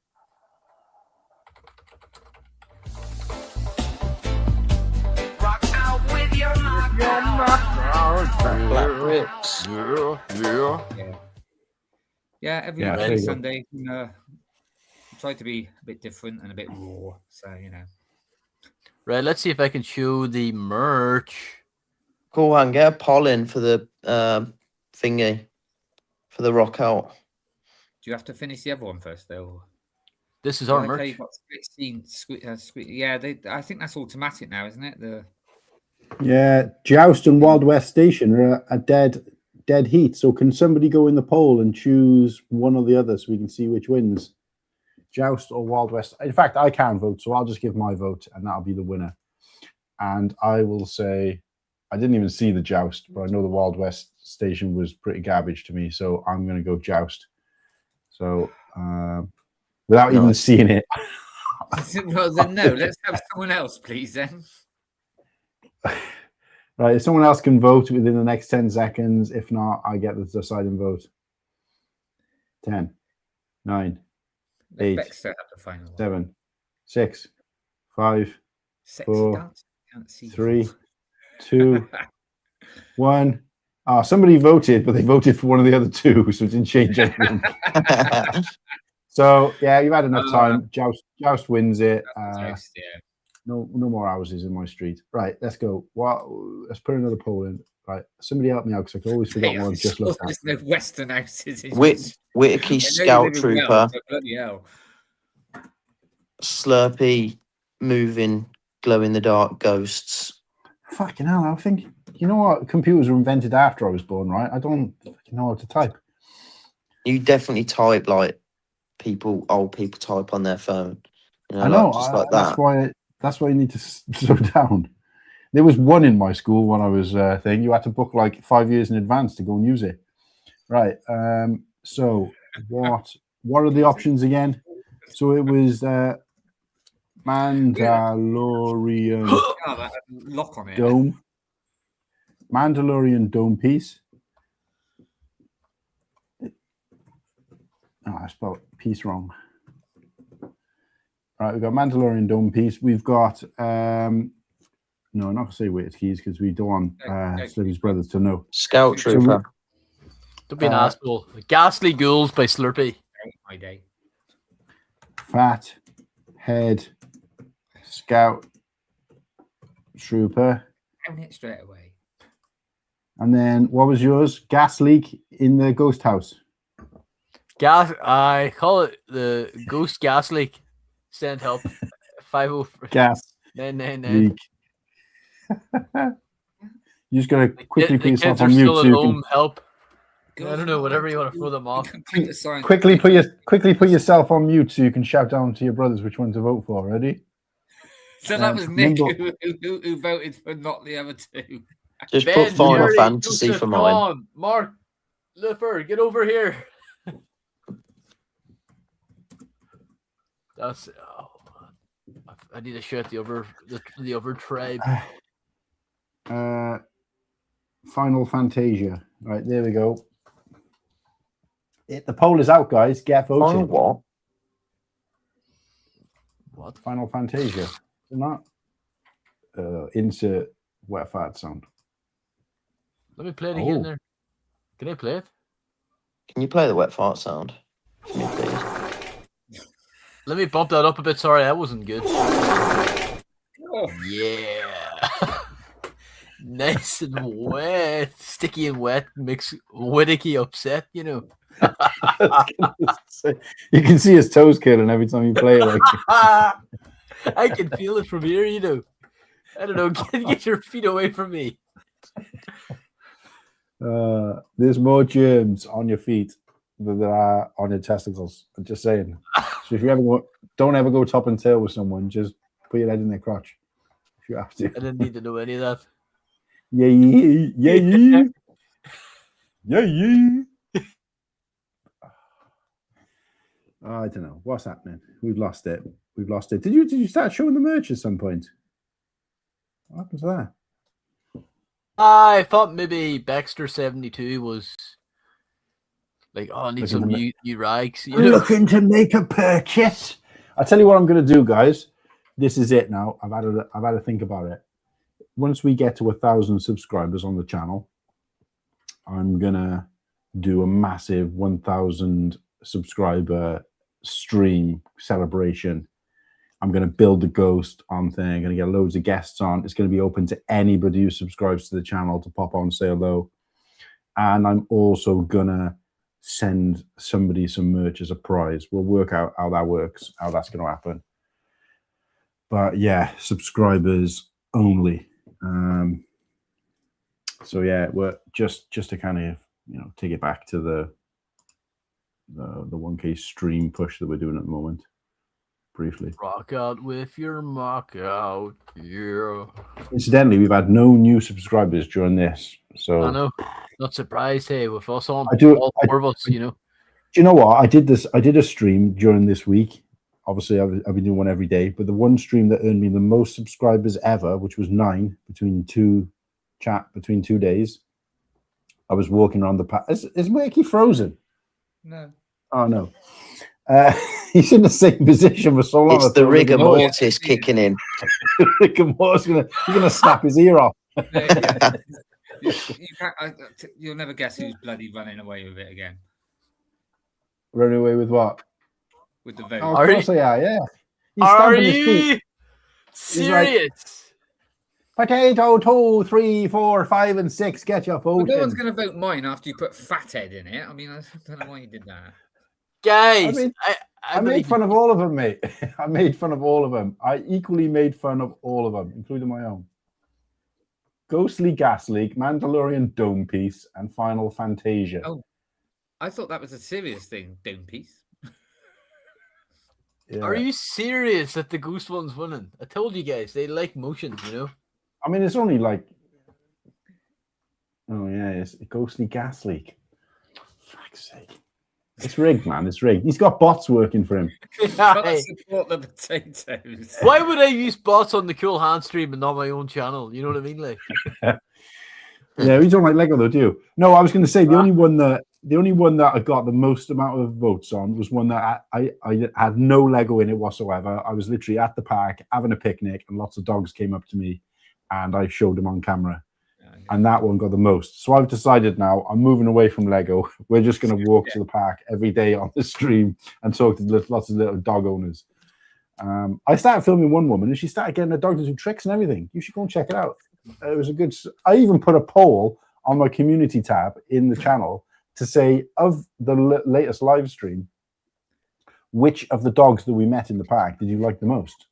Rock out with your Black bricks. Yeah, every Sunday. Try to be a bit different and a bit raw. So Right, let's see if I can show the merch. Cool Han, get a pollen for the thingy, for the rock out. Do you have to finish the other one first, though? This is our merch. I think that's automatic now, isn't it? Yeah, Joust and Wild West Station are a dead heat. So can somebody go in the poll and choose one or the other so we can see which wins? Joust or Wild West? In fact, I can vote, so I'll just give my vote, and that'll be the winner. And I will say, I didn't even see the Joust, but I know the Wild West Station was pretty garbage to me, so I'm going to go Joust. So without even seeing it. Well, then no, let's have someone else, please, then. Right, if someone else can vote within the next 10 seconds, if not, I get the deciding vote. 10, 9, 8, 7, 6, 5, 4, 3, 2, 1. Somebody voted, but they voted for one of the other two, so it didn't change anything. So yeah, you've had enough time. Joust wins it. No more houses in my street. Right, let's go. Let's put another poll in. Right, somebody help me out, because I can always forget what I've just looked at. There's no Western houses. Whittakee Scout Trooper. Slurpy moving glow-in-the-dark ghosts. Fucking hell, I think, you know what? Computers were invented after I was born, right? I don't fucking know how to type. You definitely type like old people type on their phone. I know, like, just like that. That's why you need to slow down. There was one in my school when I was thing. You had to book like 5 years in advance to go and use it. Right. So what are the options again? So it was Mandalorian lock on it. Dome. Mandalorian dome piece. Oh, I spelled piece wrong. Right, we've got Mandalorian dome piece. We've got no, I'm not gonna say Whittakees because we don't want Slurpy's brothers to know. Scout Trooper. Don't be an asshole. Ghastly Ghouls by Slurpy. My day. Fat Head Scout Trooper. Own it straight away. And then what was yours? Gas leak in the ghost house. I call it the ghost gas leak. Send help. 503. Gas 999. leak. You just gotta quickly put yourself kids are on mute. still So at you home. Help. I don't know. Whatever you want to throw them off. quickly put yourself on mute so you can shout down to your brothers which one to vote for. Ready? So that was Nick Nimble- who voted for not the other two. Just Ben, put Final Jerry, Fantasy Joseph, for come mine. on. Mark, Liffer, get over here. That's. Oh, I need to shout the other tribe. Final Fantasia. Right, there we go. The poll is out, guys. Get voting. Final what? What? Final Fantasia. Isn't that? Insert wet fart sound. Let me play it again there. Can I play it? Can you play the wet fart sound for me, please? Let me bump that up a bit. Sorry, that wasn't good. Oh, Yeah. Nice and wet. Sticky and wet makes Whittakee upset, you know. You can see his toes curling every time you play it. Like, I can feel it from here, you know. I don't know. Get your feet away from me. there's more germs on your feet than there are on your testicles. I'm just saying. So if you ever don't ever go top and tail with someone, just put your head in their crotch if you have to. I didn't need to know any of that. Yeah, yeah, yeah, yeah, yeah. I don't know what's happening. We've lost it. We've lost it. Did you start showing the merch at some point? What happened to that? I thought maybe Baxter72 was like, oh, I need some new rags. You know? Looking to make a purchase. I'll tell you what I'm going to do, guys. This is it now. I've had to think about it. Once we get to 1,000 subscribers on the channel, I'm going to do a massive 1,000 subscriber stream celebration. I'm going to build the ghost on thing. I'm going to get loads of guests on. It's going to be open to anybody who subscribes to the channel to pop on, say hello. And I'm also going to send somebody some merch as a prize. We'll work out how that works, how that's going to happen. But yeah, subscribers only. So yeah, we're just to kind of, you know, take it back to the 1K stream push that we're doing at the moment. Briefly. Rock out with your mock out. Yeah. Incidentally, we've had no new subscribers during this. So I know. Not surprised, hey, with us on all four of us, you know. Do you know what? I did a stream during this week. Obviously, I've been doing one every day, but the one stream that earned me the most subscribers ever, which was 9 between two days, I was walking around the path. Is Whittakee frozen? no. Oh no. He's in the same position for so long. It's the rigor mortis kicking in. Rigor mortis he's gonna snap his ear off. Yeah. You'll never guess who's bloody running away with it again. Running away with what? With the vote. Oh, of course they are, yeah. He's Are stamping his feet. you serious? Potato 2, 3, 4, 5, and 6. Get your vote. No one's going to vote mine after you put fathead in it. I mean, I don't know why you did that. Guys, I made fun of all of them, mate. I made fun of all of them. I equally made fun of all of them, including my own. Ghostly Gas Leak, Mandalorian Dome Piece, and Final Fantasia. Oh, I thought that was a serious thing, Dome Piece. Yeah. Are you serious that the Ghost one's winning? I told you guys, they like motion, you know? I mean, it's only like... Oh, yeah, it's a Ghostly Gas Leak. For fuck's sake. It's rigged, man. It's rigged. He's got bots working for him. Gotta support the potatoes. Why would I use bots on the Cool Han stream and not my own channel? You know what I mean? Like, yeah, we don't like Lego though, do you? No, I was going to say the only one that I got the most amount of votes on was one that I had no Lego in it whatsoever. I was literally at the park having a picnic, and lots of dogs came up to me, and I showed them on camera. And that one got the most. So I've decided now I'm moving away from Lego. We're just going to walk to the park every day on the stream and talk to lots of little dog owners. I started filming one woman and she started getting her dog to do tricks and everything. You should go and check it out. It was a good... I even put a poll on my community tab in the channel to say, of the latest live stream, which of the dogs that we met in the park did you like the most?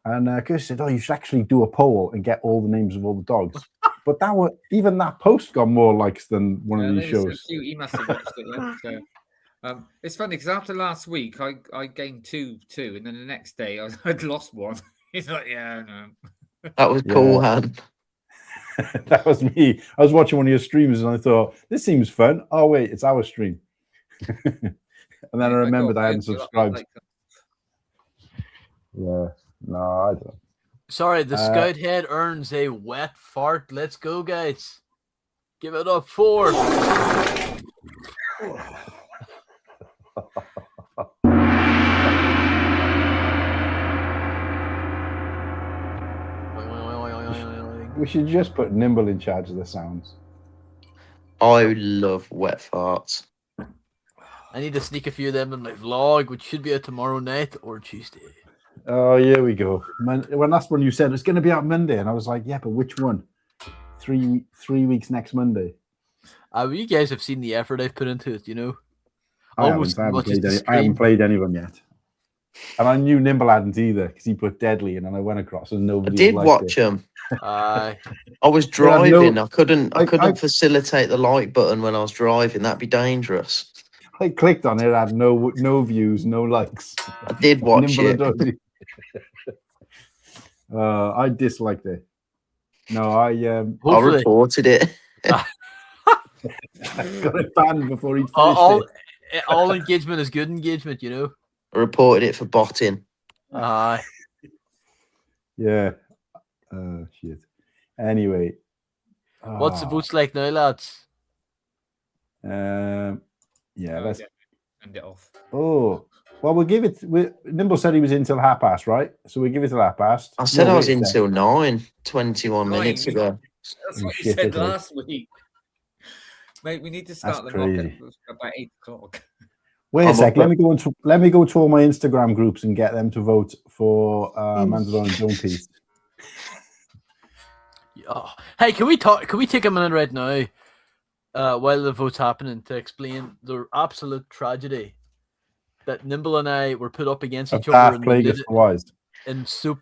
And Chris said, oh, you should actually do a poll and get all the names of all the dogs. But even that post got more likes than one of these shows. He must have watched it. Yeah. So, it's funny because after last week, I gained two, and then the next day I'd lost one. He's like, yeah, no. That was Yeah. Cool Han. That was me. I was watching one of your streams and I thought, this seems fun. Oh, wait, it's our stream. And then I remembered I hadn't subscribed. Yeah, no, I don't. Sorry, the scout head earns a wet fart. Let's go, guys. Give it up for. We should just put Nimble in charge of the sounds. I love wet farts. I need to sneak a few of them in my vlog, which should be out tomorrow night or Tuesday. Oh, here we go. When last one you said it's going to be out Monday, and I was like, yeah, but which one? 3 weeks next Monday. Well, you guys have seen the effort I've put into it, you know. I Almost haven't, as much as the I haven't stream. played any of them yet. And I knew Nimble hadn't either because he put Deadly in, and I went across and I nobody did liked watch it. them. Aye. I was Well, I've driving. no- I couldn't I- facilitate the like button when I was driving. That'd be dangerous. I clicked on it, had no views, no likes. I did watch Nimble it. and Dodgy. I disliked it. No, I I Hopefully. reported it. got it banned before he finished all, it. all engagement is good engagement, you know. I reported it for botting. Aye. Yeah. Shit. Anyway. What's the votes like now, lads? Yeah, let's. End it off. Oh, well, we'll give it. Nimble said he was in till past, right? So we give it till past. I said No, I was wait, in then. till 9, 21 Nine? minutes ago. That's what you Shit, said okay. last week. Mate, we need to start That's them off crazy. at about 8 o'clock. Wait a I'm sec. up Let me go to all my Instagram groups and get them to vote for Mandalorian Don't Peace. Oh. Hey, can we talk? Can we take a minute right now, while the vote's happening, to explain the absolute tragedy that Nimble and I were put up against Of each other Darth Plagueis for Wise. in soup.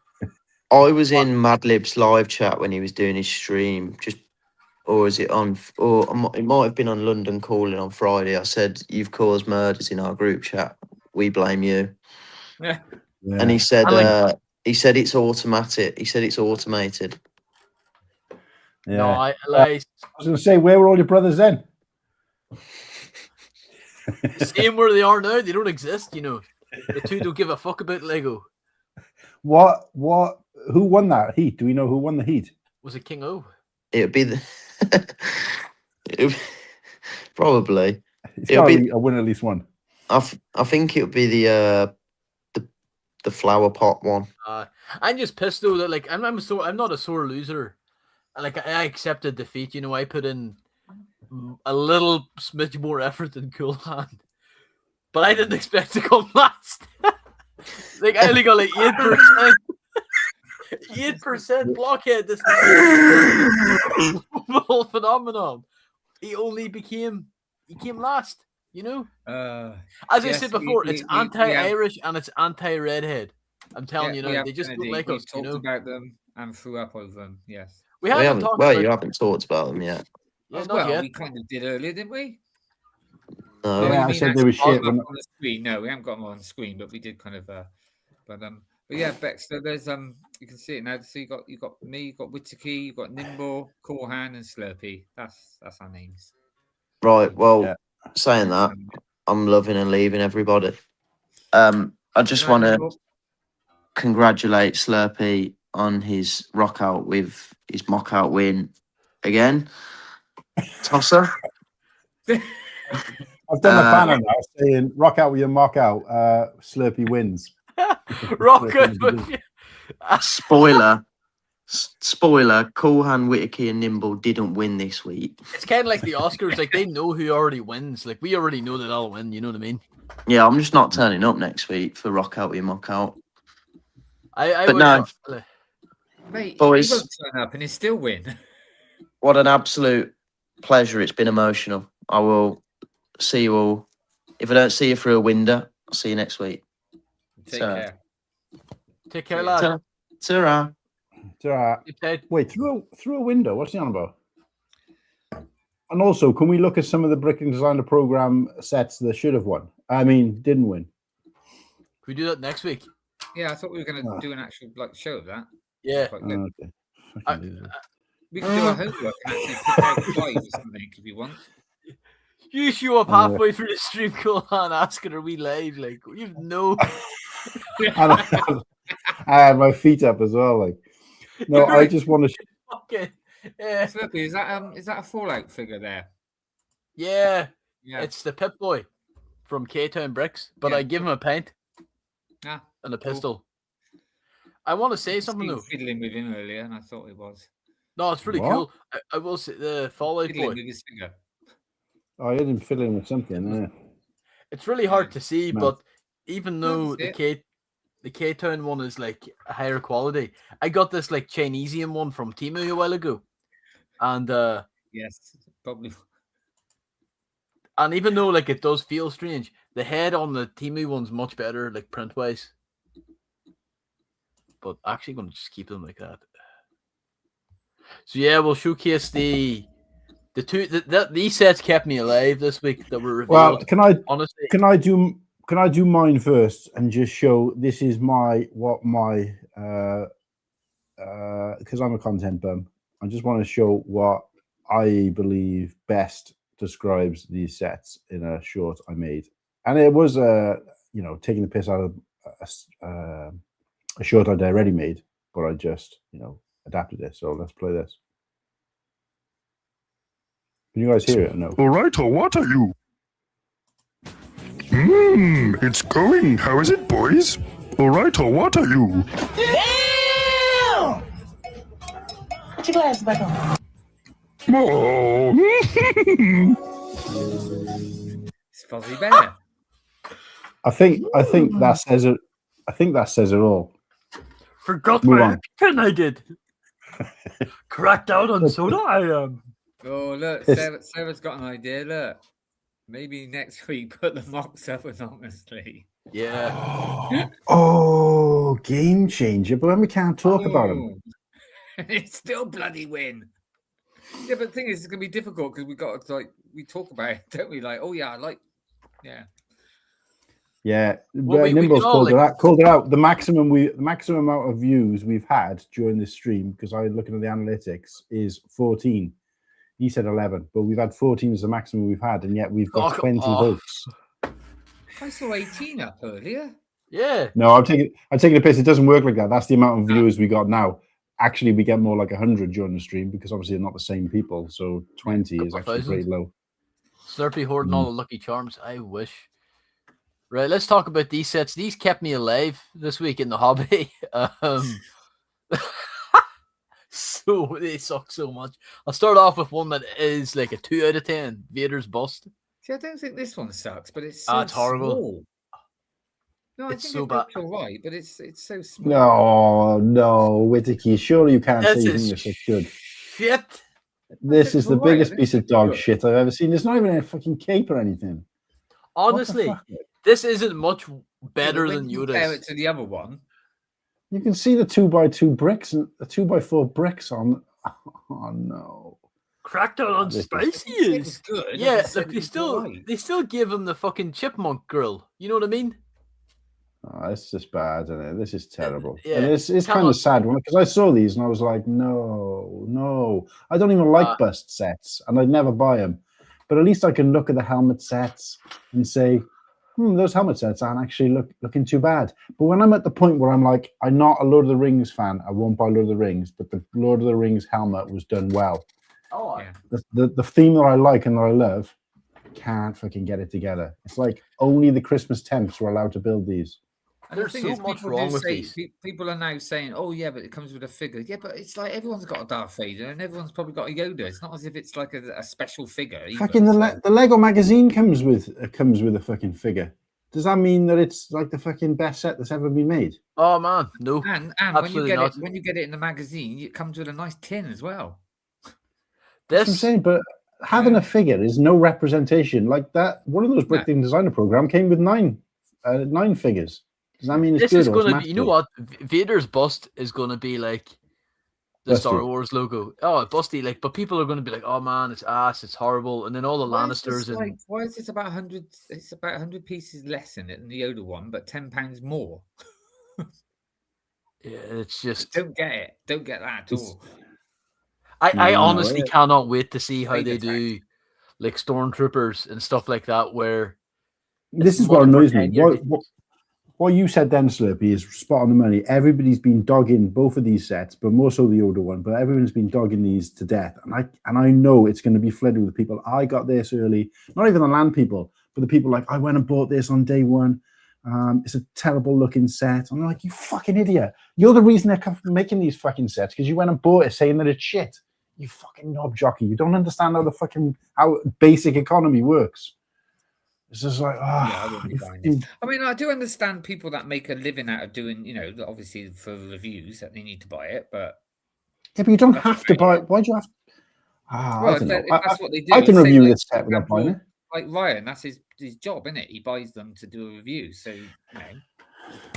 I was in Madlib's live chat when he was doing his stream. Or is it on? It might have been on London Calling on Friday. I said, "You've caused murders in our group chat. We blame you." Yeah. Yeah. And he said, I it's automatic. He said it's automated. Yeah. No, I I was going to say, where were all your brothers then? same where they are now. They don't exist, you know. The two don't give a fuck about Lego. What? Who won that heat? Do we know who won the heat? Was it King O? It'd be the probably. It's It'll got be- to be a win at least one. I think it would be the flower pot one. I'm just pissed though that like I'm not a sore loser. Like I accepted defeat. You know, I put in a little smidge more effort than Cool Han, but I didn't expect to come last. Like I only got like 8%. 8% blockhead this whole phenomenon. He came last, you know? As I yes, said before, we it's have- anti-Irish and it's anti-redhead. I'm telling you we now, have they just don't Kennedy. like We've us, you talked know? about them and threw up over them. Yes. We haven't talked about you haven't talked about them yet. yeah, not well, yet. we kind of did earlier, didn't we? No. Yeah, you I mean said they actually were shit put them when- up on the screen. No, we haven't got them on the screen, but we did kind of. But yeah, Bex. So there's you can see it now. So you got me, you got Whittakee, you got Nimble, Cool Han, and Slurpy. That's our names. Right. Well, Yeah. saying that, I'm loving and leaving everybody. I just want to congratulate Slurpy on his rock out with his mock out win again. Tosser. I've done the banner now saying rock out with your mock out. Slurpy wins. Rock good with you. Spoiler, Cool Han, Whittakee and Nimble didn't win this week. It's kind of like the Oscars. Like they know who already wins. Like we already know that I'll win. You know what I mean? Yeah, I'm just not turning up next week for rock out with your mock out. I But would no. Mate, Boys. he won't turn up and he still win. What an absolute pleasure. It's been emotional. I will see you all. If I don't see you through a window, I'll see you next week. Take So- care. Take care, lad. Ta-ra. It's all right. Keep tight. Wait, through a window. What's he on about? And also, can we look at some of the Bricklink Designer Program sets that should have won? I mean, didn't win. Can we do that next week? Yeah, I thought we were going to do an actual like show of that. Yeah. Quite good. Okay. I- Fucking loser. We can do our homework and actually pick out 5 or something if you want. You show up halfway through the stream, Cool Han, asking are we live? Like, you've no. I had my feet up as well. Like, no, I just want to. Fucking. Yeah. Slurpy, is that a Fallout figure there? Yeah. Yeah. It's the Pip Boy from K-Town Bricks, but Yeah. I give him a pint Ah, and a cool. pistol. I want to say something Seen though. fiddling with him earlier, and I thought it was No, it's really What? cool. I will say the Fallout fiddling Boy. with his finger. I had him filling with something. Yeah. It's really hard to see, No. but even No, though that's the K-Town one is like a higher quality, I got this like Chinesian one from Temu a while ago, and Yes, probably. and even though like it does feel strange, the head on the Temu one's much better, like print wise. But actually, going to just keep them like that. So yeah, we'll showcase the two. These sets kept me alive this week that were revealed. Well, can I honestly? can I do mine first and just show this is because I'm a content bum. I just want to show what I believe best describes these sets in a short I made, and it was taking the piss out of a short I'd already made, but I just adapted it. So let's play this. Can you guys hear it? No. All right, or what are you? It's going. How is it, boys? All right, or what are you? Damn! Put your glasses back on. Oh. It's Fuzzy Bear. I think that says it. I think that says it all. Forgot Move my on. pen I did. Cracked out on soda. I am. Oh, look, It's- Sarah's got an idea. Look, maybe next week put the mocks up anonymously. Yeah. Oh, game changer! But then we can't talk about him. It's still bloody win. Yeah, but the thing is, it's gonna be difficult because we got to we talk about it, don't we? Like, oh yeah, Yeah, Well, we Nimble's can all, called it out. The maximum amount of views we've had during this stream, because I looking at the analytics, is 14. He said 11, but we've had 14 as the maximum we've had, and yet we've got Fuck 20 off. votes. I saw 18 up earlier. Yeah. No, I'm taking the piss. It doesn't work like that. That's the amount of viewers we got now. Actually, we get more like 100 during the stream because obviously they're not the same people. So 20 is Couple actually thousand. pretty low. Slurpy hoarding all the Lucky Charms. I wish. Right, let's talk about these sets. These kept me alive this week in the hobby. So they suck so much. I'll start off with one that is like a 2 out of 10. Vader's Bust. See, I don't think this one sucks, but it's so It's horrible. small. No, I It's think so it bad. looks all right, but it's so small. No, Whittakee. Surely you can't say This you think is this looks good. shit. This it's is the all right. biggest I piece think of dog it's shit I've ever seen. There's not even a fucking cape or anything. What the Honestly, fuck? this isn't much Yeah, better but than when you compare it Yoda's. to the other one. You can see the 2x2 bricks and the 2x4 bricks on. Oh no! Cracked out on This is- spicy It is. was good. I Yeah, just said look, it they was still all right. they still give him the fucking chipmunk grill. You know what I mean? Oh, it's just bad, isn't it? This is terrible. yeah, And it's come kind on. of sad because I saw these and I was like, no. I don't even like bust sets, and I'd never buy them. But at least I can look at the helmet sets and say, those helmet sets aren't actually looking too bad. But when I'm at the point where I'm like, I'm not a Lord of the Rings fan, I won't buy Lord of the Rings, but the Lord of the Rings helmet was done well. Oh, Yeah. The theme that I like and that I love, can't fucking get it together. It's like only the Christmas temps were allowed to build these. And the There's thing so is, much people wrong do with say, these. people are now saying, "Oh yeah, but it comes with a figure." Yeah, but it's like everyone's got a Darth Vader, and everyone's probably got a Yoda. It's not as if it's like a special figure. Either, Fucking so- the Lego magazine comes with a fucking figure. Does that mean that it's like the fucking best set that's ever been made? Oh man, no. And Absolutely not. when you get it in the magazine, it comes with a nice tin as well. That's what I'm This saying, but having a figure is no representation like that. One of those Bricklink Designer Program came with nine figures. Does that mean it's this good? is or going it's to be. You know masterful? what? Vader's bust is going to be like the Busty. Star Wars logo. Oh, busty! Like, but people are going to be like, "Oh man, it's ass. It's horrible." And then all the Why is this Lannisters and like, why is this about 100? It's about 100 pieces less in it than the Yoda one, but £10 more. Yeah, it's just Don't get it. Don't get that at all. I No, honestly it- cannot wait to see how Great they effect. do like stormtroopers and stuff like that where This it's is what multiple annoys me. 10-year What you said then, Slurpy, is spot on the money. Everybody's been dogging both of these sets, but more so the older one. But everyone's been dogging these to death, and I know it's going to be flooded with people. I got this early, not even the land people, but the people like I went and bought this on day one. It's a terrible looking set. I'm like, you fucking idiot! You're the reason they're making these fucking sets because you went and bought it saying that it's shit. You fucking knob jockey. You don't understand how basic economy works. It's just like, I wouldn't be buying it. I mean, I do understand people that make a living out of doing, obviously for reviews that they need to buy it, but yeah, but you don't have to buy it. Why do you have to? I don't know. if that's what they do. I can say, review like, this set without buying it. Like Ryan, that's his job, isn't it? He buys them to do a review. So,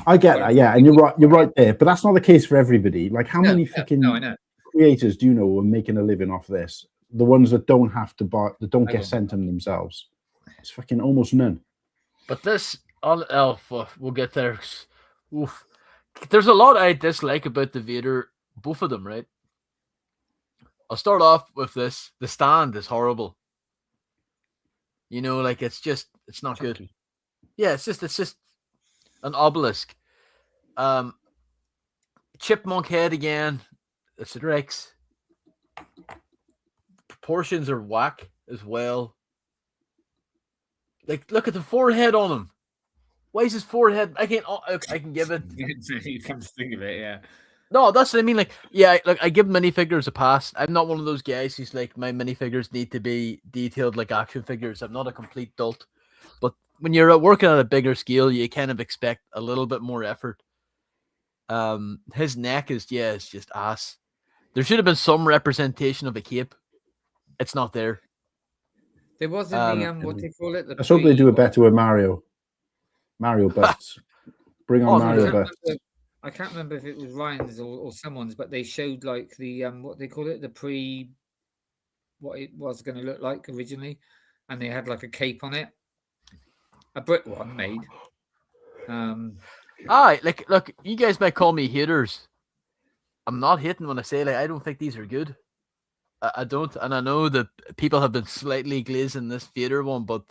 I get that, yeah, and you're right there. But that's not the case for everybody. Like, how many fucking I know. creators do you know who are making a living off this? The ones that don't have to buy, that don't get sent them themselves. It's fucking almost none. But this, we'll get there. Oof. There's a lot I dislike about the Vader, both of them, right? I'll start off with this. The stand is horrible. Like it's not good. Yeah, it's just an obelisk. Chipmunk head again. It's a Rex. Proportions are whack as well. Like, look at the forehead on him. Why is his forehead? I can give it. You come to think of it, yeah. No, that's what I mean. Like, yeah, look, I give minifigures a pass. I'm not one of those guys who's like, my minifigures need to be detailed like action figures. I'm not a complete dolt. But when you're working at a bigger scale, you kind of expect a little bit more effort. His neck is just ass. There should have been some representation of a cape. It's not there. There was in the what do you call it? Let's hope they do it better with Mario. Mario Butts. Bring on Mario Butts. I can't remember if it was Ryan's or someone's, but they showed like the what they call it, what it was going to look like originally, and they had like a cape on it, a brick one made. Look, you guys might call me haters. I'm not hating when I say I don't think these are good. I don't, and I know that people have been slightly glazing this Vader one, but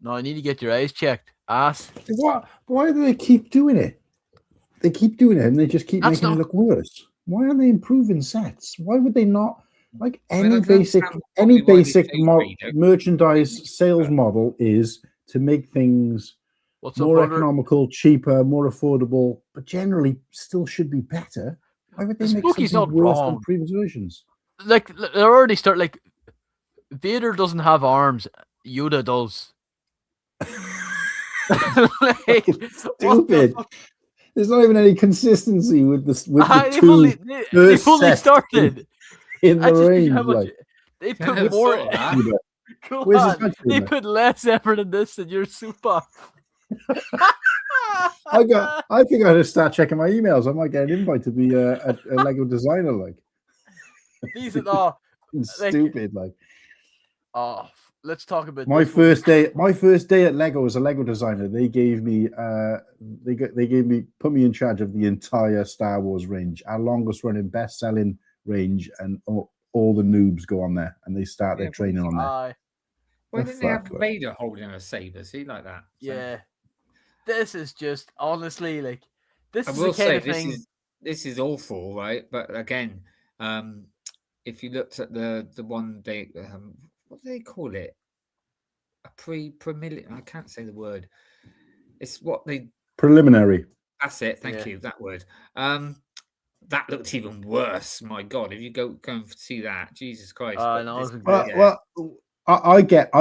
no, I need to get your eyes checked. Ass. Why do they keep doing it? They keep doing it, and they just keep making it look worse. Why aren't they improving sets? Why would they not? Like any basic merchandise sales model is to make things more economical, cheaper, more affordable, but generally still should be better. Why would they make something worse than previous versions? Like, they already start like Vader doesn't have arms, Yoda does. Stupid. There's not even any consistency with this. With they've only started in the range. They put more. They put less effort in this than your super. I think I just start checking my emails. I might get an invite to be a Lego designer. Like these are all stupid. Let's talk about my first day. My first day at Lego as a Lego designer. They gave me put me in charge of the entire Star Wars range, our longest running, best selling range, and all the noobs go on there and they start their training on there. Why didn't they have Vader holding a saber? See, like that. Yeah. This is just honestly like this I is will the kind say of thing. This is awful, right? But again, if you looked at the one day, what do they call it? A preliminary. I can't say the word. It's what they preliminary. That's it. Thank you. That word. That looked even worse. My God, if you go and see that, Jesus Christ! I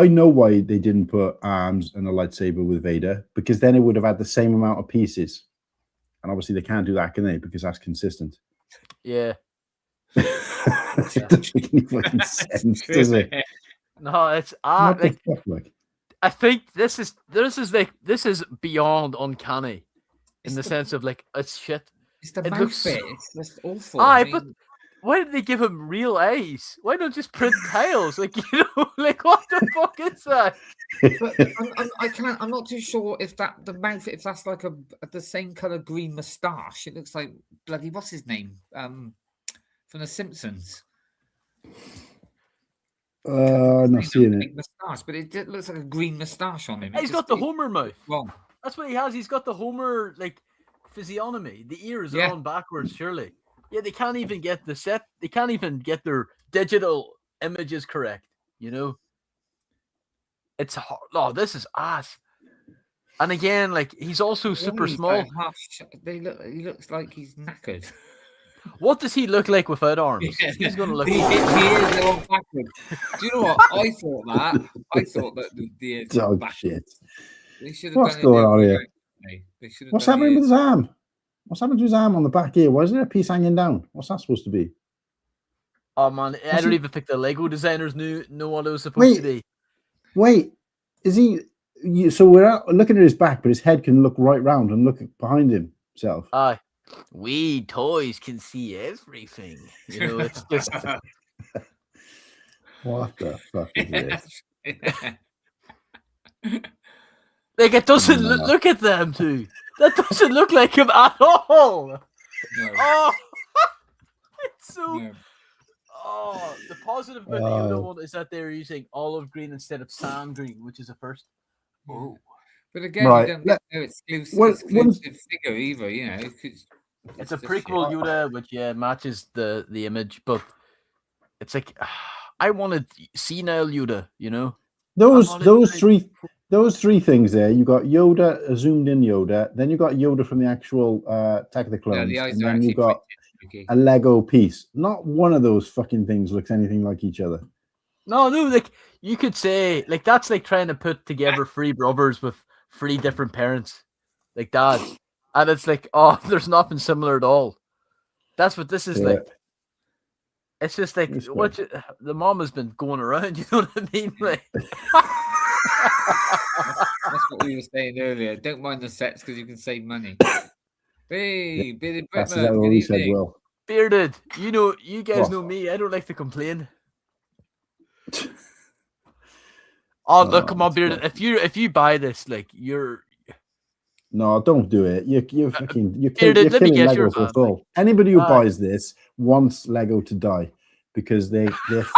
know why they didn't put arms and a lightsaber with Vader, because then it would have had the same amount of pieces. And obviously they can't do that, can they? Because that's consistent. Yeah. It doesn't make any fucking sense, does it? No, it's I think this is beyond uncanny in the sense of like it's shit. It's the mouth bit. It's just awful. Why did they give him real eyes? Why not just print tails? Like, like what the fuck is that? But I'm not too sure if the mouth, if that's like the same color green moustache. It looks like bloody what's his name? From The Simpsons. I'm not seeing it. Moustache, but it looks like a green moustache on him. He's got the Homer mouth. Wrong. That's what he has. He's got the Homer like physiognomy. The ears are on backwards, surely. Yeah, they can't even get the set. They can't even get their digital images correct. It's hard. Oh, this is ass. And again, like he's also super small. He looks like he's knackered. What does he look like without arms? He's gonna look. He is going backwards. Do you know what? I thought that the dog shit. What's going on here? What's happening with his arm? What's happened to his arm on the back here? Why is there a piece hanging down? What's that supposed to be? Oh man, I don't even think the Lego designers know what it was supposed to be. Wait, is he? So we're out looking at his back, but his head can look right round and look behind himself. Aye, we toys can see everything. It's just. What the fuck is this? Like it doesn't look at them too. That doesn't look like him at all. No. Oh, it's so. No. Oh, the positive about the Yoda one is that they're using olive green instead of sand green, which is a first. Oh, but again, you don't get no exclusive figure either. It's a prequel Yoda, which matches the image, but it's like I wanted senile Yoda. Those three things there. You got Yoda, a zoomed in Yoda, then you got Yoda from the actual Attack of the Clones, and then you got a Lego piece. Not one of those fucking things looks anything like each other. No, like you could say, like that's like trying to put together three brothers with three different parents, like dad, and it's like, oh, there's nothing similar at all. That's what this is like. It's just like the mom has been going around. You know what I mean? Like. That's what we were saying earlier. Don't mind the sets because you can save money. Hey, Bearded That's exactly what we said. Well, Bearded, you guys know me. I don't like to complain. Oh, look, come on, Bearded. If you buy this, like you're. No, don't do it. You're killing Lego for all. Anybody who buys this wants Lego to die because they're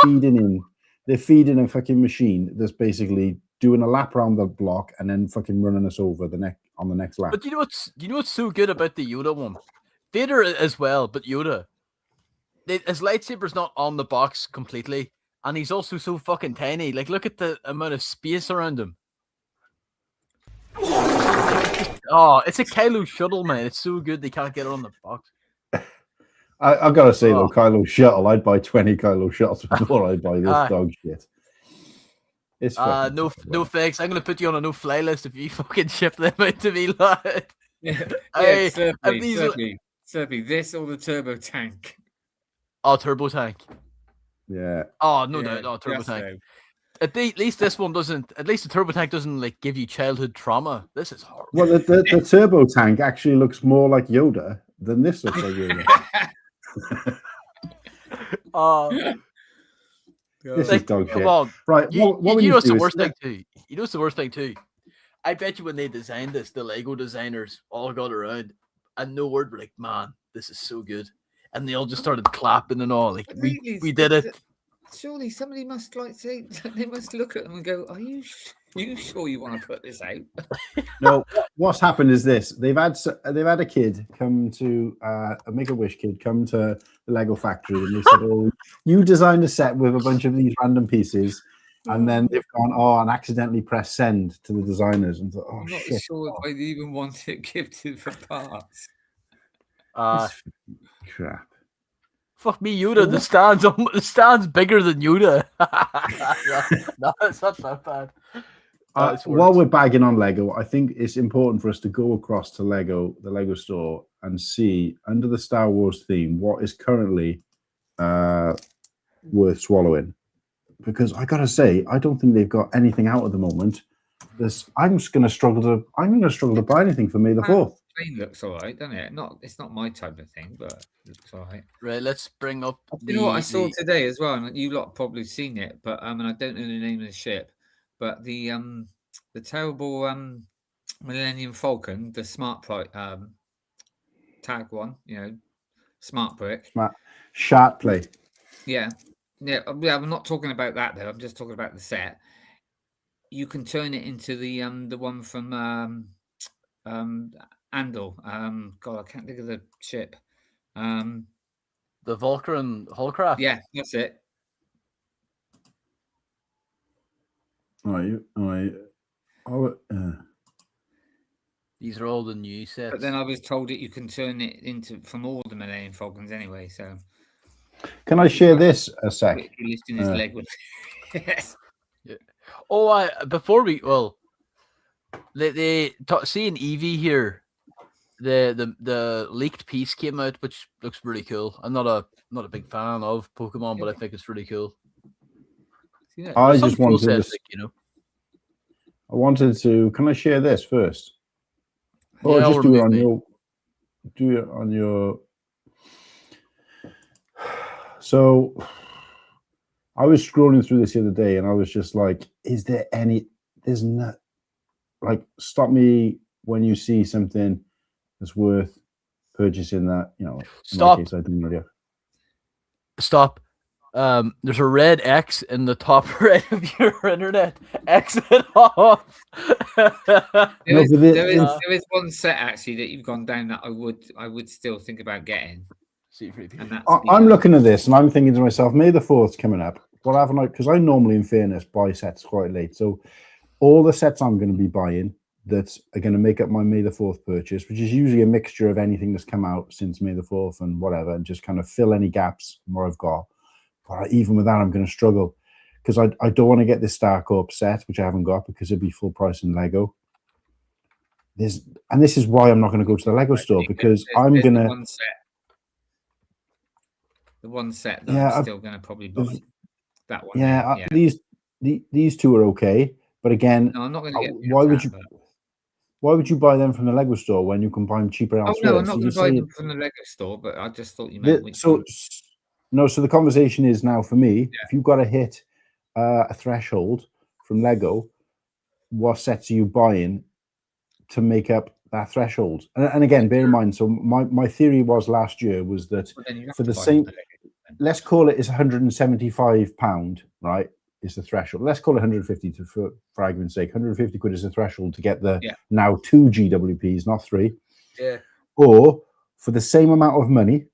feeding a fucking machine that's basically doing a lap around the block and then fucking running us over on the next lap. But you know what's so good about the Yoda one? Vader as well, but Yoda. His lightsaber's not on the box completely, and he's also so fucking tiny. Like, look at the amount of space around him. Oh, it's a Kylo shuttle, man. It's so good they can't get it on the box. I gotta say though, Kylo shuttle. I'd buy 20 Kylo shuttles before I buy this dog shit. It's no thanks. I'm gonna put you on a no-fly list if you fucking ship them out to me, lad. Slurpy, this or the turbo tank? Oh, turbo tank. Yeah. Oh no, turbo tank. At least this one doesn't. At least the turbo tank doesn't like give you childhood trauma. This is horrible. Well, the turbo tank actually looks more like Yoda than this looks like Yoda. This is dog shit. Right. You know what's the worst thing too? You know what's the worst thing too? I bet you when they designed this, the Lego designers all got around and no word were like, man, this is so good. And they all just started clapping and all. Like, we did it. Surely somebody must say, they must look at them and go, are you sure you want to put this out? No, what's happened is this. They've had a kid come to a Make-A-Wish kid come to the Lego factory and they said, oh, you designed a set with a bunch of these random pieces. And then they've gone, and accidentally pressed send to the designers. And thought, I'm not sure if I'd even want it gifted for parts. Crap. Fuck me, Yoda. The stand's bigger than Yoda. No, it's not that bad. While we're bagging on Lego, I think it's important for us to go across to the Lego store, and see under the Star Wars theme what is currently worth swallowing. Because I gotta say, I don't think they've got anything out at the moment. I'm going to struggle to buy anything for May the 4th. plain looks all right, doesn't it? It's not my type of thing, but it looks all right. Right, let's bring up You know what I saw the today as well, and you lot probably seen it, but and I don't know the name of the ship, but the terrible Millennium Falcon, the smart tag one, smart brick. Smart sharp play. Yeah. I'm not talking about that though. I'm just talking about the set. You can turn it into the one from Andal. God, I can't think of the ship. the Vulcan Hullcraft. Yeah, that's it. These are all the new sets. But then I was told that you can turn it into from all the Millennium Falcons anyway. So Can I share this a sec? Whittakee lifting his leg with yes. Yeah. Oh, before we seeing Eevee here, the leaked piece came out, which looks really cool. I'm not a big fan of Pokemon, but I think it's really cool. I Some just cool wanted sets, to, I I wanted to. Can I share this first? Or Yeah, just or do it with on me. your. So, I was scrolling through this the other day, and I was just like, "Is there any? There's not. Like, stop me when you see something that's worth purchasing. That in Stop. my case, I didn't really. Stop. There's a red X in the top right of your internet. Exit off. There No, is, but there is one set actually that you've gone down that I would still think about getting. And that's I'm looking at this and I'm thinking to myself, May the 4th's coming up. What haven't I? Because I normally, in fairness, buy sets quite late. So all the sets I'm going to be buying that are going to make up my May the 4th purchase, which is usually a mixture of anything that's come out since May the 4th and whatever, and just kind of fill any gaps in what I've got. But even with that, I'm going to struggle because I don't want to get this Star Corp set, which I haven't got because it'd be full price in Lego. This is why I'm not going to go to the Lego store because I'm going to. The one set that I'm still going to probably buy. That one. Yeah, these two are okay, but again, no, I'm not going to get. Why would you buy them from the Lego store when you can buy them cheaper elsewhere? Oh no, I'm not going to buy them from the Lego store, but I just thought you meant. So the conversation is now for me. If you've got to hit a threshold from Lego, what sets are you buying to make up that threshold? And again, bear in mind. So my theory was last year was that for the same. Let's call it is £175, right? Is the threshold. Let's call it 150 for argument's sake. 150 quid is the threshold to get the now 2 GWPs, not 3. Yeah. Or for the same amount of money,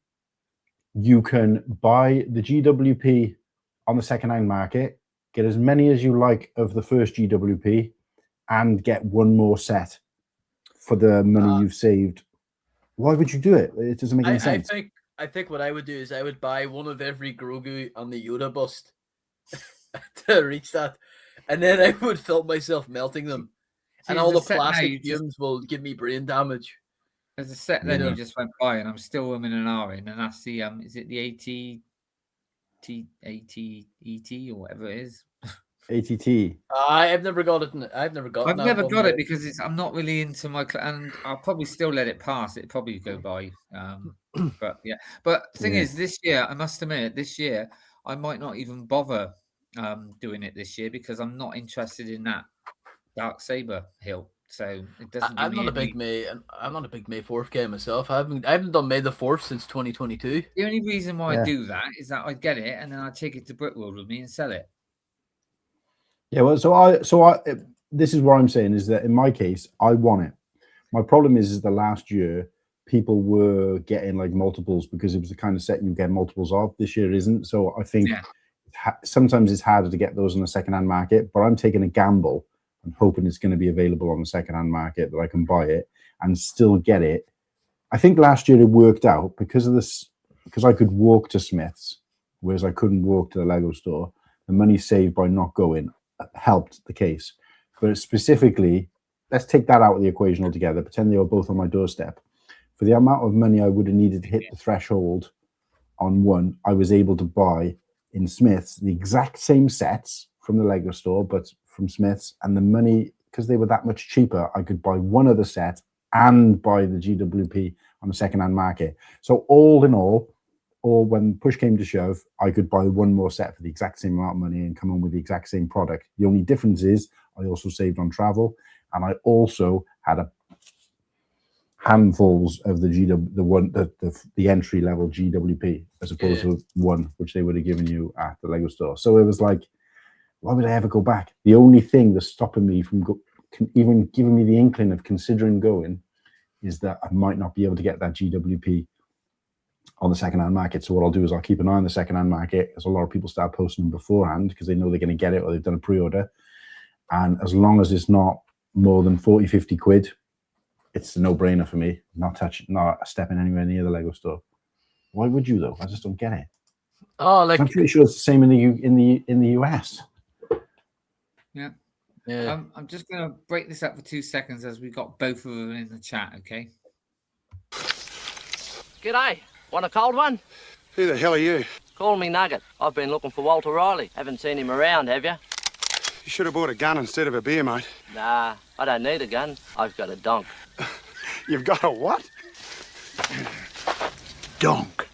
you can buy the GWP on the second-hand market, get as many as you like of the first GWP, and get one more set for the money you've saved. Why would you do it? It doesn't make any sense. I think what I would do is I would buy one of every Grogu on the Yoda bust to reach that, and then I would film myself melting them, and all the plastic fumes will give me brain damage. There's a set then you just went by, and I'm still in an R in, and that's the is it the AT or whatever it is? ATT. I've never got it. I've never got it because I'm not really into my and I'll probably still let it pass. It probably go by. But yeah. But the thing is, this year I must admit, this year I might not even bother doing it this year because I'm not interested in that Dark Saber hill. So it doesn't. I'm not a big May 4th game myself. I haven't done May the 4th since 2022. The only reason why I do that is that I get it and then I take it to Brickworld with me and sell it. Yeah, well, so I this is what I'm saying is that in my case, I want it. My problem is the last year people were getting like multiples because it was the kind of set you get multiples of. This year isn't. So I think sometimes it's harder to get those in the second-hand market, but I'm taking a gamble and hoping it's going to be available on the second-hand market that I can buy it and still get it. I think last year it worked out because of this, because I could walk to Smith's, whereas I couldn't walk to the Lego store. The money saved by not going helped the case. But specifically, let's take that out of the equation altogether. Pretend they were both on my doorstep. For the amount of money I would have needed to hit the threshold on one, I was able to buy in Smith's the exact same sets from the Lego store, but from Smith's, and the money, because they were that much cheaper, I could buy one other set and buy the GWP on the second-hand market. So all in all, or when push came to shove, I could buy one more set for the exact same amount of money and come on with the exact same product. The only difference is I also saved on travel, and I also had a handfuls of the the entry level GWP as opposed to one which they would have given you at the Lego store. So it was like, why would I ever go back? The only thing that's stopping me from even giving me the inkling of considering going is that I might not be able to get that GWP on the second-hand market. So what I'll do is I'll keep an eye on the second-hand market, as a lot of people start posting them beforehand because they know they're going to get it or they've done a pre-order. And as long as it's not more than 40, 50 quid, it's a no-brainer for me. Not stepping anywhere near the Lego store. Why would you though? I just don't get it. Oh, like I'm pretty sure it's the same in the US. Yeah. yeah. I'm just going to break this up for 2 seconds as we got both of them in the chat, okay? G'day. Want a cold one? Who the hell are you? Call me Nugget. I've been looking for Walter Riley. Haven't seen him around, have you? You should have bought a gun instead of a beer, mate. Nah, I don't need a gun. I've got a donk. You've got a what? Donk.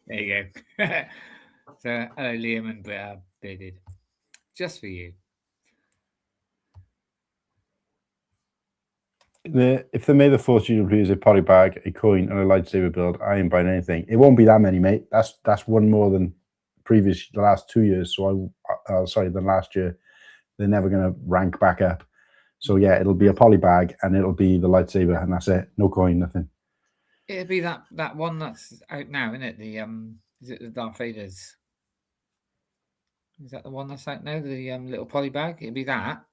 There you go. So, hello, Liam and Bearded. Just for you. If they made the 4th GWP as a poly bag, a coin, and a lightsaber build, I ain't buying anything. It won't be that many, mate. That's one more than the last 2 years. So than last year. They're never going to rank back up. So yeah, it'll be a poly bag and it'll be the lightsaber, and that's it. No coin, nothing. It'll be that one that's out now, isn't it? The is it the Darth Vader's? Is that the one that's out now? The little poly bag. It'll be that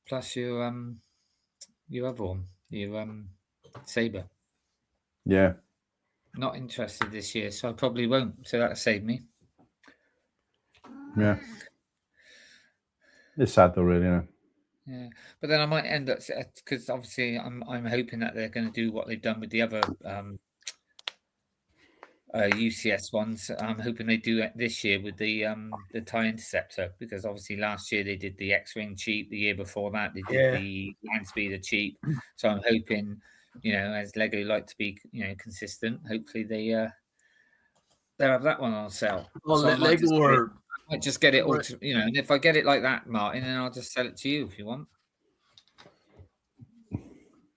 plus your other one, your saber. Yeah. Not interested this year, so I probably won't. So that'll save me. Yeah. It's sad though, really. Yeah. Yeah, but then I might end up because obviously I'm hoping that they're going to do what they've done with the other UCS ones. I'm hoping they do it this year with the TIE Interceptor, because obviously last year they did the X-Wing cheap. The year before that they did the Land Speeder cheap. So I'm hoping, as Lego like to be, consistent. Hopefully they have that one on sale. Well, So Lego I might just get it all, and if I get it like that, Martin, then I'll just sell it to you if you want.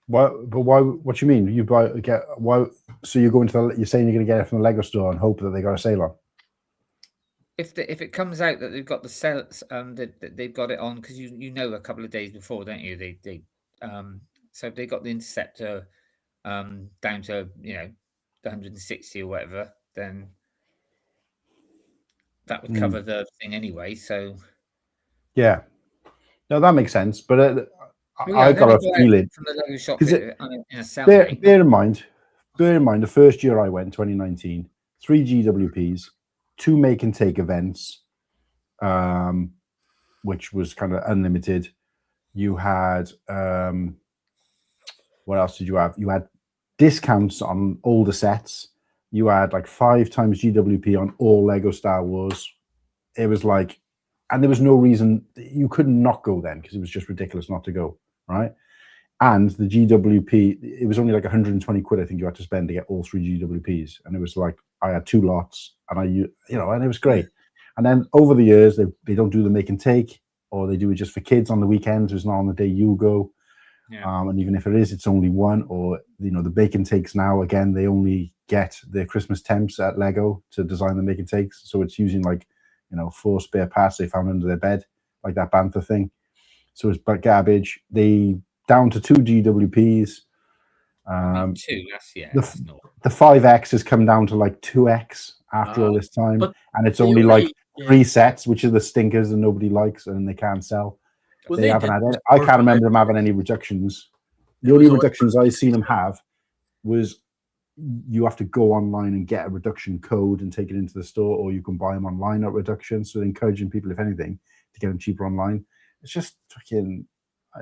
Why? But why? What you mean? Why? So you're going to you're saying you're going to get it from the Lego store and hope that they got a sale on? If it comes out that they've got the sales, that they've got it on, because you know a couple of days before, don't you? They so if they got the Interceptor down to the 160 or whatever, then that would cover the thing anyway. So yeah, no, that makes sense. But I got a feeling from the Lego shop in a sale. Bear in mind, the first year I went, 2019, 3 GWPs, 2 make and take events, which was kind of unlimited. You had what else did you have? You had discounts on all the sets. You had like 5 times GWP on all Lego Star Wars. It was like, and there was no reason you couldn't not go then, because it was just ridiculous not to go, right? And the GWP, it was only like 120 quid, I think you had to spend to get all 3 GWPs. And it was like, I had 2 lots and and it was great. And then over the years, they don't do the make and take, or they do it just for kids on the weekends. It's not on the day you go. Yeah. And even if it is, it's only one. Or, the make and takes now, again, they only get their Christmas temps at Lego to design the make and takes. So it's using 4 spare parts they found under their bed, like that Bantha thing. So it's but garbage. They down to 2 GWPs. 2, the 5X has come down to like 2X after all this time, and it's only like 3 sets, which are the stinkers and nobody likes and they can't sell. Well, they haven't had any, I can't remember them having any reductions. The only reductions I've seen them have was you have to go online and get a reduction code and take it into the store, or you can buy them online at reduction. So encouraging people, if anything, to get them cheaper online. It's just fucking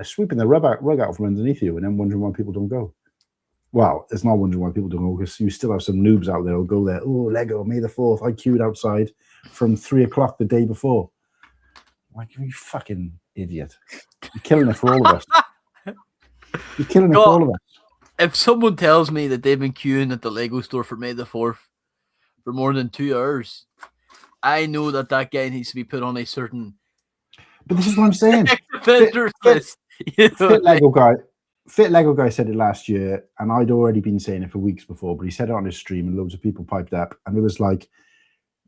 sweeping the rug out from underneath you, and then wondering why people don't go. Well, it's not wondering why people don't go, because you still have some noobs out there who'll go there. Oh, Lego, May the 4th. I queued outside from 3 o'clock the day before. Like, you fucking idiot. You're killing it for all of us. You're killing it for all of us. If someone tells me that they've been queuing at the Lego store for May the 4th for more than 2 hours, I know that guy needs to be put on a certain. But this is what I'm saying. Vendors list. You know Fit Lego guy said it last year, and I'd already been saying it for weeks before, but he said it on his stream, and loads of people piped up, and it was like,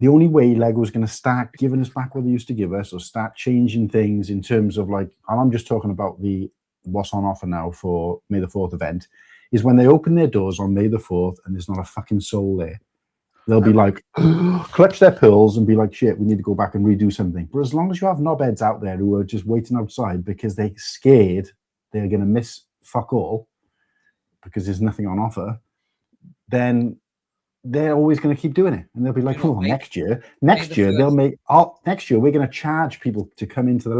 the only way Lego's going to start giving us back what they used to give us, or start changing things in terms of like, and I'm just talking about the what's on offer now for May the 4th event, is when they open their doors on May the 4th and there's not a fucking soul there. They'll be like, clutch their pearls and be like, shit, we need to go back and redo something. But as long as you have knobheads out there who are just waiting outside because they're scared they're going to miss fuck all because there's nothing on offer, then they're always going to keep doing it. And they'll be like, oh, next year next year we're going to charge people to come into the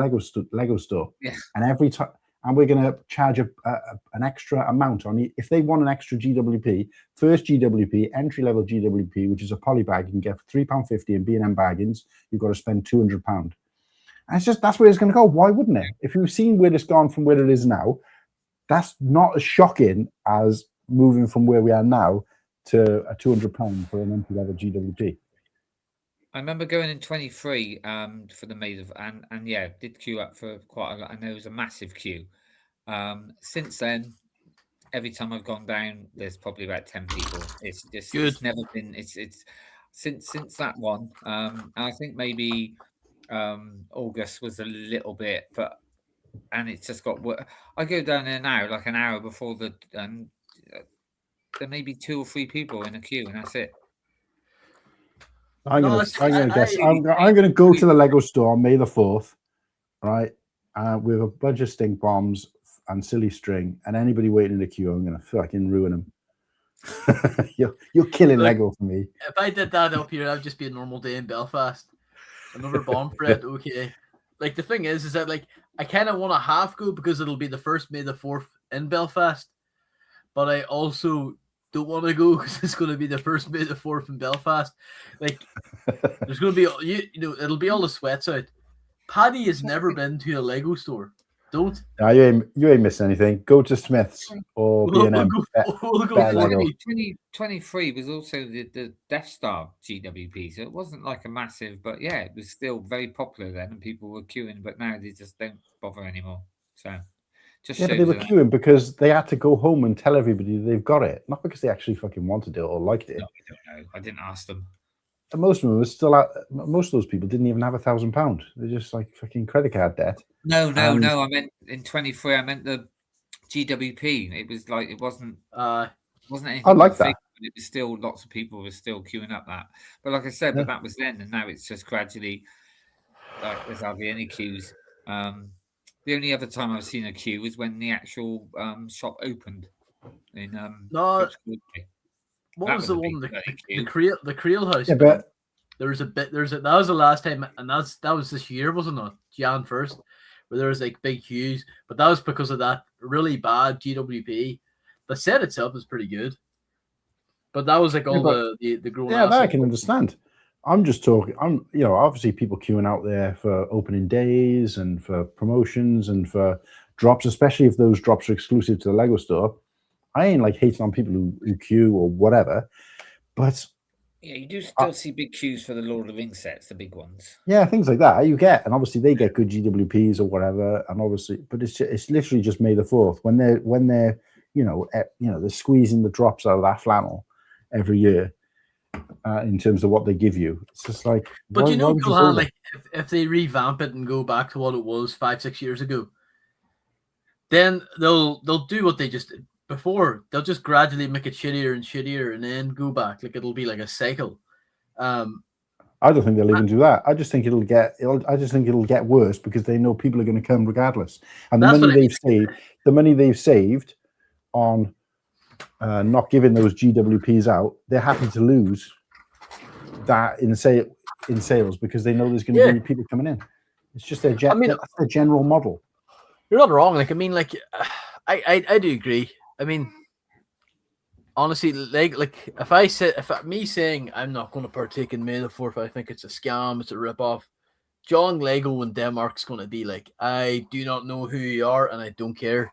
Lego store. Yeah. And every time, and we're going to charge an extra amount on it. If they want an extra GWP, first GWP, entry-level GWP, which is a poly bag you can get for £3.50 in B&M bargains, you've got to spend £200. And it's just, that's where it's going to go. Why wouldn't it? If you've seen where it's gone from where it is now, that's not as shocking as moving from where we are now to a £200 for an entry-level GWP. I remember going in 23 for the Maid of, and yeah, did queue up for quite a lot, and there was a massive queue. Since then, every time I've gone down, there's probably about 10 people. It's just Good. It's never been. It's since that one. And I think maybe August was a little bit, and it's just got. I go down there now, like an hour before there may be 2 or 3 people in a queue, and that's it. I'm going to go to the Lego store on May the 4th, right? With a bunch of stink bombs and silly string, and anybody waiting in the queue, I'm going to fucking ruin them. You're killing Lego for me. If I did that up here, that'd just be a normal day in Belfast. Another bomb threat, okay. Like, the thing is that, like, I kind of want to half go because it'll be the first May the 4th in Belfast, but I also don't want to go because it's going to be the first May the 4th in Belfast. Like, there's going to be, it'll be all the sweats out. Paddy has never been to a Lego store. Don't. No, you ain't missing anything. Go to Smith's or B&M. We'll go 2023 was also the Death Star GWP, so it wasn't like a massive, but yeah, it was still very popular then, and people were queuing. But now they just don't bother anymore. So. But they were queuing because they had to go home and tell everybody they've got it, not because they actually fucking wanted it or liked it. No, I don't know. I didn't ask them. And most of them were still out. Most of those people didn't even have £1,000. They're just like fucking credit card debt. No. I meant in 23. I meant the GWP. It was like it wasn't anything. I like that. But it was still lots of people were still queuing up that. But like I said, but that was then, and now it's just gradually like there's hardly any queues. The only other time I've seen a queue was when the actual shop opened. In what was the one? The Creel House. Yeah, but that was the last time, and that was this year, wasn't it? Jan 1st, where there was like big queues, but that was because of that really bad GWP. The set itself is pretty good, but that was like all the grown. Yeah, that I can understand. I'm just talking. Obviously people queuing out there for opening days and for promotions and for drops, especially if those drops are exclusive to the Lego store. I ain't like hating on people who queue or whatever, but yeah, you do still see big queues for the Lord of the Rings sets, the big ones. Yeah, things like that you get, and obviously they get good GWPs or whatever, and obviously, but it's literally just May the 4th when they're they're squeezing the drops out of that flannel every year. In terms of what they give you, it's just like. But Cool, like if they revamp it and go back to what it was 5-6 years ago, then they'll do what they just did before. They'll just gradually make it shittier and shittier, and then go back. Like it'll be like a cycle. I don't think they'll even do that. I just think it'll get worse because they know people are going to come regardless, and the money they've saved on. Not giving those GWPs out, they're happy to lose that in sales because they know there's going to be people coming in. It's just that's their general model. You're not wrong. Like I do agree. I mean, honestly, like if me saying I'm not going to partake in May the 4th, I think it's a scam, it's a rip-off. John Lego in Denmark's going to be like, I do not know who you are and I don't care.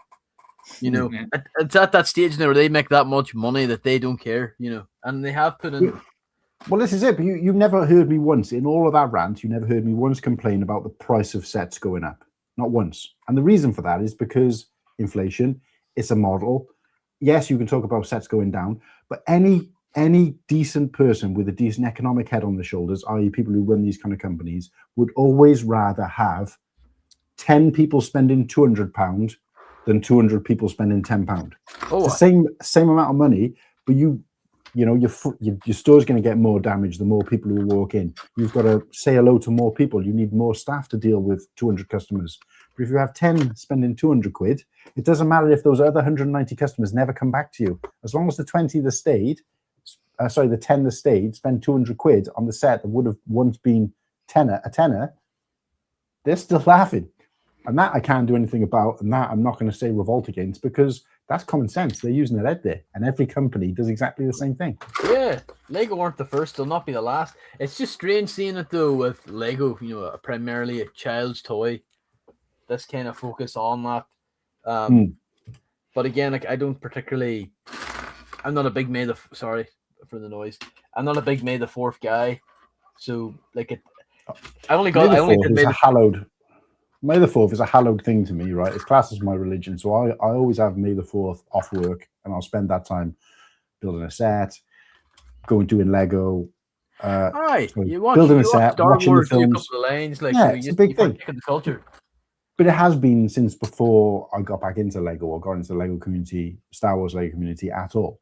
You know, Yeah. it's at that stage now where they make that much money that they don't care, you know, and they have put in. Well, this is it. But you've never heard me once in all of that rant. You never heard me once complain about the price of sets going up. Not once. And the reason for that is because inflation. It's a model. Yes, you can talk about sets going down, but any decent person with a decent economic head on their shoulders, i.e., people who run these kind of companies, would always rather have 10 people spending £200 than 200 people spending £10. Oh, it's the same amount of money, but you know, your store's going to get more damage the more people who walk in. You've got to say hello to more people. You need more staff to deal with 200 customers. But if you have 10 spending 200 quid, it doesn't matter if those other 190 customers never come back to you. As long as the 10 that stayed spend 200 quid on the set that would have once been a tenner, they're still laughing. And that I can't do anything about, and that I'm not going to say revolt against, because that's common sense. They're using it out there, and every company does exactly the same thing. Yeah, Lego weren't the first; they'll not be the last. It's just strange seeing it though with Lego. You know, primarily a child's toy. This kind of focus on that. But again, like, I don't particularly. I'm not a big sorry for the noise. I'm not a big May the 4th guy, so like it. I only did May the hallowed. May the 4th is a hallowed thing to me, right? It's classed as my religion. So I always have May the 4th off work, and I'll spend that time building a set, doing Lego. Building a set, Star watching Wars, the films. a couple of lanes, like, yeah, it's a big thing. In the culture. But it has been since before I got back into Lego or got into the Lego community, Star Wars Lego community at all.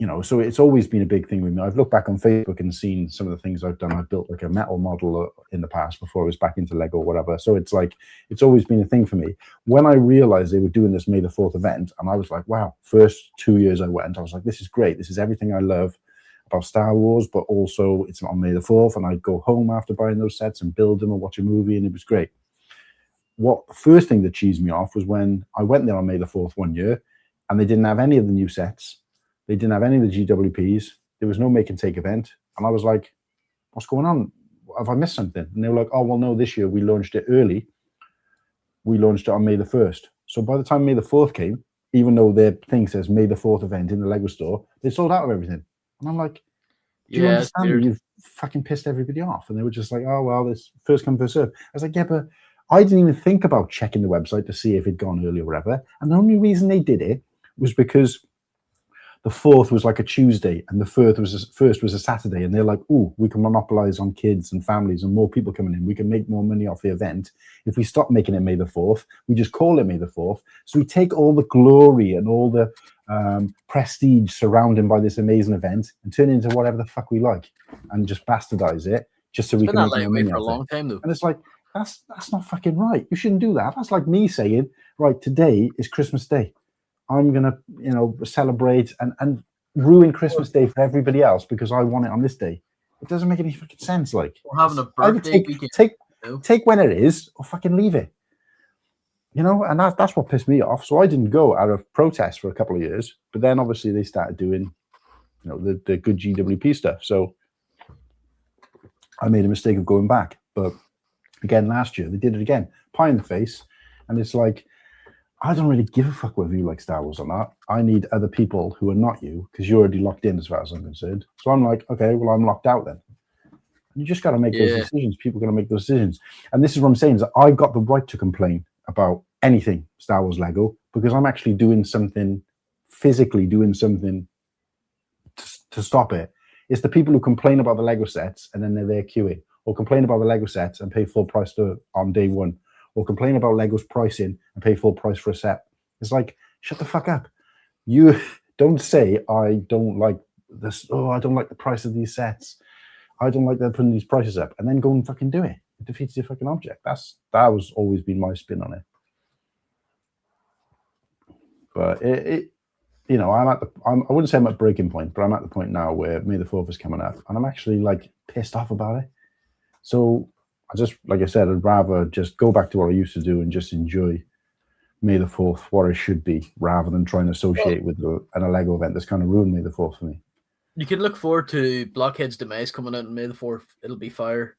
You know, so it's always been a big thing with me. I've looked back on Facebook and seen some of the things I've done. I've built like a metal model in the past before I was back into Lego or whatever. So it's like, it's always been a thing for me. When I realized they were doing this May the 4th event, and I was like, wow, first 2 years I went, I was like, this is great. This is everything I love about Star Wars, but also it's on May the 4th. And I'd go home after buying those sets and build them and watch a movie, and it was great. The first thing that cheesed me off was when I went there on May the 4th one year, and they didn't have any of the new sets. They didn't have any of the GWPs. There was no make and take event. And I was like, what's going on? Have I missed something? And they were like, oh, well, no, this year we launched it early. We launched it on May the 1st. So by the time May the 4th came, even though their thing says May the 4th event in the Lego store, they sold out of everything. And I'm like, do you understand? You've fucking pissed everybody off. And they were just like, oh, well, this first come, first serve. I was like, yeah, but I didn't even think about checking the website to see if it'd gone early or whatever. And the only reason they did it was because the 4th was like a Tuesday and the 1st was a Saturday. And they're like, oh, we can monopolize on kids and families and more people coming in. We can make more money off the event. If we stop making it May the 4th, we just call it May the 4th. So we take all the glory and all the prestige surrounding by this amazing event and turn it into whatever the fuck we like and just bastardize it just so we can make more money for a off long it. time, though. And it's like, that's not fucking right. You shouldn't do that. That's like me saying, right, today is Christmas Day. I'm going to, celebrate and ruin Christmas Day for everybody else because I want it on this day. It doesn't make any fucking sense. Like, we're having a birthday weekend. Take when it is or fucking leave it. And that's what pissed me off. So I didn't go out of protest for a couple of years. But then obviously they started doing, the good GWP stuff. So I made a mistake of going back. But again, last year they did it again. Pie in the face. And it's like, I don't really give a fuck whether you like Star Wars or not. I need other people who are not you because you're already locked in as far as I'm concerned. So I'm like, okay, well, I'm locked out then. You just got to make those decisions. People are going to make those decisions. And this is what I'm saying, is that I've got the right to complain about anything Star Wars Lego because I'm actually physically doing something to stop it. It's the people who complain about the Lego sets and then they're there queuing, or complain about the Lego sets and pay full price on day one, or complain about Lego's pricing and pay full price for a set. It's like, shut the fuck up. You don't say, I don't like this. Oh, I don't like the price of these sets. I don't like they're putting these prices up, and then go and fucking do it. It defeats your fucking object. That was always been my spin on it. But I wouldn't say I'm at breaking point, but I'm at the point now where May the 4th is coming up, and I'm actually like pissed off about it. So I just, like I said, I'd rather just go back to what I used to do and just enjoy May the 4th, what it should be, rather than trying to associate with a Lego event that's kind of ruined May the 4th for me. You can look forward to Blockhead's demise coming out on May the 4th. It'll be fire.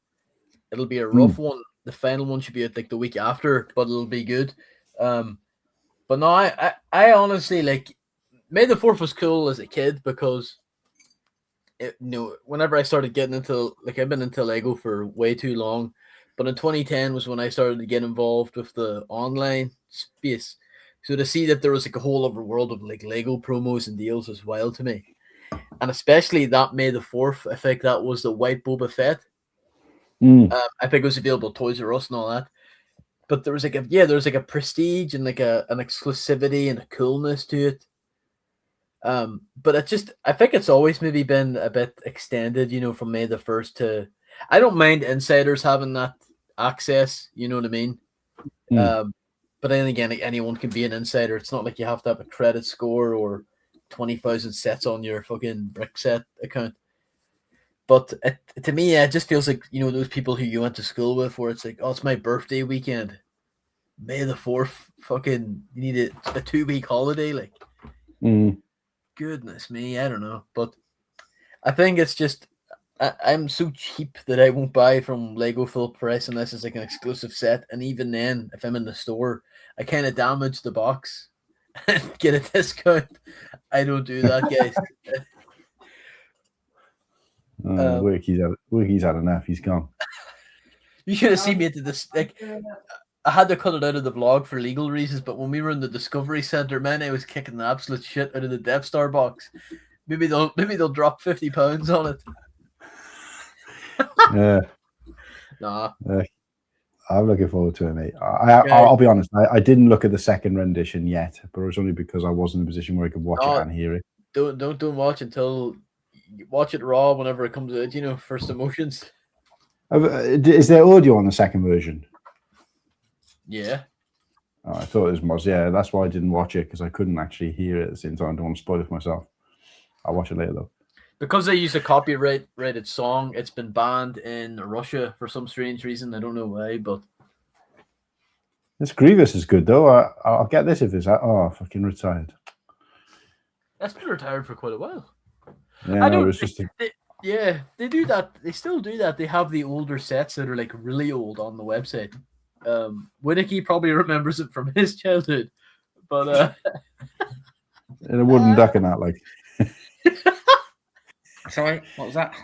It'll be a rough one. The final one should be at like the week after, but it'll be good. But no, I honestly like May the 4th was cool as a kid because whenever I started getting into I've been into Lego for way too long, but in 2010 was when I started to get involved with the online space. So to see that there was like a whole other world of like Lego promos and deals was wild to me. And especially that May the 4th, I think that was the white Boba Fett. I think it was available at Toys R Us and all that. But there was like a prestige and like an exclusivity and a coolness to it. But I think it's always maybe been a bit extended, from May the 1st to. I don't mind insiders having that access, you know what I mean? But then again, like, anyone can be an insider. It's not like you have to have a credit score or 20,000 sets on your fucking brick set account. But to me, it just feels like, those people who you went to school with, where it's like, oh, it's my birthday weekend. May the 4th, fucking, you need a 2-week holiday. Like, goodness me, I don't know. But I think it's just, I'm so cheap that I won't buy from Lego full price unless it's like an exclusive set. And even then, if I'm in the store, I kind of damage the box and get a discount. I don't do that, guys. Wickie's had enough. He's gone. You should have seen me into this. Like, I had to cut it out of the vlog for legal reasons, but when we were in the Discovery Center, man, I was kicking the absolute shit out of the Death Star box. Maybe they'll drop £50 on it. Yeah. Nah. I'm looking forward to it, mate. I'll be honest. I didn't look at the second rendition yet, but it was only because I wasn't in a position where I could watch it and hear it. Don't watch until you watch it raw whenever it comes out. First emotions. Is there audio on the second version? Yeah. Oh, I thought it was. Yeah, that's why I didn't watch it, because I couldn't actually hear it at the same time. I don't want to spoil it for myself. I'll watch it later though. Because they use a copyrighted song, it's been banned in Russia for some strange reason. I don't know why, but this Grievous is good though. I'll get this if it's fucking retired. That's been retired for quite a while. Yeah, they do that. They still do that. They have the older sets that are like really old on the website. Whittakee probably remembers it from his childhood, but in a wooden duck and that, like. Sorry, what was that?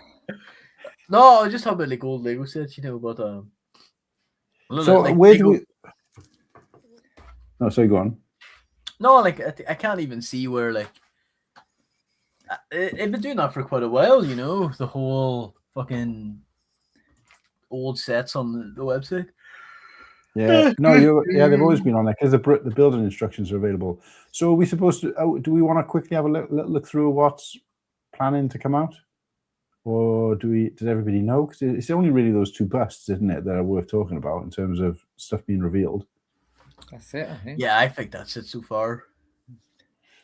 No, I was just talking about like old Lego sets, but so like, where do we? No, sorry, go on. No, like I can't even see where like they've been doing that for quite a while. The whole fucking old sets on the website. Yeah, no, they've always been on there because the building instructions are available. So are we supposed to? Do we want to quickly have a look through what's planning to come out, or does everybody know? Because it's only really those 2 busts, isn't it, that are worth talking about in terms of stuff being revealed. That's it, I think. Yeah, I think that's it so far.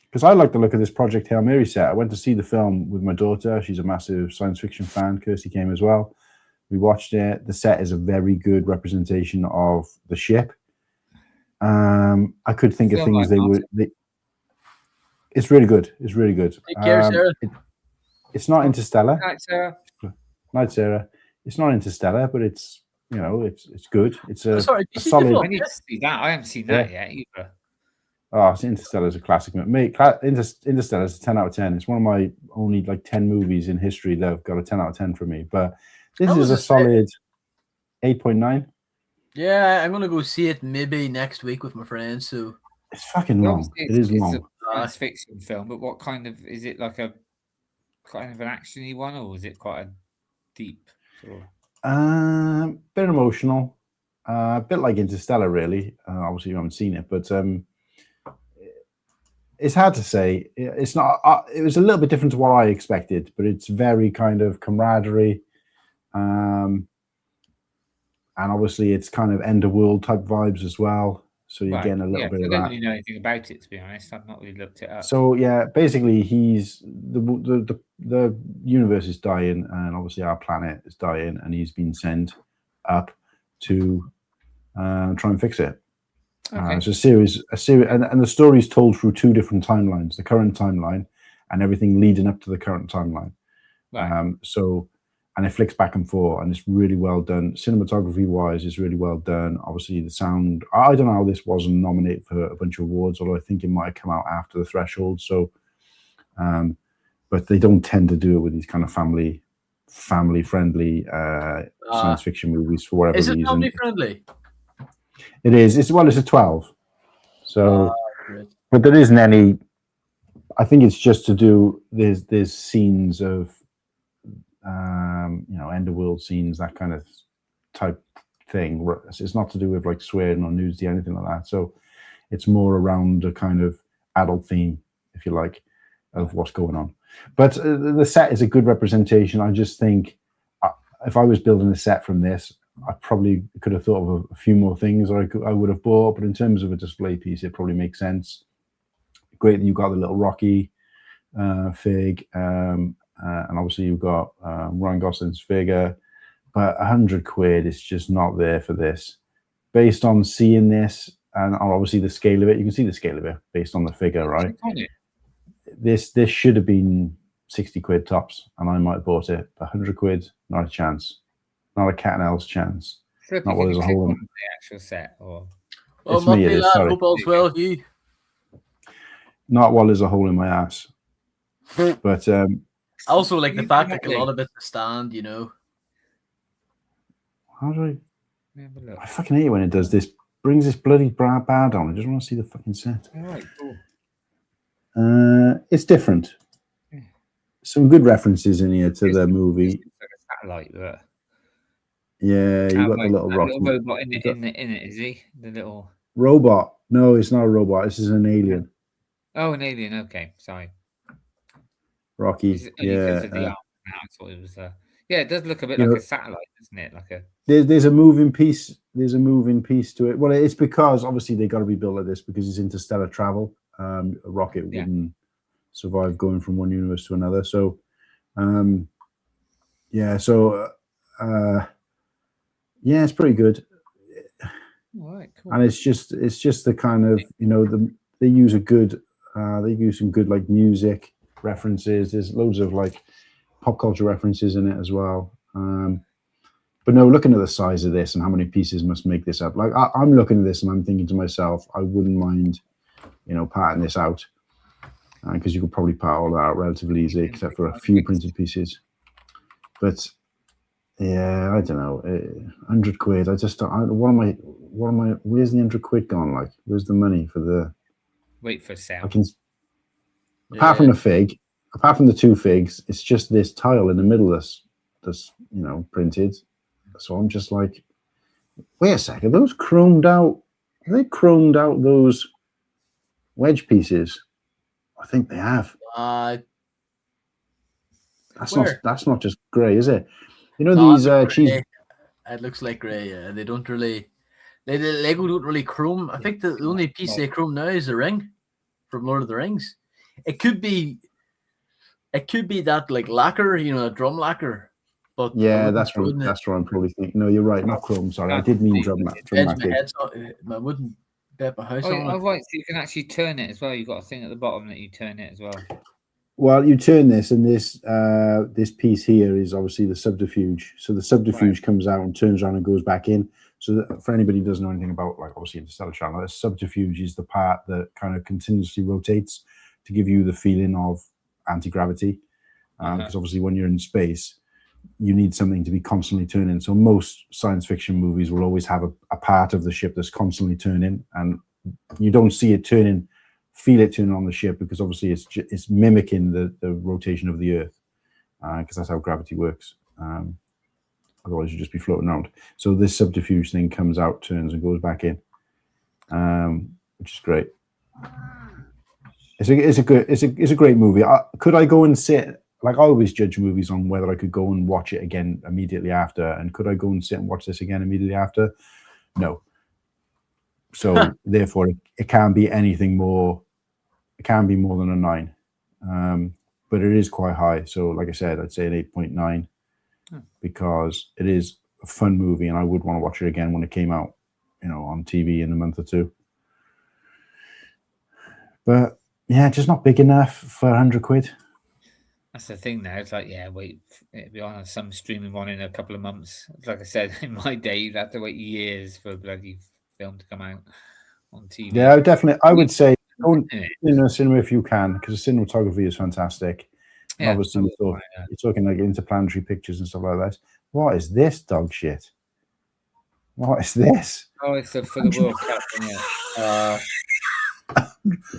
Because I like the look of this Project Hail Mary set. I went to see the film with my daughter. She's a massive science fiction fan. Kirsty came as well. We watched it. The set is a very good representation of the ship. I could think of things it's really good. It's really good. Take care, Sarah. It's not Interstellar. Night, Sarah. Night, Sarah. It's not Interstellar, but it's it's good. It's a solid. I need to see that. I haven't seen that yet either. Oh, Interstellar is a classic. Mate, Interstellar is a 10 out of 10. It's one of my only 10 movies in history that have got a 10 out of 10 for me. But this is a solid 8.9. Yeah, I'm gonna go see it maybe next week with my friends. So it's fucking long. It is long. It's a science fiction film, but what kind of is it? Like a kind of an actiony one, or is it quite a deep sort of? Bit emotional, a bit like Interstellar, really. Obviously, you haven't seen it, but it's hard to say. It's not. It was a little bit different to what I expected, but it's very kind of camaraderie, and obviously, it's kind of end of world type vibes as well. So you're getting a little bit of that. I don't really know anything about it, to be honest. I've not really looked it up. So yeah, basically, he's the universe is dying, and obviously our planet is dying, and he's been sent up to try and fix it. Okay. It's a series, and the story is told through 2 different timelines: the current timeline and everything leading up to the current timeline. Right. and it flicks back and forth, and it's really well done. Cinematography wise, it's really well done. Obviously, the sound. I don't know how this wasn't nominated for a bunch of awards, although I think it might have come out after the threshold. So, but they don't tend to do it with these kind of family friendly science fiction movies for whatever Is it reason. family friendly? It is. It's a 12. So, Great. but there isn't any. I think it's just to do. There's scenes of, end of world scenes, that kind of type thing. It's not to do with like swearing or nudity or anything like that. So, it's more around a kind of adult theme, if you like, of what's going on. But the set is a good representation. I just think if I was building a set from this, I probably could have thought of a few more things I would have bought. But in terms of a display piece, it probably makes sense. Great that you've got the little Rocky fig, and obviously you've got Ryan Gosling's figure. But £100 is just not there for this. Based on seeing this, and obviously the scale of it, you can see the scale of it based on the figure, right? This should have been £60 tops, and I might have bought it. But £100, not a chance. Not a cat and owl's chance. Slurpy, Not what can there's you a click hole on in. the actual set, or Well, It's me, it Monty is, lad, sorry. hope all's well with you. Not while there's a hole in my ass. But I also like the You fact can that a lot of it's a stand, how do let me have a look. I fucking hate it when it does this? Brings this bloody bar on. I just want to see the fucking set. All right, cool. It's different. Some good references in here to the movie. It's like a satellite, but Yeah, you got the little that rock little robot in it, is he? The little robot. No, it's not a robot. This is an alien. oh, an alien. Okay, sorry. Rocky. Is it only because of the Yeah. arm? I thought it was. Yeah, it does look a bit You like know- a satellite, doesn't it? Like a There's a moving piece. There's a moving piece to it. Well, it's because obviously they got to be built like this because it's interstellar travel. A rocket Yeah. wouldn't survive going from one universe to another. So, it's pretty good. all right, cool. And it's just the kind of they use some good like music references. There's loads of like pop culture references in it as well. But no, looking at the size of this and how many pieces must make this up, like I'm looking at this and I'm thinking to myself, I wouldn't mind, parting this out, because you could probably part all that out relatively easy, except for a few printed pieces. But yeah, I don't know, £100. I just don't. What am I? Where's the £100 gone? Like, where's the money for the? Wait for sale. Apart from the fig, apart from the two figs, it's just this tile in the middle that's printed. So I'm just like, wait a second, those chromed out? Have they chromed out those wedge pieces? I think they have. That's not just grey, is it? These cheese. It looks like grey. Yeah, they don't really. The Lego don't really chrome. I think the only piece they chrome now is the ring from Lord of the Rings. It could be that like lacquer, a drum lacquer. But Yeah, that's what I'm probably thinking. No, you're right. Not chrome. Sorry, I did mean dramatic. I wouldn't bet my house on it. Oh, right. So you can actually turn it as well. You've got a thing at the bottom that you turn it as well. Well, you turn this, and this piece here is obviously the subterfuge. So the subterfuge comes out and turns around and goes back in. So for anybody who doesn't know anything about, like, obviously interstellar travel, a subterfuge is the part that kind of continuously rotates to give you the feeling of anti-gravity. Because obviously when you're in space, you need something to be constantly turning. So most science fiction movies will always have a part of the ship that's constantly turning, and you don't see it turning, feel it turning on the ship, because obviously it's mimicking the rotation of the Earth, because that's how gravity works. Otherwise you'd just be floating around. So this subterfuge thing comes out, turns, and goes back in, which is great. It's a great movie. Could I go and sit? Like, I always judge movies on whether I could go and watch it again immediately after. And could I go and sit and watch this again immediately after? No. So therefore, it can't be anything more. It can be more than a 9, but it is quite high. So, like I said, I'd say an 8.9 because it is a fun movie, and I would want to watch it again when it came out, on TV in a month or two. But yeah, just not big enough for £100. That's the thing now. It's like, yeah, wait, it'll be on some streaming one in a couple of months. Like I said, in my day, you'd have to wait years for a bloody film to come out on TV. Yeah, I would say go in a cinema if you can, because the cinematography is fantastic. And Yeah, obviously, you're talking like interplanetary pictures and stuff like that. What is this dog shit? What is this? Oh, it's for the World Cup, isn't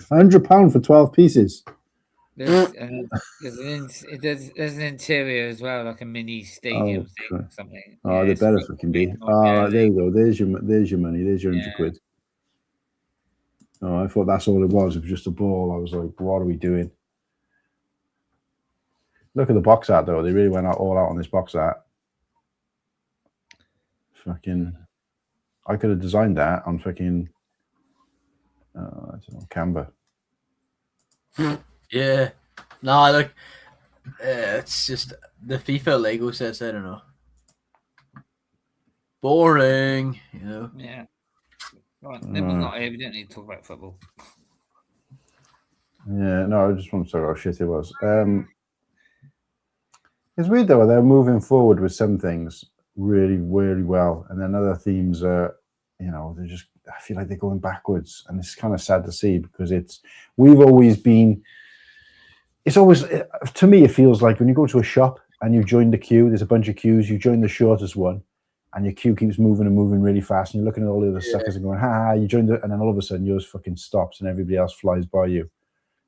it? £100 for 12 pieces. There's an interior as well, like a mini stadium thing or something. Oh, they better fucking be. Oh, there you go. There's your money. There's your £100. Oh, I thought that's all it was. It was just a ball. I was like, what are we doing? Look at the box art, though. They really went all out on this box art. Fucking, I could have designed that on fucking, I don't know, Canva. Yeah. No, look, it's just the FIFA Lego sets. I don't know. Boring, you know. Yeah. Right, Nimble's not here. We don't need to talk about football. Yeah, no, I just want to talk about how shit it was. It's weird though. They're moving forward with some things really, really well, and then other themes are, you know, they're just. I feel like they're going backwards, and it's kind of sad to see because we've always been. It's always, to me, it feels like when you go to a shop and you join the queue. There's a bunch of queues. You join the shortest one, and your queue keeps moving and moving really fast, and you're looking at all the other suckers and going, "Ha!" You join and then all of a sudden yours fucking stops, and everybody else flies by you,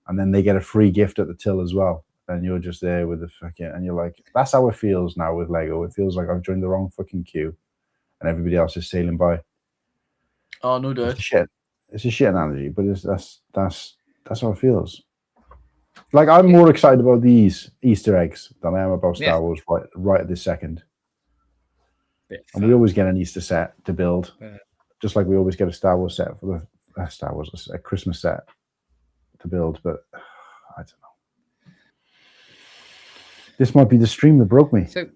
and then they get a free gift at the till as well. And you're just there with the fucking, and you're like, that's how it feels now with Lego. It feels like I've joined the wrong fucking queue, and everybody else is sailing by. Oh, no doubt. It's a shit analogy, but that's how it feels. Like I'm more excited about these Easter eggs than I am about Star Wars right at this second. And we always get an Easter set to build, just like we always get a Star Wars set for a Christmas set to build. But I don't know. This might be the stream that broke me. So,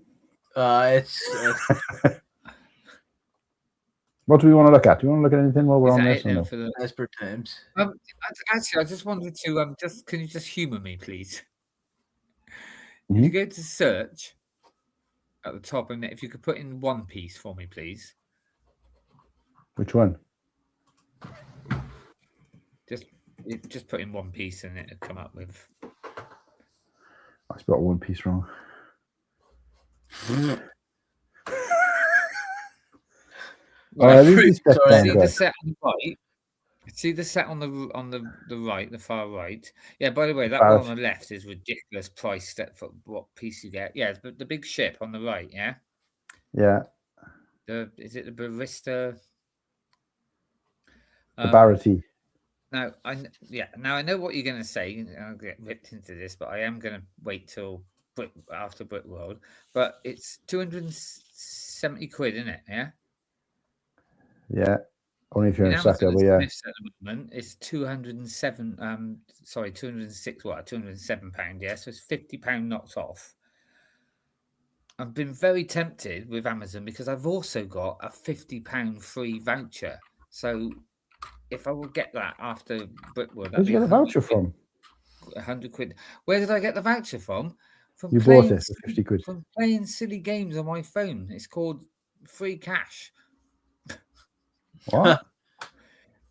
what do we want to look at? Do you want to look at anything while we're on this? For the desperate times. Actually, I just wanted to can you just humor me, please? Mm-hmm. If you go to search at the top, and if you could put in One Piece for me, please. Which one? Just put in One Piece, and it'll come up with. I spelled One Piece wrong. See the set on the right. See the set on the right, the far right. Yeah. By the way, that one on the left is ridiculous price set for what piece you get. Yeah, but the big ship on the right. Yeah. Yeah. Is it the barista? The Barity. Now I know what you're going to say. I'll get ripped into this, but I am going to wait till after Brick World. But it's 270 quid, isn't it? Yeah. Yeah. Only if you're in a sucker, but yeah. At the moment, it's 207. 206. What? £207. Yeah. So it's £50 knocked off. I've been very tempted with Amazon because I've also got a £50 free voucher. So if I will get that after Brickwood, where'd you get the voucher from? 100 quid. Where did I get the voucher from? You bought it for 50 quid. From playing silly games on my phone. It's called Free Cash. What?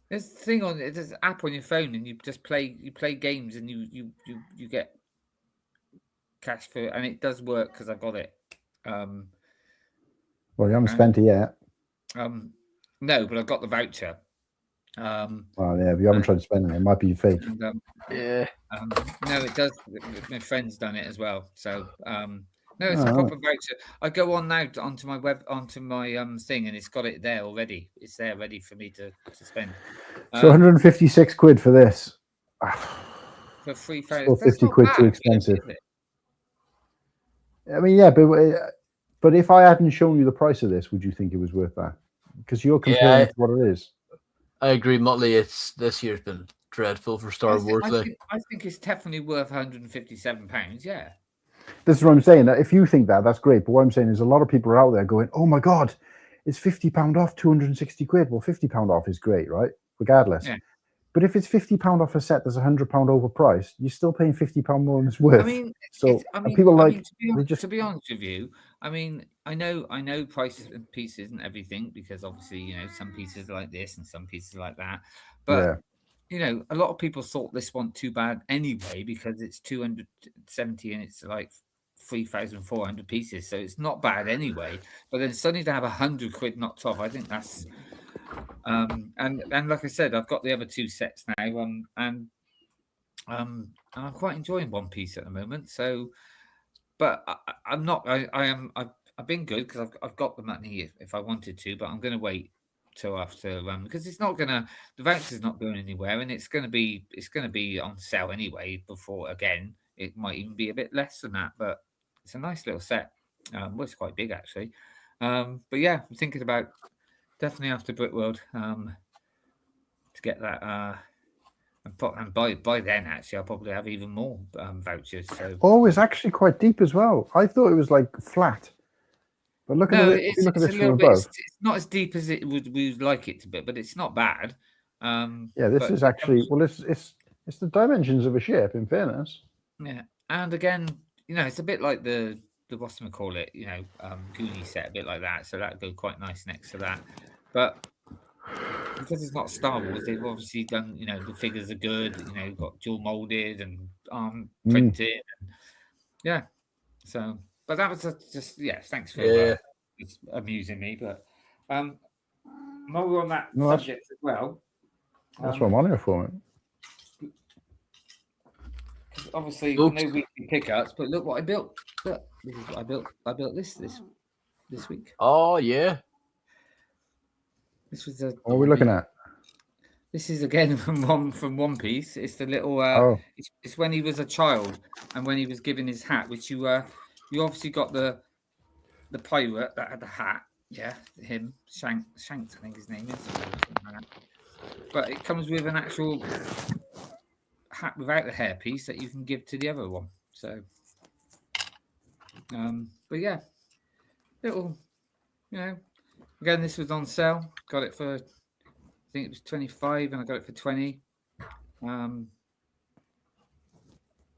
There's a thing on it. There's an app on your phone, and you just play games, and you get cash for it, and it does work because I got it. Well, you haven't spent it yet. No, but I got the voucher. Oh yeah, if you haven't tried to spend it, it might be fake. And, Yeah. No, it does. My friend's done it as well. So no, it's a proper voucher. I go on now onto my thing, and it's got it there already. It's there ready for me to spend. So 156 quid for this. For 3,000. Still 50 quid too expensive. I mean, yeah, but if I hadn't shown you the price of this, would you think it was worth that? Because you're comparing it to what it is. I agree, Motley. This year's been dreadful for Star Wars. I think it's definitely worth £157. Yeah. This is what I'm saying. If you think that, that's great. But what I'm saying is a lot of people are out there going, oh my God, it's £50 off, 260 quid. Well, £50 off is great, right? Regardless. Yeah. But if it's £50 off a set that's £100 overpriced, you're still paying £50 more than it's worth. I mean, so and people I like mean, to be, they just to be honest with you, I mean, I know prices and pieces and everything because obviously, you know, some pieces are like this and some pieces are like that. But yeah. you know, a lot of people thought this one too bad anyway because it's 270 and it's like 3,400 pieces, so it's not bad anyway. But then suddenly to have £100 knocked off, I think that's and like I said, I've got the other two sets now, and I'm quite enjoying One Piece at the moment. So, but I'm not. I've been good because I've got the money if I wanted to, but I'm going to wait till after because it's not gonna the voucher's not going anywhere, and it's going to be on sale anyway. Before again, it might even be a bit less than that, but it's a nice little set. Well, it's quite big actually. But yeah, I'm thinking about definitely after Brickworld to get that. And by then, actually, I'll probably have even more vouchers. So it's actually quite deep as well. I thought it was like flat, but look at it. If you look at this from above, it's not as deep as we would like it to be, but it's not bad. Yeah, this is actually it's the dimensions of a ship. In fairness, yeah, and again, you know, it's a bit like the what's we call it, you know, Goonie set, a bit like that. So that'd go quite nice next to that, but. Because it's not Star Wars, they've obviously done, you know, the figures are good, you know, got dual molded and printed. And, yeah. So, but that was just, yeah, thanks for it's amusing me. But while we're on that subject as well. That's what I'm on here for. Obviously, no weekly pickups, but look what I built. Look, this is what I built. I built this week. Oh, yeah. This was what are we looking at? This is again from One Piece. It's the little. It's when he was a child and when he was given his hat, which you obviously got the pirate that had the hat. Yeah, him Shanks, I think his name is. But it comes with an actual hat without the hairpiece that you can give to the other one. So, but yeah, little, you know. Again, this was on sale. Got it for, I think it was 25, and I got it for 20.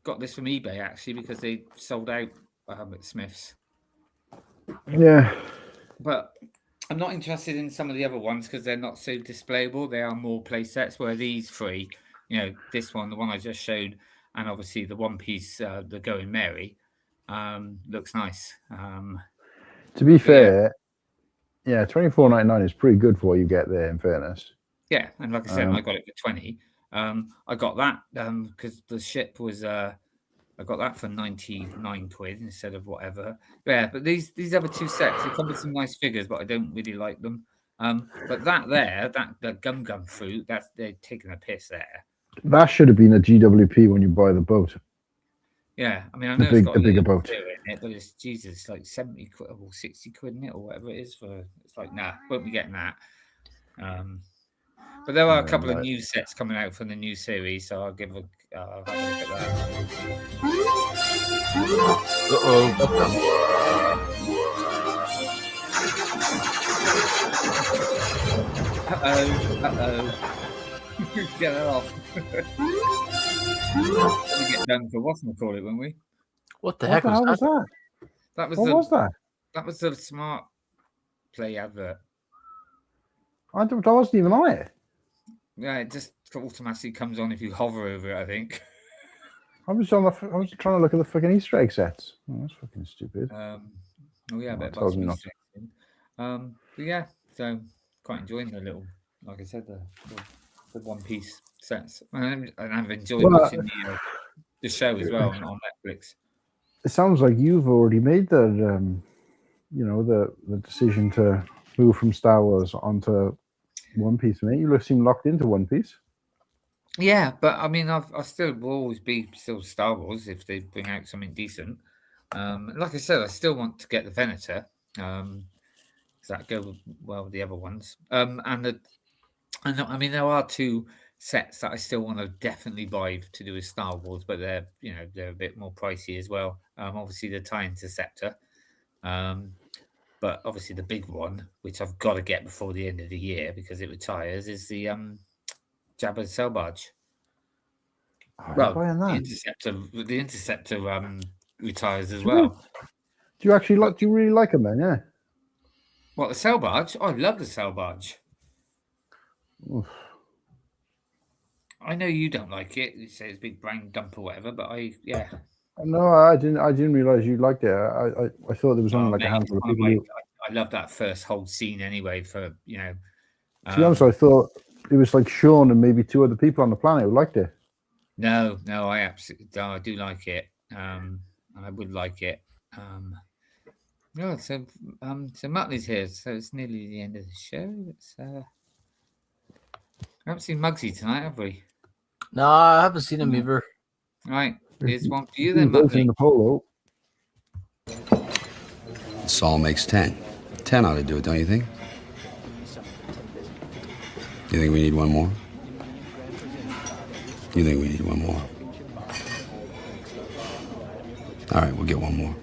Got this from eBay actually because they sold out at Smith's. Yeah, but I'm not interested in some of the other ones because they're not so displayable. They are more play sets. Where these three, you know, this one, the one I just showed, and obviously the One Piece, the Going Merry, looks nice. To be fair. Yeah, $24.99 is pretty good for what you get there. In fairness, yeah, and like I said, I got it for 20. I got that because the ship was. I got that for £99 instead of whatever. Yeah, but these other two sets, they come with some nice figures, but I don't really like them. But that gum fruit, they're taking a piss there. That should have been a GWP when you buy the boat. Yeah, I mean, I know it's got a bigger boat in it, but it's Jesus, like 70 quid or 60 quid in it or whatever it is for. It's like, nah, won't be getting that. But there are a couple of new sets coming out from the new series, so I'll have a look at that. Get that off. We get done for what's we call it, won't we? What the heck was that? What was that? That was the Smart Play advert. I wasn't even on it. Yeah, it just automatically comes on if you hover over it, I think. I was trying to look at the fucking Easter egg sets. Oh, that's fucking stupid. Oh yeah, that tells me nothing. But yeah, so quite enjoying the little, like I said, the One Piece sets, and I've enjoyed watching the show as well on Netflix. It sounds like you've already made the decision to move from Star Wars onto One Piece, mate. You seem locked into One Piece. Yeah, but I mean, I still will always be Star Wars if they bring out something decent. Like I said, I still want to get the Venator, because that go well with the other ones. And I mean, there are two sets that I still want to definitely buy to do with Star Wars, but they're a bit more pricey as well. Obviously the Tie Interceptor, but obviously the big one, which I've got to get before the end of the year because it retires, is the Jabba's sail barge. Oh, Well, buying that. the interceptor retires as Do you well. really- Do you actually like? Do you really like them then? Yeah. What, the sail barge? Oh, I love the sail barge. Oof. I know you don't like it. You say it's a big brown dump or whatever, but No, I didn't realize you liked it. I thought there was only like a mate, handful of it's people. one of Who, I love that first whole scene anyway. For to be honest, I thought it was like Sean and maybe 2 other people on the planet who liked it. No, I do like it. I would like it. So Muttley's here, so it's nearly the end of the show. We haven't seen Muggsy tonight, have we? No, I haven't seen him either. Right, here's one for you then, Voting Muttley. in the polo. Saul makes 10. 10 ought to do it, don't you think? You think we need one more? You think we need one more? All right, we'll get one more.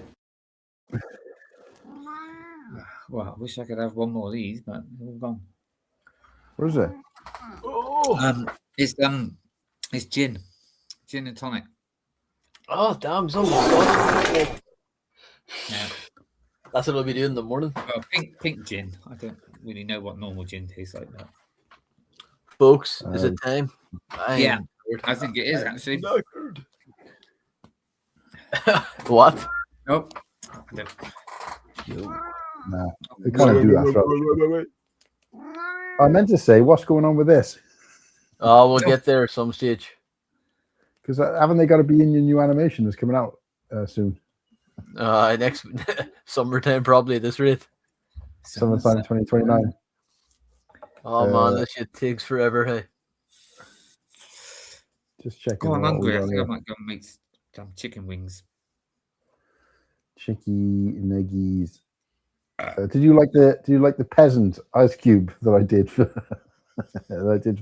Well, I wish I could have one more of these, but they're all gone. What is it? It's gin and tonic. Oh, damn, it's almost gone. Yeah. That's what I'll be doing in the morning. Well, pink gin. I don't really know what normal gin tastes like that. Folks, is it time? Yeah, I think it is actually. What? Nope. Nah, we can't do that. I meant to say, what's going on with this? Oh, we'll get there at some stage. Because haven't they got to be in your new animation that's coming out soon? Next summertime, probably at this rate. Summertime 2029. Oh man, that shit takes forever. Hey, just checking. Oh, I'm hungry. I think I might go and make some chicken wings. Chicky nuggies. Did you like the peasant ice cube that I did for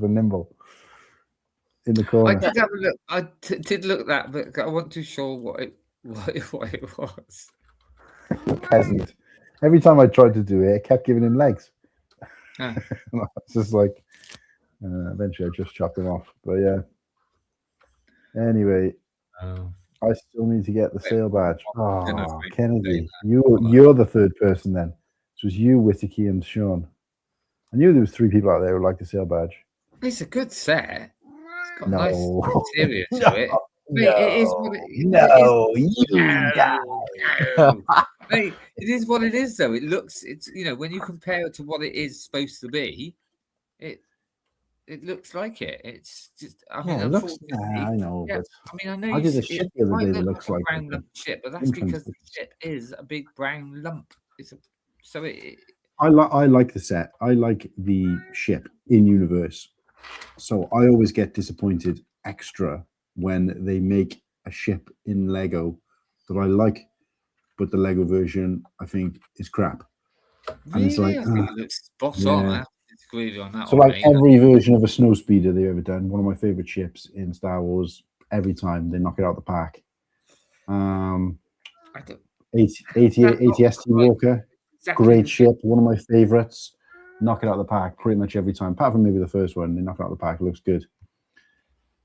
Nimble in the corner? I did have a look. I did look at that, but I wasn't too sure what it was. Peasant. Every time I tried to do it, it kept giving him legs. Ah. It's just like eventually I just chopped him off. But yeah. Anyway, I still need to get the sale badge. Oh, Kennedy, you're the third person then. So it was you, Whittakee, and Sean. I knew there was 3 people out there who liked the sale badge. It's a good set. It's got No. a nice interior to it. Mate, it is what Mate, it is what it is, though. It's when you compare it to what it is supposed to be, it looks like it. It's just, I mean, it looks, unfortunately, I know, but I know I did a ship the other day that looks like brown lump chip, but that's because the chip is a big brown lump. I like the set. I like the ship in universe. So I always get disappointed extra when they make a ship in Lego that I like, but the Lego version I think is crap. And it's like, I think it looks spot on. I have to disagree with you on that. so like every version of a snow speeder they've ever done, one of my favorite ships in Star Wars, every time they knock it out of the park. ATST Walker, great ship, one of my favorites. Knock it out of the park pretty much every time, apart from maybe the first one. They knock it out of the park, it looks good.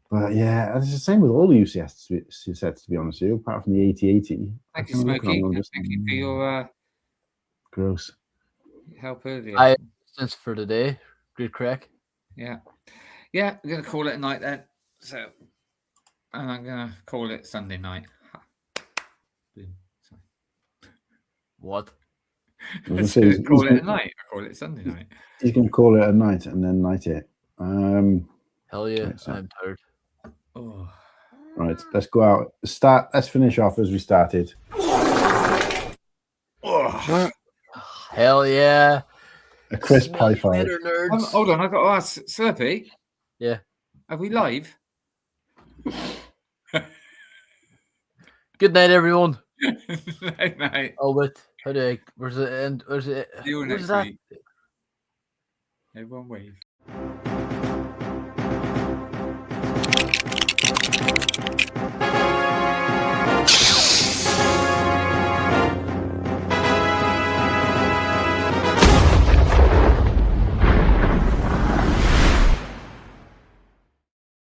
But yeah, it's the same with all the UCS sets, to be honest with you, apart from the AT-80. Thank you, Smokey. Thank you for your gross help earlier. I assistance for today. Good crack. Yeah. Yeah, we're going to call it a night then. So, and I'm going to call it Sunday night. Boom. Sorry. What? I was gonna say, call it a night. I call it Sunday night. He's going to call it a night and then night it. Hell yeah, right, so. I'm tired. Oh. Right, let's go out. Let's finish off as we started. Oh. Hell yeah. A crisp high five. Later, nerds. Hold on, I've got to ask Slurpy. Yeah. Are we live? Good night, everyone. Night, night. Oh, wait. How do I? Where's it end? Where's it? See you Where's next that? week. Everyone wave.